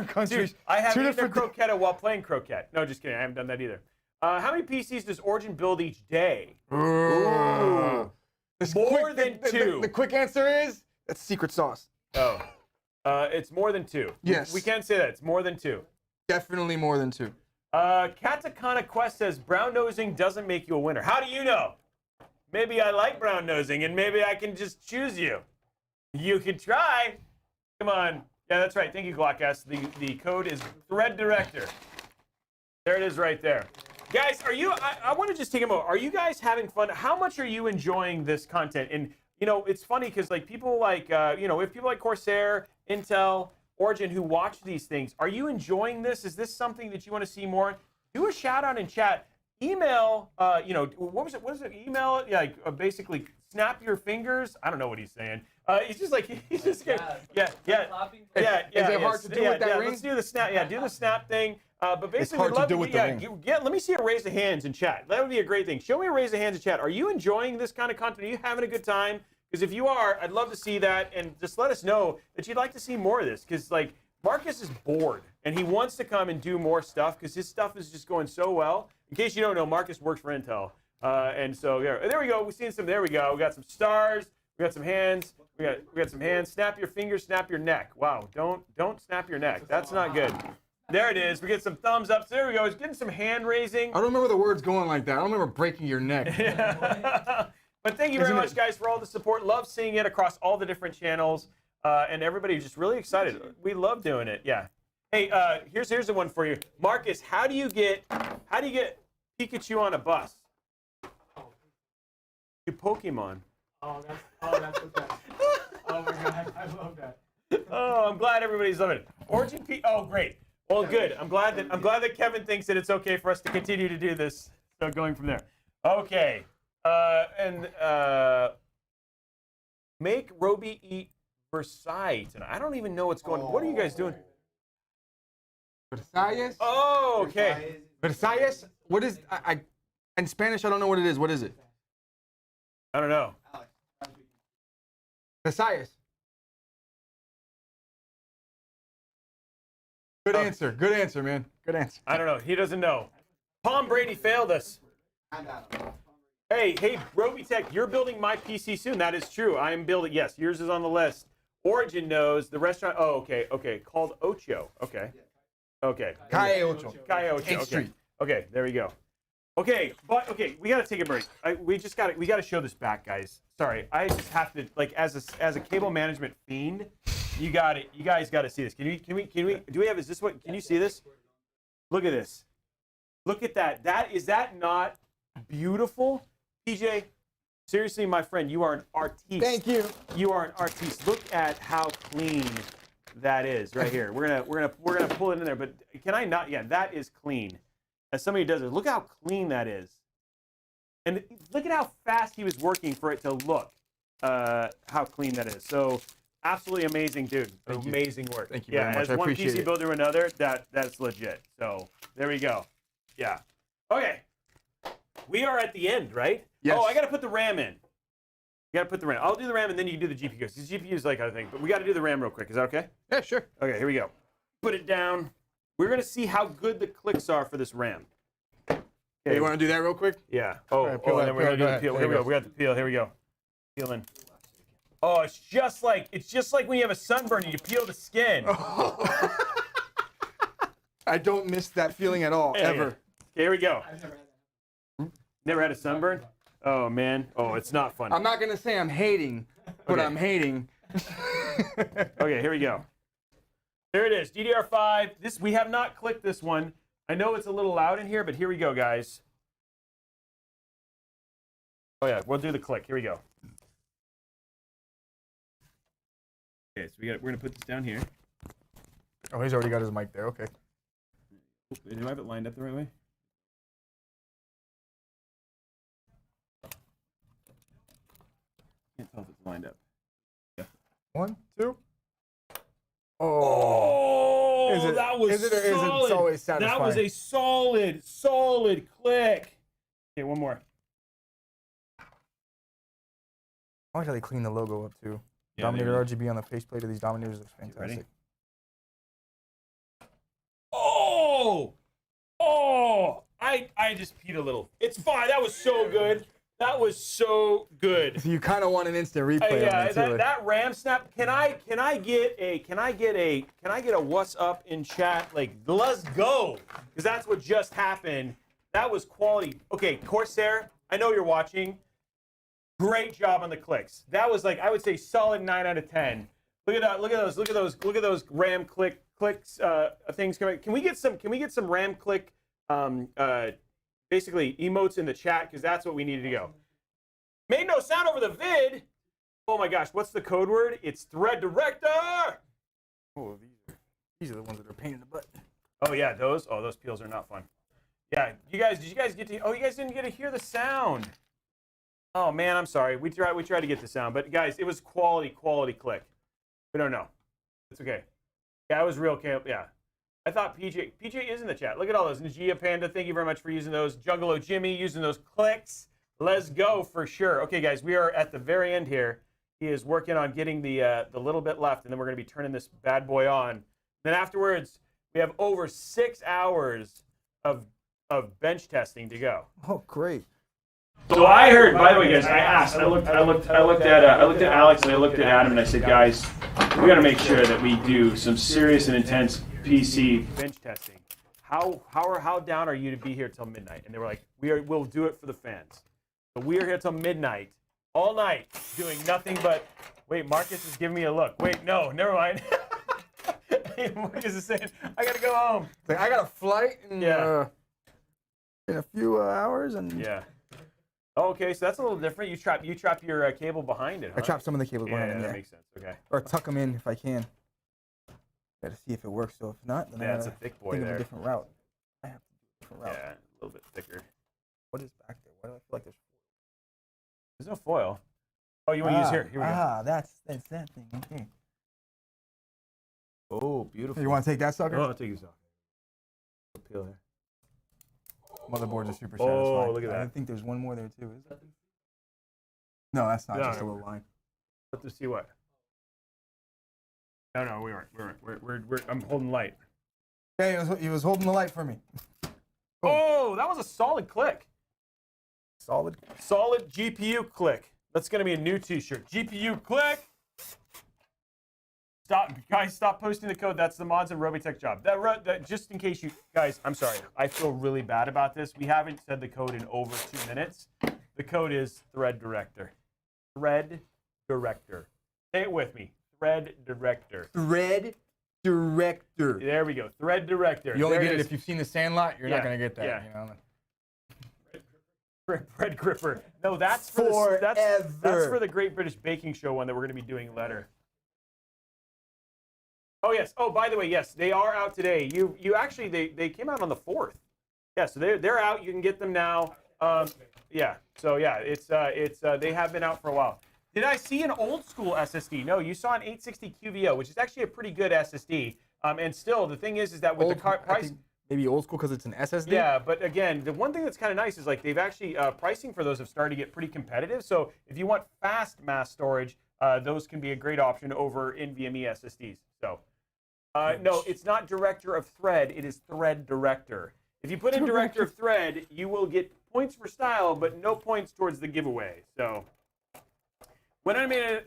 countries. Dude, I haven't eaten a croqueta while playing croquette. No, just kidding. I haven't done that either. How many PCs does Origin build each day? Ooh. More than two. The quick answer is that's secret sauce. Oh. It's more than two. Yes. We can't say that. It's more than two. Definitely more than two. Katakana Quest says brown nosing doesn't make you a winner. How do you know? Maybe I like brown nosing and maybe I can just choose you. You can try. Come on. Yeah, that's right. Thank you, Glockass. The code is Thread Director. There it is right there. Guys, I want to just take a moment. Are you guys having fun? How much are you enjoying this content? And, it's funny because, people like, if people like Corsair, Intel, Origin who watch these things, are you enjoying this? Is this something that you want to see more? Do a shout out in chat. Email, what was it? Email, basically snap your fingers. I don't know what he's saying. He's just yeah. Is it hard to do with that ring? Let's do the snap. Yeah, do the snap thing. But basically, it's hard to do with the ring. Let me see a raise of hands in chat. That would be a great thing. Show me a raise of hands in chat. Are you enjoying this kind of content? Are you having a good time? Because if you are, I'd love to see that, and just let us know that you'd like to see more of this. Because Marcus is bored, and he wants to come and do more stuff because his stuff is just going so well. In case you don't know, Marcus works for Intel, and so there we go. We've seen some. There we go. We got some stars. We got some hands. We got some hands. Snap your fingers. Snap your neck. Wow. Don't snap your neck. That's not good. There it is. We get some thumbs up. So there we go. He's getting some hand raising. I don't remember the words going like that. I don't remember breaking your neck. But thank you very much, guys, for all the support. Love seeing it across all the different channels. and everybody's just really excited. We love doing it. Yeah. Hey, here's the one for you, Marcus. How do you get Pikachu on a bus? You Pokemon. Oh, that's okay. Oh my god, I love that. Oh, I'm glad everybody's loving it. Origin P. Oh, great. Well, good. I'm glad that Kevin thinks that it's okay for us to continue to do this. So going from there. Okay. Make Robey eat Versailles. And I don't even know what's going on. What are you guys doing? Versailles? Oh, okay. Versailles? What is I in Spanish I don't know what it is. What is it? I don't know. Versailles. Good answer. Good answer, man. Good answer. I don't know. He doesn't know. Tom Brady failed us. Hey, RobeyTech, you're building my PC soon. That is true. I am building. Yes, yours is on the list. Origin knows the restaurant. Oh, okay. Called Ocho. Okay. Calle Ocho. Calle Ocho. 8th Okay. Street. Okay, there we go. Okay, we gotta take a break. We gotta show this back, guys. Sorry, I just have to, like, as a cable management fiend, you guys gotta see this. Can we have, is this what, can you see this? Look at this. Look at that. Is that not beautiful? PJ, seriously, my friend, you are an artiste. Thank you. You are an artiste. Look at how clean that is right here. We're gonna pull it in there, but can I not? Yeah, that is clean. As somebody does it, look how clean that is, and look at how fast he was working for it to look. How clean that is. So absolutely amazing, dude. Amazing work. Thank you yeah, very much. as I one appreciate PC it. builder to another, that's legit. So there we go. Yeah. Okay. We are at the end, right? Yes. Oh, I gotta put the RAM in. You gotta put the RAM. I'll do the RAM and then you can do the GPU. Because the GPU is like other thing, but we gotta do the RAM real quick. Is that okay? Yeah, sure. Okay, here we go. Put it down. We're gonna see how good the clicks are for this RAM. Hey, you want to do that real quick? Yeah. right, peel And that, then we're gonna do go the ahead. peel. There Here we you go. go. We got the peel. Here we go. Peeling. Oh, it's just like when you have a sunburn and you peel the skin. I don't miss that feeling at all, Yeah, ever. yeah. Okay, here we go. Never had a sunburn? Oh man. Oh, it's not fun. I'm not gonna say I'm hating, but Okay. I'm hating. Okay, here we go. There it is, DDR5. We have not clicked this one. I know it's a little loud in here, but here we go, guys. Oh yeah, we'll do the click. Here we go. Okay, so we're gonna put this down here. Oh, he's already got his mic there. Okay. Do I have it lined up the right way? Can't tell if it's lined up. 1, 2. Oh, Is it- that was is it or isn't it solid. always That was satisfying? a solid click. Okay, one more. I like how they clean the logo up too. Yeah, Dominator they RGB on the faceplate of these Dominators looks ready? fantastic. Oh, I just peed a little. It's fine. That was so good. That was so good. You kind of want an instant replay Yeah, on it too. that RAM snap. Can I get a what's up in chat? Like, let's go, because that's what just happened. That was quality. Okay, Corsair, I know you're watching. Great job on the clicks. That was, like, I would say solid 9 out of 10. Look at that. Look at those RAM clicks things coming. Can we get some RAM click basically emotes in the chat, because that's what we needed to go. Made no sound over the vid. Oh my gosh, what's the code word? It's thread director. Oh, these are the ones that are pain in the butt. Oh yeah, those peels are not fun. Yeah, did you guys get to? Oh, you guys didn't get to hear the sound. Oh man, I'm sorry. We tried to get the sound, but guys, it was quality click. We don't know. It's okay. Yeah, it was real. Yeah. I thought PJ is in the chat. Look at all those. Najia Panda, thank you very much for using those. Juggalo Jimmy using those clicks. Let's go for sure. Okay, guys, we are at the very end here. He is working on getting the little bit left, and then we're going to be turning this bad boy on. Then afterwards, we have over 6 hours of bench testing to go. Oh, great. So I heard, by the way, guys, I looked at Alex and I looked at Adam and I said, guys, we got to make sure that we do some serious and intense PC Bench testing. How down are you to be here till midnight? And they were like, we'll do it for the fans. So we are here till midnight, all night, doing nothing but Wait, Marcus is giving me a look. Wait, no, never mind. Marcus is saying, I gotta go home. It's like, I got a flight in, Yeah. in a few hours, and Yeah. Oh, okay, so that's a little different. You trap your cable behind it, huh? I chop some of the cables Yeah, behind yeah, them, that makes sense. Okay. or tuck them in if I can. Gotta see if it works. So if not, then Yeah, I it's a gotta thick boy think of there. a different route. I have to do a different route. Yeah, a little bit thicker. What is back there? Why do I feel like there's? There's no foil. Oh, you want to use here? Here we go. That's that thing. Okay. Oh, beautiful. You want to take that sucker? Oh, I'll take this off. Peel here. Motherboards are super Oh, satisfying. look at that. I think there's one more there too. Is it? No, that's not. No, just a no. little line. Let us see what. No, we weren't. I'm holding light. Yeah, he was holding the light for me. Oh, that was a solid click. Solid. Solid GPU click. That's gonna be a new T-shirt. GPU click. Stop posting the code. That's the mods and RobeyTech job. That just in case you guys, I'm sorry. I feel really bad about this. We haven't said the code in over 2 minutes. The code is Thread Director. Thread Director. Say it with me. Thread Director. Thread Director. There we go. Thread Director. You only There get it is. if you've seen The Sandlot. You're not Yeah, gonna get that. yeah. You know. Bread gripper. No, that's for that's Forever. for the Great British Baking Show one that we're going to be doing later. Oh yes. Oh, by the way, yes, they are out today. You actually they came out on the 4th. Yeah, so they're out. You can get them now. Yeah. So yeah, it's they have been out for a while. Did I see an old school SSD? No, you saw an 860 QVO, which is actually a pretty good SSD. And still, the thing is that with the price. Maybe old school because it's an SSD. Yeah, but again, the one thing that's kind of nice is like they've actually pricing for those have started to get pretty competitive. So if you want fast mass storage, those can be a great option over NVMe SSDs. So no, it's not Director of Thread. It is Thread Director. If you put in Director of Thread, you will get points for style, but no points towards the giveaway. So when I'm 89,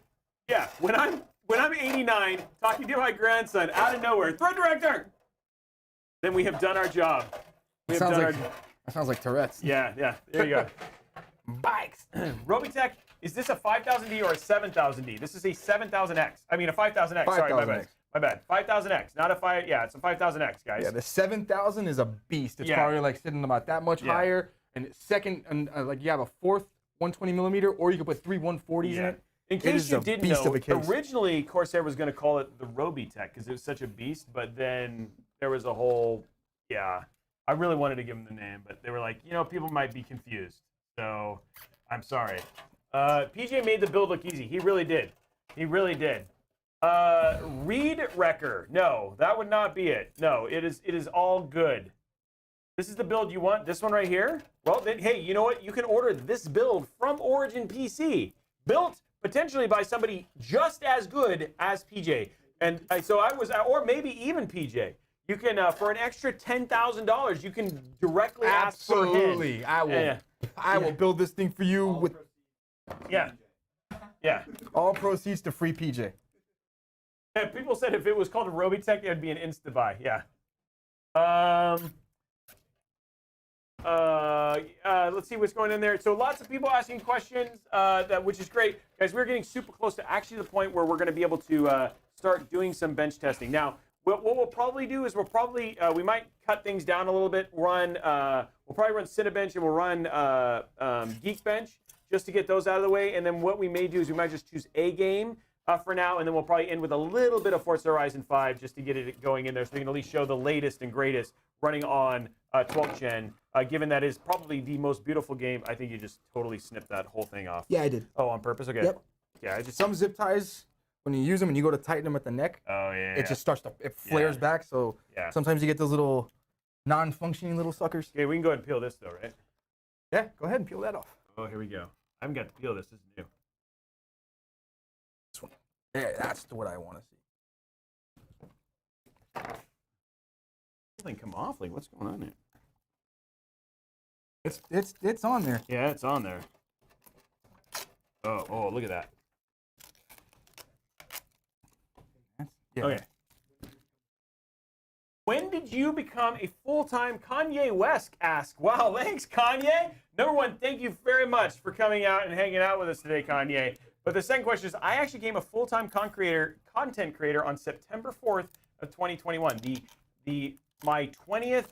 talking to my grandson out of nowhere, Thread Director. Then we have done our job. We have done our. That sounds like Tourette's. Yeah. There you go. Bikes. RobeyTech. Is this a 5000D or a 7000D? This is a 7000X. I mean a 5000X. Sorry, my bad. 5000X. My bad. 5000X, not a 5. Yeah, it's a 5000X, guys. Yeah, the 7000 is a beast. It's Yeah. probably like sitting about that much higher. And second, and like you have a fourth 120 millimeter, or you could put 3 140s in it. In It case is you a didn't beast know, of a case. originally Corsair was going to call it the RobeyTech because it was such a beast, but then there was a whole, I really wanted to give them the name, but they were like, people might be confused. So I'm sorry. PJ made the build look easy. He really did. Read Wrecker. No, that would not be it. No, it is all good. This is the build you want? This one right here? Well, then, hey, you know what? You can order this build from Origin PC. Built potentially by somebody just as good as PJ. And so I was, or maybe even PJ. You can, for an extra $10,000, you can directly ask for him. Absolutely. I will build this thing for you with Yeah. all proceeds to free PJ. Yeah, people said if it was called a RobeyTech, it would be an insta-buy. Yeah. Let's see what's going in there. So lots of people asking questions, which is great. Guys, we're getting super close to actually the point where we're going to be able to start doing some bench testing. Now, what we'll probably do is we might cut things down a little bit. We'll probably run Cinebench and we'll run Geekbench just to get those out of the way. And then what we may do is we might just choose a game for now, and then we'll probably end with a little bit of Forza Horizon 5 just to get it going in there so we can at least show the latest and greatest running on 12th gen. Given that is probably the most beautiful game, I think you just totally snipped that whole thing off. Yeah, I did. Oh, on purpose? Okay. Yep. Yeah, I just. Some zip ties, when you use them and you go to tighten them at the neck, Oh, yeah. it just starts to, it flares back. So Yeah. sometimes you get those little non-functioning little suckers. Okay, we can go ahead and peel this, though, right? Yeah, go ahead and peel that off. Oh, here we go. I haven't got to peel this. This is new. This one. Yeah, that's what I want to see. Something come off. Like, what's going on here? It's on there. Yeah, it's on there. Oh, look at that. Yeah. Okay. When did you become a full-time Kanye West? Ask. Wow, thanks, Kanye. Number one, thank you very much for coming out and hanging out with us today, Kanye. But the second question is, I actually became a full-time content creator on September 4th of 2021, my 20th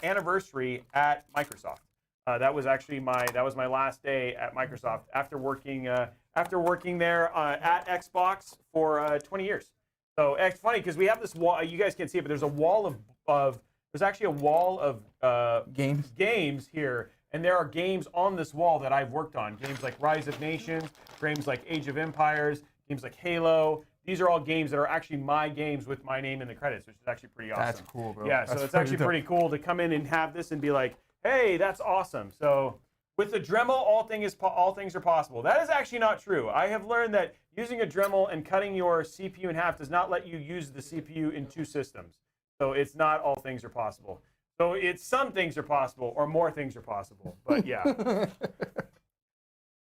anniversary at Microsoft. That was actually my last day at Microsoft after working there at Xbox for 20 years. So it's funny because we have this wall. You guys can't see it, but there's a wall of there's actually a wall of games here. And there are games on this wall that I've worked on. Games like Rise of Nations, games like Age of Empires, games like Halo. These are all games that are actually my games with my name in the credits, which is actually pretty awesome. That's cool, bro. Yeah, so it's actually pretty cool to come in and have this and be like, hey, that's awesome. So with the Dremel, all things are possible. That is actually not true. I have learned that using a Dremel and cutting your CPU in half does not let you use the CPU in two systems. So it's not all things are possible. So it's some things are possible, or more things are possible. But yeah.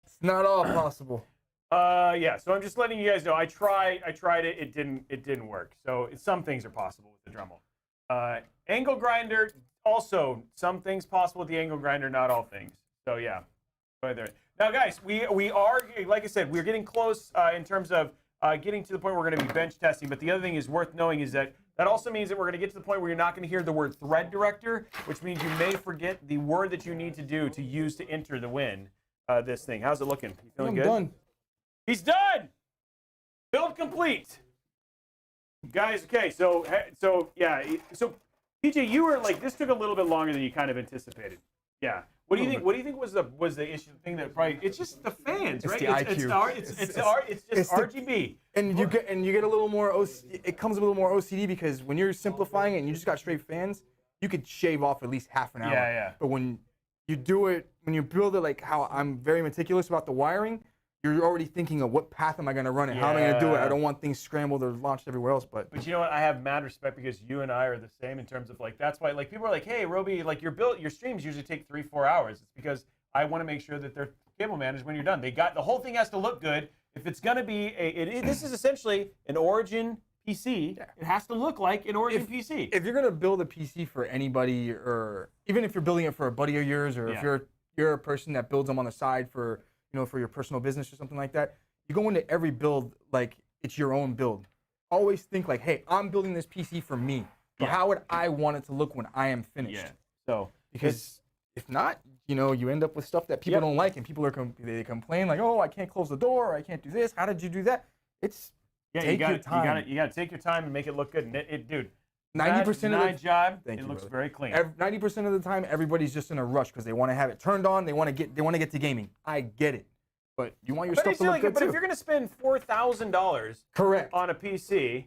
It's not all possible. Yeah. So I'm just letting you guys know. I tried it. It didn't work. So some things are possible with the Dremel. Angle grinder, also some things possible with the angle grinder, not all things. So yeah. Go ahead there. Now, guys, we are, like I said, we're getting close in terms of getting to the point where we're going to be bench testing. But the other thing is worth knowing is that also means that we're going to get to the point where you're not going to hear the word thread director, which means you may forget the word that you need to do to use to enter the win. This thing. How's it looking? You feeling good? I'm done. He's done. Build complete. Guys, okay, so yeah, so PJ, you were like, this took a little bit longer than you kind of anticipated. Yeah. What do you think? What do you think was the issue? The thing that probably it's just the fans, right? The IQ. It's just RGB. And you get a little more it comes a little more OCD because when you're simplifying it and you just got straight fans, you could shave off at least half an hour. Yeah, yeah. But when you build it like how I'm very meticulous about the wiring, you're already thinking of what path am I going to run it? How am I going to do it? I don't want things scrambled or launched everywhere else. But you know what? I have mad respect because you and I are the same in terms of like, that's why like people are like, hey, Robey, like your streams usually take 3-4 hours. It's because I want to make sure that they're cable managed when you're done. The whole thing has to look good. If it's going to be this is essentially an Origin PC. Yeah. It has to look like an Origin PC. If you're going to build a PC for anybody, or even if you're building it for a buddy of yours, or if you're a person that builds them on the side for for your personal business or something like that, you go into every build like it's your own build. Always think like, hey, I'm building this PC for me. But how would I want it to look when I am finished? Yeah. So because if not, you end up with stuff that people don't like, and people they complain like, oh, I can't close the door, or I can't do this. How did you do that? It's take your time. You got to take your time and make it look good. And dude, 90% of the job, it looks very clean. 90% of the time, everybody's just in a rush because they want to have it turned on. They want to get to gaming. I get it, but you want your stuff to look good But too. if you're gonna spend $4,000 correct on a PC,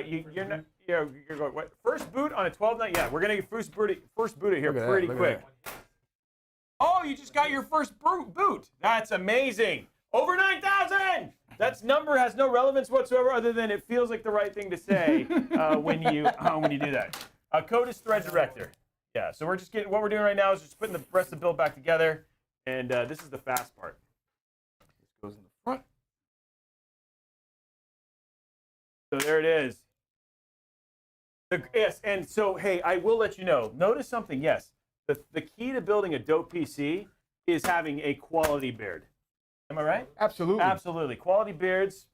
you're not. You're going what? First boot on a 12.9. Yeah, we're gonna get first boot it here pretty quick. Oh, you just got your first boot. That's amazing. Over 9,000. That number has no relevance whatsoever, other than it feels like the right thing to say when you do that. Code is thread director. Yeah. So we're just getting what we're doing right now is just putting the rest of the build back together, and this is the fast part. This goes in the front. So there it is. Yes, and so hey, I will let you know. Notice something. Yes, the key to building a dope PC is having a quality beard. Am I right? Absolutely. Absolutely. Quality beards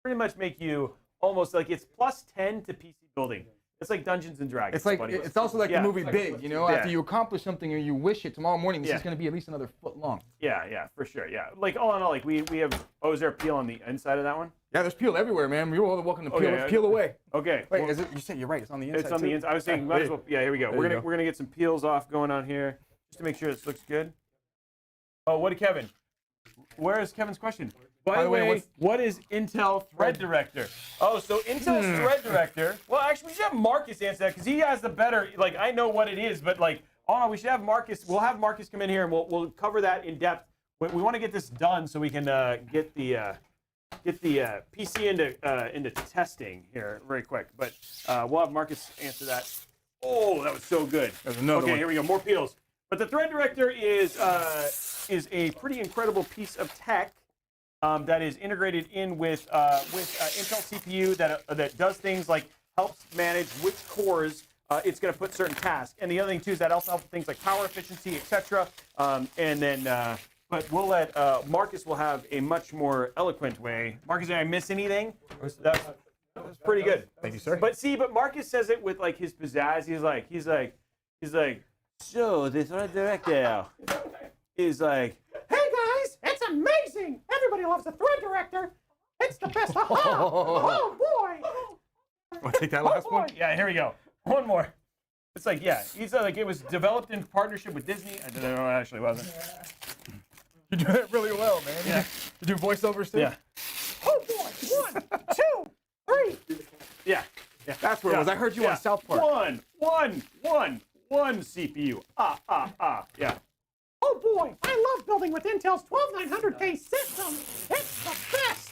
pretty much make you almost like it's +10 to PC building. It's like Dungeons and Dragons. It's like it's also like the movie Big. After you accomplish something or you wish it tomorrow morning, this is going to be at least another foot long. Yeah, for sure. Yeah, like all in all, like we have. Oh, is there a peel on the inside of that one? Yeah, there's peel everywhere, man. You're all welcome to peel. Peel away. Okay. Wait, is it? You said you're right. It's on the inside. It's on the inside. I was saying, might as well. Yeah, here we go. We're gonna get some peels off going on here just to make sure this looks good. Oh, what did Kevin? Where is Kevin's question? By the way, what is Intel Thread Director? Oh, so Intel's Thread Director. Well, actually, we should have Marcus answer that because he has the better. Like, I know what it is, but like, we should have Marcus. We'll have Marcus come in here and we'll cover that in depth. We want to get this done so we can get the PC into testing here very quick. But we'll have Marcus answer that. Oh, that was so good. There's another one. Here we go. More peels. But the Thread Director is a pretty incredible piece of tech that is integrated in with Intel CPU that does things like helps manage which cores it's going to put certain tasks. And the other thing too is that also helps things like power efficiency, etc. And then but we'll let Marcus will have a much more eloquent way. Marcus, did I miss anything? That was pretty good. Thank you, sir. But Marcus says it with like his pizzazz. He's like, so the threat director is like, hey guys, it's amazing. Everybody loves the threat director. It's the best. Oh boy. Want to take that last one? Yeah, here we go. One more. It's like, yeah, he's like, it was developed in partnership with Disney. I don't know, it actually wasn't. You do that really well, man. Yeah. You do voiceovers too? Yeah. Oh boy, 1, 2, 3. Yeah. Yeah. That's where it was. I heard you on South Park. One CPU. Yeah. Oh boy, I love building with Intel's 12900K system. It's the best.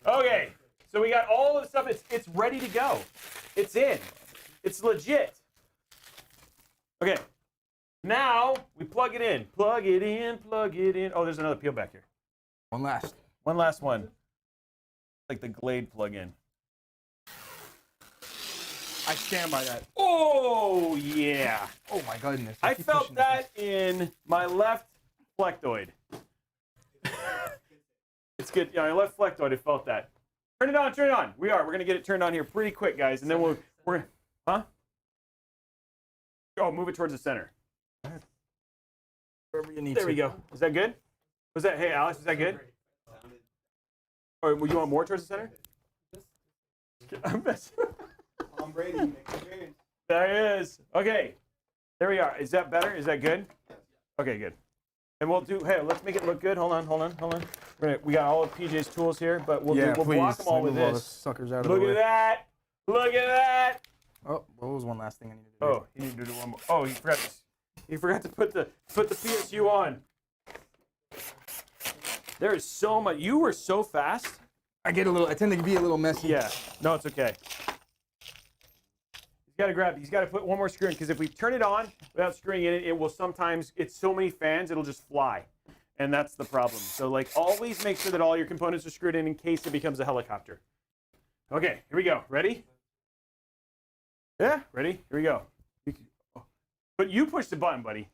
Okay. So we got all of the stuff. It's ready to go. It's in. It's legit. Okay. Now we plug it in. Plug it in. Oh, there's another peel back here. One last. One last one. Like the Glade plug-in. I stand by that. Oh yeah. Oh my goodness. I keep felt pushing this that in my left flectoid. It's good. Yeah, my left flectoid. I felt that. Turn it on. Turn it on. We're gonna get it turned on here pretty quick, guys, and then we're huh? Oh, move it towards the center. wherever you need There to. we go. Is that good? Was that? Hey, Alex, is that good? Or you want more towards the center? I'm messing. Tom Brady makes an appearance. There it is. Okay. There we are. Is that better? Is that good? Okay, good. And we'll do. Hey, let's make it look good. Hold on. We got all of PJ's tools here, but we'll Yeah, we'll please. block them all with Move all the this. suckers out of Look the way. at that. Look at that. Oh, what was one last thing I needed to do? Oh, you need to do one more. Oh, he forgot to put the PSU on. There is so much. You were so fast. I tend to be a little messy. Yeah. No, it's okay. He's got to put one more screw in, because if we turn it on without screwing in it, it will sometimes, it's so many fans, it'll just fly. And that's the problem. So like, always make sure that all your components are screwed in case it becomes a helicopter. Okay, here we go. Ready? Yeah, ready? Here we go. But you push the button, buddy.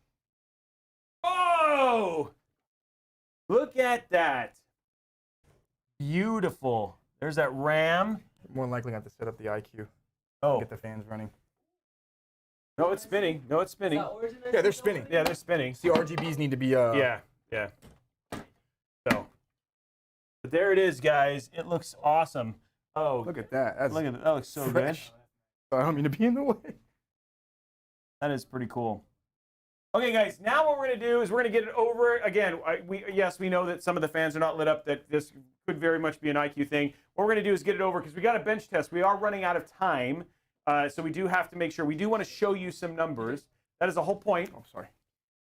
Oh! Look at that. Beautiful. There's that RAM. More than likely, I have to set up the IQ. Oh. Get the fans running. No, it's spinning. No, it's spinning. Yeah, they're spinning. Yeah, they're spinning. See, RGBs need to be. Yeah. So, but there it is, guys. It looks awesome. Oh, Look at that. That's look at that. That looks so fresh. I don't mean to be in the way. good. That is pretty cool. Okay, guys. Now what we're gonna do is we're gonna get it over again. We know that some of the fans are not lit up. That this could very much be an IQ thing. What we're gonna do is get it over, because we got a bench test. We are running out of time, so we do have to make sure. We do want to show you some numbers. That is the whole point. Oh, sorry.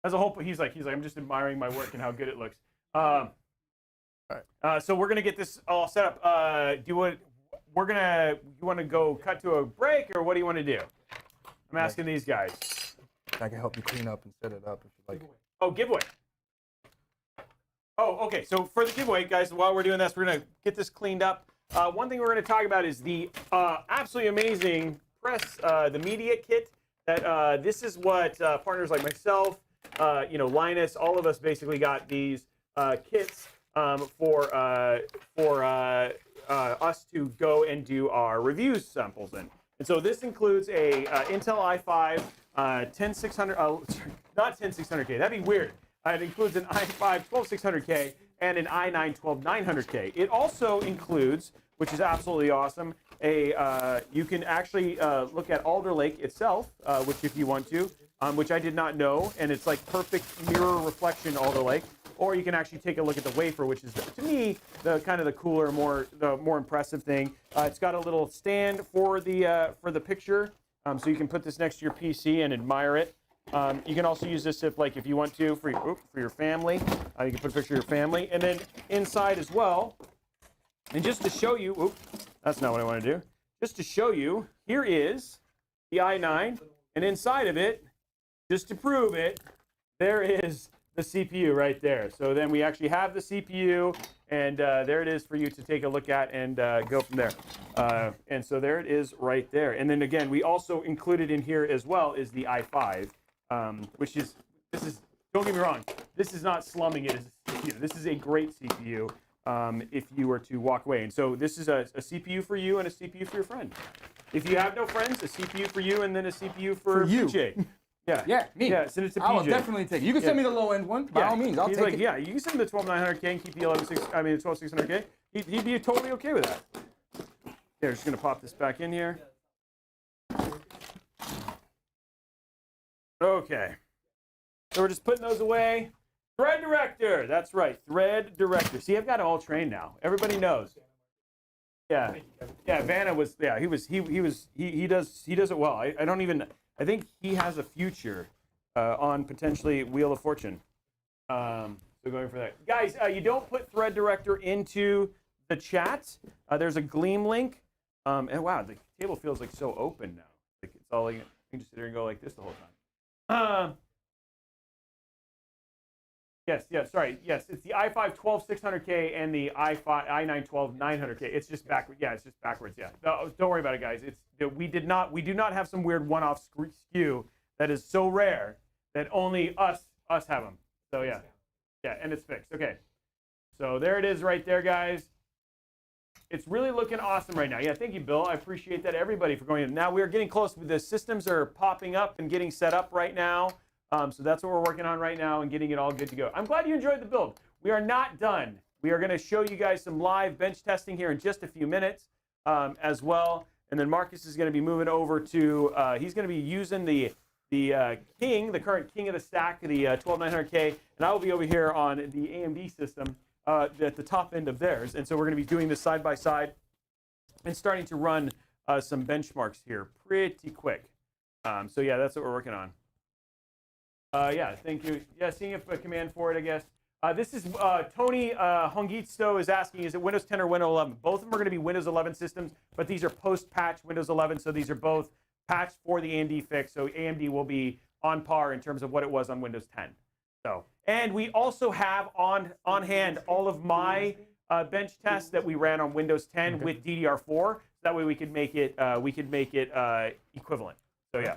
That's a whole. He's like, I'm just admiring my work and how good it looks. So we're gonna get this all set up. You want to go cut to a break, or what do you want to do? I'm asking these guys. I can help you clean up and set it up if you like. Oh, giveaway. Oh, okay. So for the giveaway, guys, while we're doing this, we're gonna get this cleaned up. One thing we're gonna talk about is the absolutely amazing the media kit. That this is what partners like myself, Linus, all of us basically got these kits for us to go and do our reviews samples in. And so this includes a Intel i5 10600, not 10600K. That'd be weird. It includes an i5 12600K and an i9 12900K. It also includes, which is absolutely awesome, you can actually look at Alder Lake itself, which if you want to, which I did not know, and it's like perfect mirror reflection Alder Lake. Or you can actually take a look at the wafer, which is, to me, the kind of the cooler, the more impressive thing. It's got a little stand for the picture, so you can put this next to your PC and admire it. You can also use this if you want to for your family. You can put a picture of your family, and then inside as well. And just to show you, that's not what I want to do. Just to show you, here is the i9, and inside of it, just to prove it, there is the CPU right there. So then we actually have the CPU, And there it is for you to take a look at and go from there. And so there it is right there. And then again, we also included in here as well is the i5, which is, don't get me wrong, this is not slumming it as a CPU. This is a great CPU if you were to walk away. And so this is a CPU for you and a CPU for your friend. If you have no friends, a CPU for you and then a CPU for you. PJ. Yeah. Yeah, me. Yeah, send it to PJ. I will definitely take it. You can send me the low end one. By all means, I'll He's take like, it. yeah, you can send him the 12900K and keep the 12600K. He'd be totally okay with that. Here, just gonna pop this back in here. Okay. So we're just putting those away. Thread director, that's right, thread director. See, I've got it all trained now. Everybody knows. Yeah, yeah. Vanna was, yeah. He does it well. I don't even. I think he has a future on potentially Wheel of Fortune. So going for that, guys. You don't put thread director into the chat. There's a Gleam link, and wow, the table feels like so open now. Like it's all like you can just sit here and go like this the whole time. Yes, it's the i5 12600K and the i9 12900K. It's just backwards. Yeah, it's just backwards. Yeah, don't worry about it, guys. We do not have some weird one-off skew that is so rare that only us have them. So yeah, and it's fixed. Okay, so there it is right there, guys. It's really looking awesome right now. Yeah, thank you, Bill. I appreciate that, everybody, for going in. Now we are getting close. The systems are popping up and getting set up right now. So that's what we're working on right now and getting it all good to go. I'm glad you enjoyed the build. We are not done. We are going to show you guys some live bench testing here in just a few minutes as well. And then Marcus is going to be moving over to, he's going to be using the current king of the stack, the 12900K. And I will be over here on the AMD system at the top end of theirs. And so we're going to be doing this side by side and starting to run some benchmarks here pretty quick. So yeah, that's what we're working on. Yeah, thank you. Yeah, seeing if a command for it, I guess. This is Tony Hongitsto is asking, is it Windows 10 or Windows 11? Both of them are going to be Windows 11 systems, but these are post-patch Windows 11, so these are both patched for the AMD fix. So AMD will be on par in terms of what it was on Windows 10. So, and we also have on hand all of my bench tests that we ran on Windows 10 with DDR4. So that way we could make it equivalent. So yeah.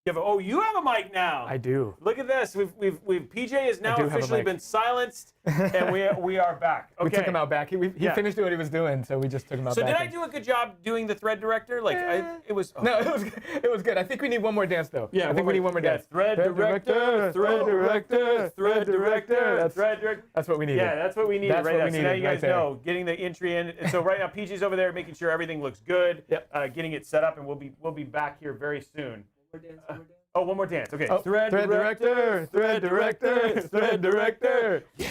You have a mic now. I do. Look at this. PJ has now officially been silenced, and we are back. Okay. We took him out back. He finished what he was doing, so we just took him out back. So did I do a good job doing the thread director? It was good. I think we need one more dance though. Yeah, I think we need one more dance. Thread director. That's what we need. Yeah, that's what we needed right now. So now you guys right know, getting the entry in. And so right now PJ's over there making sure everything looks good. Yep. Getting it set up, and we'll be back here very soon. One more dance. Okay. Thread director. Yeah.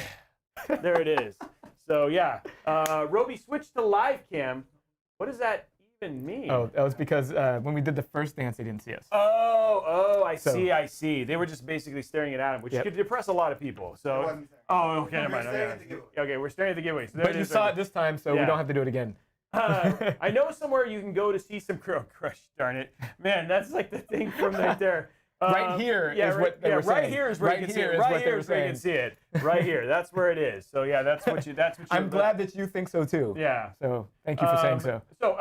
There it is. So yeah, Robey switched to live cam. What does that even mean? Oh, that was because when we did the first dance, they didn't see us. I see. They were just basically staring at Adam, which could depress a lot of people. So. Okay, never mind. Okay, we're staring at the giveaway. So but you saw it this time, so we don't have to do it again. I know somewhere you can go to see some crush. Darn it, man! That's like the thing from right there. Right here is what they were saying. Right here is where you can see it. Right here is where you can see it. Right here. That's where it is. So yeah, that's what you. I'm glad that you think so too. Yeah. So thank you for saying so. So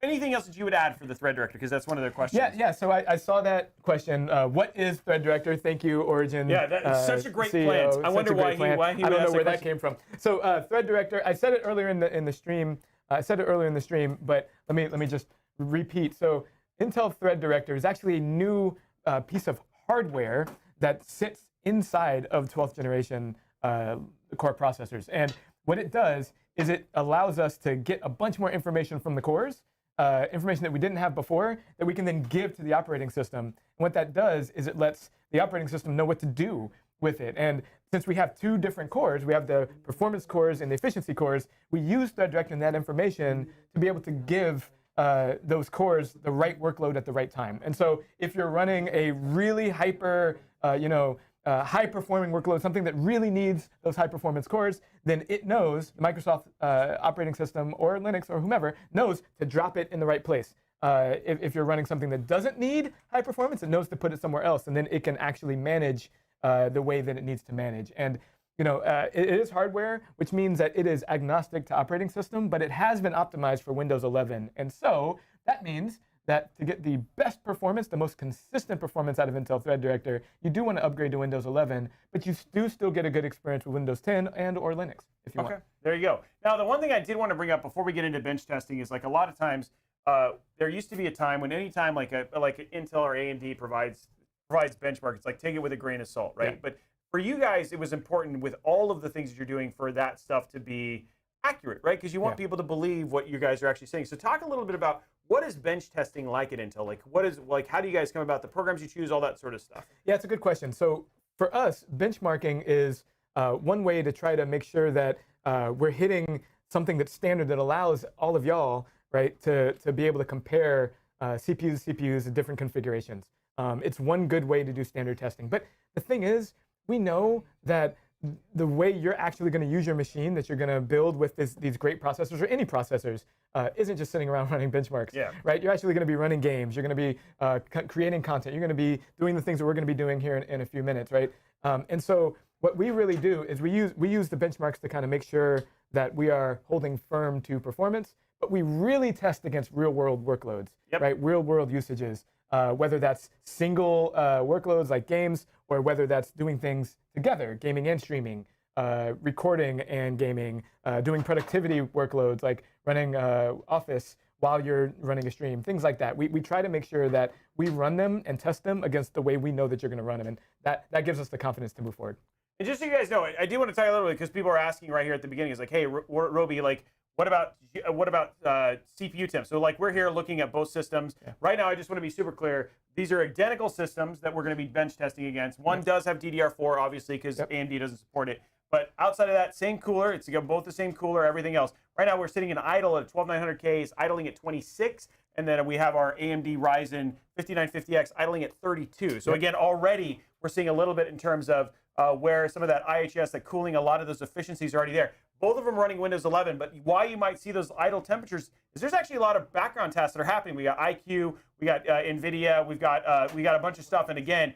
anything else that you would add for the thread director? Because that's one of their questions. Yeah. So I saw that question. What is thread director? Thank you, Origin. Yeah, that's such a great CEO, plan. I wonder why he I don't know where that came from. So thread director. I said it earlier in the stream. But let me just repeat. So Intel Thread Director is actually a new piece of hardware that sits inside of 12th generation core processors. And what it does is it allows us to get a bunch more information from the cores, information that we didn't have before, that we can then give to the operating system. And what that does is it lets the operating system know what to do with it. And since we have two different cores, we have the performance cores and the efficiency cores, we use thread director and that information to be able to give those cores the right workload at the right time. And so if you're running a really high-performing workload, something that really needs those high-performance cores, then it knows, the Microsoft operating system or Linux or whomever knows to drop it in the right place. If you're running something that doesn't need high performance, it knows to put it somewhere else, and then it can actually manage the way that it needs to manage. And it is hardware, which means that it is agnostic to operating system, but it has been optimized for Windows 11. And so that means that to get the best performance, the most consistent performance out of Intel Thread Director, you do want to upgrade to Windows 11, but you do still get a good experience with Windows 10 and or Linux if you want. There you go. Now, the one thing I did want to bring up before we get into bench testing is like a lot of times there used to be a time when any time like Intel or AMD provides benchmark, it's like take it with a grain of salt, right? Yeah. But for you guys, it was important with all of the things that you're doing for that stuff to be accurate, right? Because you want people to believe what you guys are actually saying. So talk a little bit about what is bench testing like at Intel? Like how do you guys come about the programs you choose, all that sort of stuff? Yeah, it's a good question. So for us, benchmarking is one way to try to make sure that we're hitting something that's standard that allows all of y'all, right, to be able to compare CPUs in different configurations. It's one good way to do standard testing. But the thing is, we know that the way you're actually going to use your machine that you're going to build with these great processors or any processors isn't just sitting around running benchmarks, right? You're actually going to be running games. You're going to be creating content. You're going to be doing the things that we're going to be doing here in a few minutes, right? And so what we really do is we use the benchmarks to kind of make sure that we are holding firm to performance, but we really test against real-world workloads, right? Real-world usages. Whether that's single workloads like games, or whether that's doing things together, gaming and streaming, recording and gaming, doing productivity workloads like running Office while you're running a stream, things like that. We try to make sure that we run them and test them against the way we know that you're going to run them, and that gives us the confidence to move forward. And just so you guys know, I do want to tell you a little bit because people are asking right here at the beginning. Is like, hey, Robey, like, what about CPU temps? So like we're here looking at both systems. Right now, I just want to be super clear. These are identical systems that we're going to be bench testing against. One does have DDR4, obviously, because AMD doesn't support it. But outside of that, same cooler. It's both the same cooler, everything else. Right now, we're sitting in idle at 12900K. It's idling at 26. And then we have our AMD Ryzen 5950X idling at 32. So again, already we're seeing a little bit in terms of where some of that IHS, that cooling, a lot of those efficiencies are already there. Both of them running Windows 11, but why you might see those idle temperatures is there's actually a lot of background tasks that are happening. We got IQ, we got NVIDIA, we got a bunch of stuff, and again,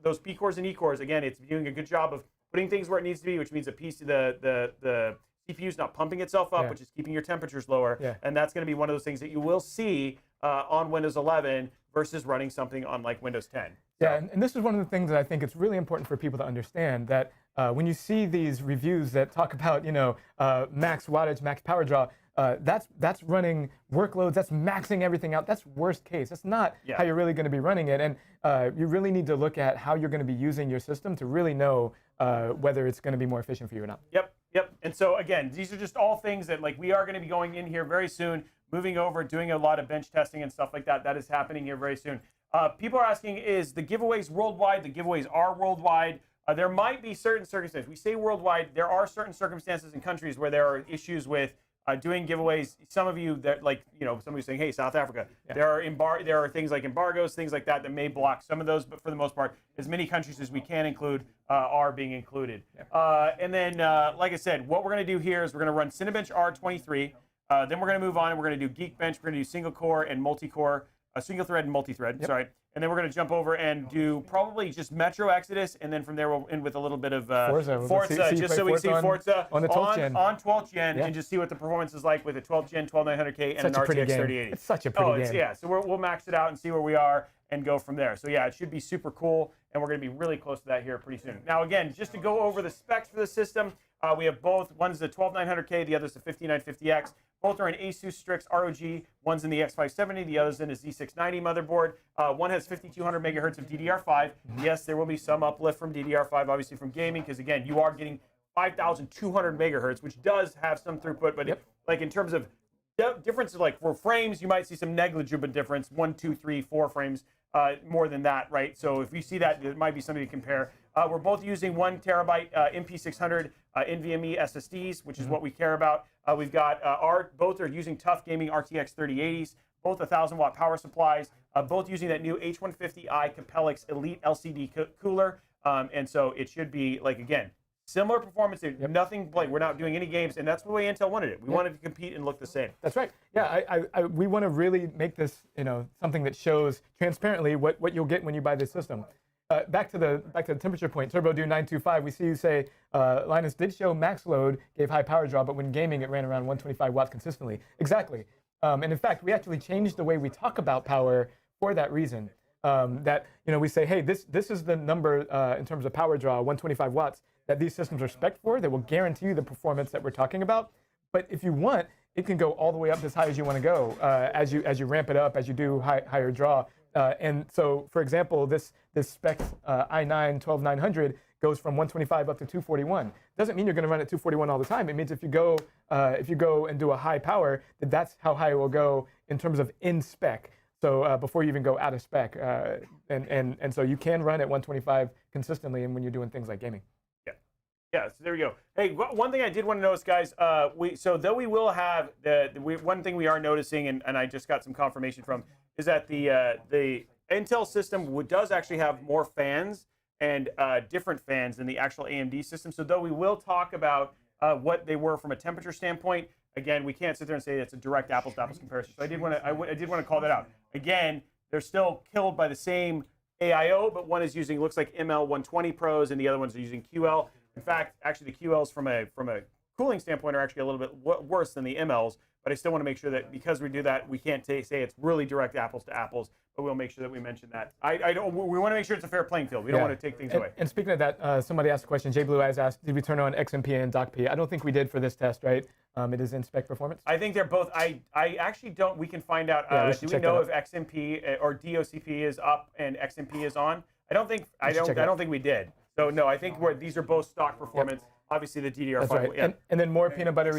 those P cores and E cores, again, it's doing a good job of putting things where it needs to be, which means the CPU's not pumping itself up, which is keeping your temperatures lower, and that's going to be one of those things that you will see on Windows 11 versus running something on like Windows 10. Yeah, and this is one of the things that I think it's really important for people to understand, that when you see these reviews that talk about, max wattage, max power draw, that's running workloads, that's maxing everything out. That's worst case. That's not how you're really going to be running it. And you really need to look at how you're going to be using your system to really know whether it's going to be more efficient for you or not. Yep. And so again, these are just all things that like we are going to be going in here very soon, moving over, doing a lot of bench testing and stuff like that. That is happening here very soon. People are asking, is the giveaways worldwide? The giveaways are worldwide. There might be certain circumstances. We say worldwide. There are certain circumstances in countries where there are issues with doing giveaways. Some of you that somebody's saying, hey, South Africa, there are things like embargoes, things like that may block some of those. But for the most part, as many countries as we can include are being included. And then, like I said, what we're going to do here is we're going to run Cinebench R23. Then we're going to move on and we're going to do Geekbench. We're going to do single core and multi-core. Single thread and multi-thread, sorry. And then we're going to jump over and do probably just Metro Exodus, and then from there we'll end with a little bit of Forza, just so we see Forza on the 12th gen, on 12th gen, and just see what the performance is like with a 12th gen 12900K and an RTX 3080. It's such a pretty game. Yeah, so we'll max it out and see where we are and go from there. So yeah, it should be super cool, and we're going to be really close to that here pretty soon. Now again, just to go over the specs for the system, we have both. One's the 12900K, the other's the 5950X. Both are in Asus Strix ROG. One's in the X570, the other's in a Z690 motherboard. One has 5200 megahertz of DDR5. Yes, there will be some uplift from DDR5, obviously from gaming, because again, you are getting 5200 megahertz, which does have some throughput, but like in terms of differences, like for frames, you might see some negligible difference, 1, 2, 3, 4 frames more than that, right? So if you see that, it might be something to compare. We're both using 1 terabyte MP600 NVMe SSDs, which is what we care about. We've got both are using tough gaming RTX 3080s, both 1,000-watt power supplies, both using that new H150i Capellix Elite LCD cooler. And so it should be, like, again, similar performance. Nothing, like, we're not doing any games, and that's the way Intel wanted it. We wanted to compete and look the same. That's right. Yeah, we want to really make this, something that shows transparently what you'll get when you buy this system. back to the temperature point, TurboDo925, we see you say, Linus did show max load, gave high power draw, but when gaming it ran around 125 watts consistently. Exactly. And in fact, we actually changed the way we talk about power for that reason. That we say, hey, this is the number in terms of power draw, 125 watts, that these systems are spec'd for, that will guarantee you the performance that we're talking about. But if you want, it can go all the way up as high as you want to go as you ramp it up, as you do higher draw. And so, for example, this spec i9 12900 goes from 125 up to 241. Doesn't mean you're going to run at 241 all the time. It means if you go and do a high power, that's how high it will go in terms of in spec. So before you even go out of spec, and so you can run at 125 consistently, and when you're doing things like gaming. Yeah, so there we go. Hey, one thing I did want to notice, guys, though we will have one thing we are noticing, and I just got some confirmation from, is that the Intel system does actually have more fans and different fans than the actual AMD system. So though we will talk about what they were from a temperature standpoint, again, we can't sit there and say it's a direct apples to apples comparison. So I did want to call that out. Again, they're still killed by the same AIO, but one is using, looks like ML120 Pros, and the other ones are using QL. In fact, actually, the QLs from a cooling standpoint are actually a little bit worse than the MLs. But I still want to make sure that because we do that, we can't say it's really direct apples to apples. But we'll make sure that we mention that. We want to make sure it's a fair playing field. We don't want to take things away. And speaking of that, somebody asked a question. Jay Blue Eyes asked, did we turn on XMP and DocP? I don't think we did for this test, right? It is in spec performance. I think they're both. I actually don't. We can find out. Do we know if XMP or DOCP is up and XMP is on? I don't think we did. So no, I think these are both stock performance. Yep. Obviously the DDR5. That's right. Yeah. And then more peanut butter.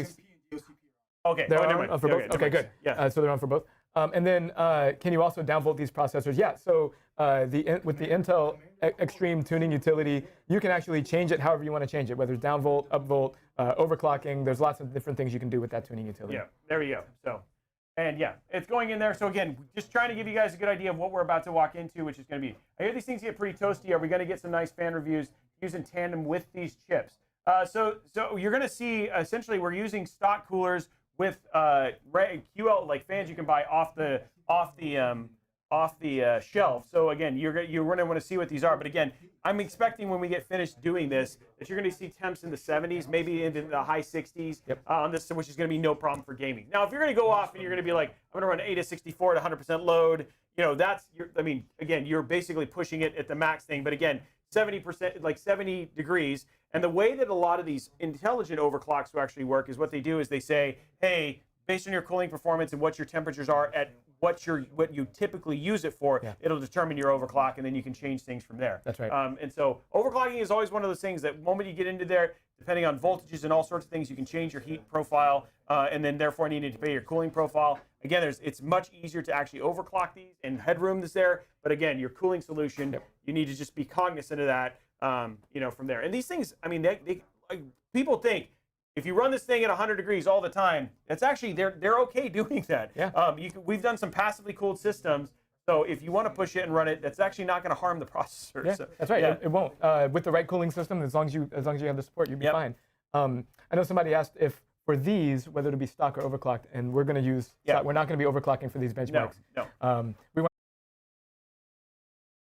Okay. They're on for both. Okay, good. Yeah. So they're on for both. And then can you also downvolt these processors? Yeah. So with the Intel Extreme Tuning Utility, you can actually change it however you want to change it, whether it's downvolt, upvolt, overclocking. There's lots of different things you can do with that tuning utility. Yeah. There you go. So. And yeah, it's going in there. So again, just trying to give you guys a good idea of what we're about to walk into, which is going to be, I hear these things get pretty toasty. Are we going to get some nice fan reviews using tandem with these chips? So you're going to see, essentially, we're using stock coolers with QL, like fans you can buy off the shelf. So again, you're going to want to see what these are. But again, I'm expecting when we get finished doing this that you're going to see temps in the 70s, maybe into the high 60s on this, which is going to be no problem for gaming. Now, if you're going to go off and you're going to be like, I'm going to run AIDA64 at 100% load, again, you're basically pushing it at the max thing. But again, 70%, like 70 degrees. And the way that a lot of these intelligent overclocks will actually work is what they do is they say, hey, based on your cooling performance and what your temperatures are at what you typically use it for, it'll determine your overclock, and then you can change things from there. That's right. And so overclocking is always one of those things that the moment you get into there, depending on voltages and all sorts of things, you can change your heat profile, and then therefore needing to pay your cooling profile. Again, it's much easier to actually overclock these, and headroom is there. But again, your cooling solution, you need to just be cognizant of that, from there. And these things, I mean, people think, if you run this thing at 100 degrees all the time, it's actually, they're okay doing that. Yeah. We've done some passively cooled systems, so if you want to push it and run it, that's actually not going to harm the processor. Yeah, so, that's right. Yeah. It won't. With the right cooling system, as long as you have the support, you'll be fine. I know somebody asked if for these, whether to be stock or overclocked, and we're going to use, we're not going to be overclocking for these benchmarks. No. We want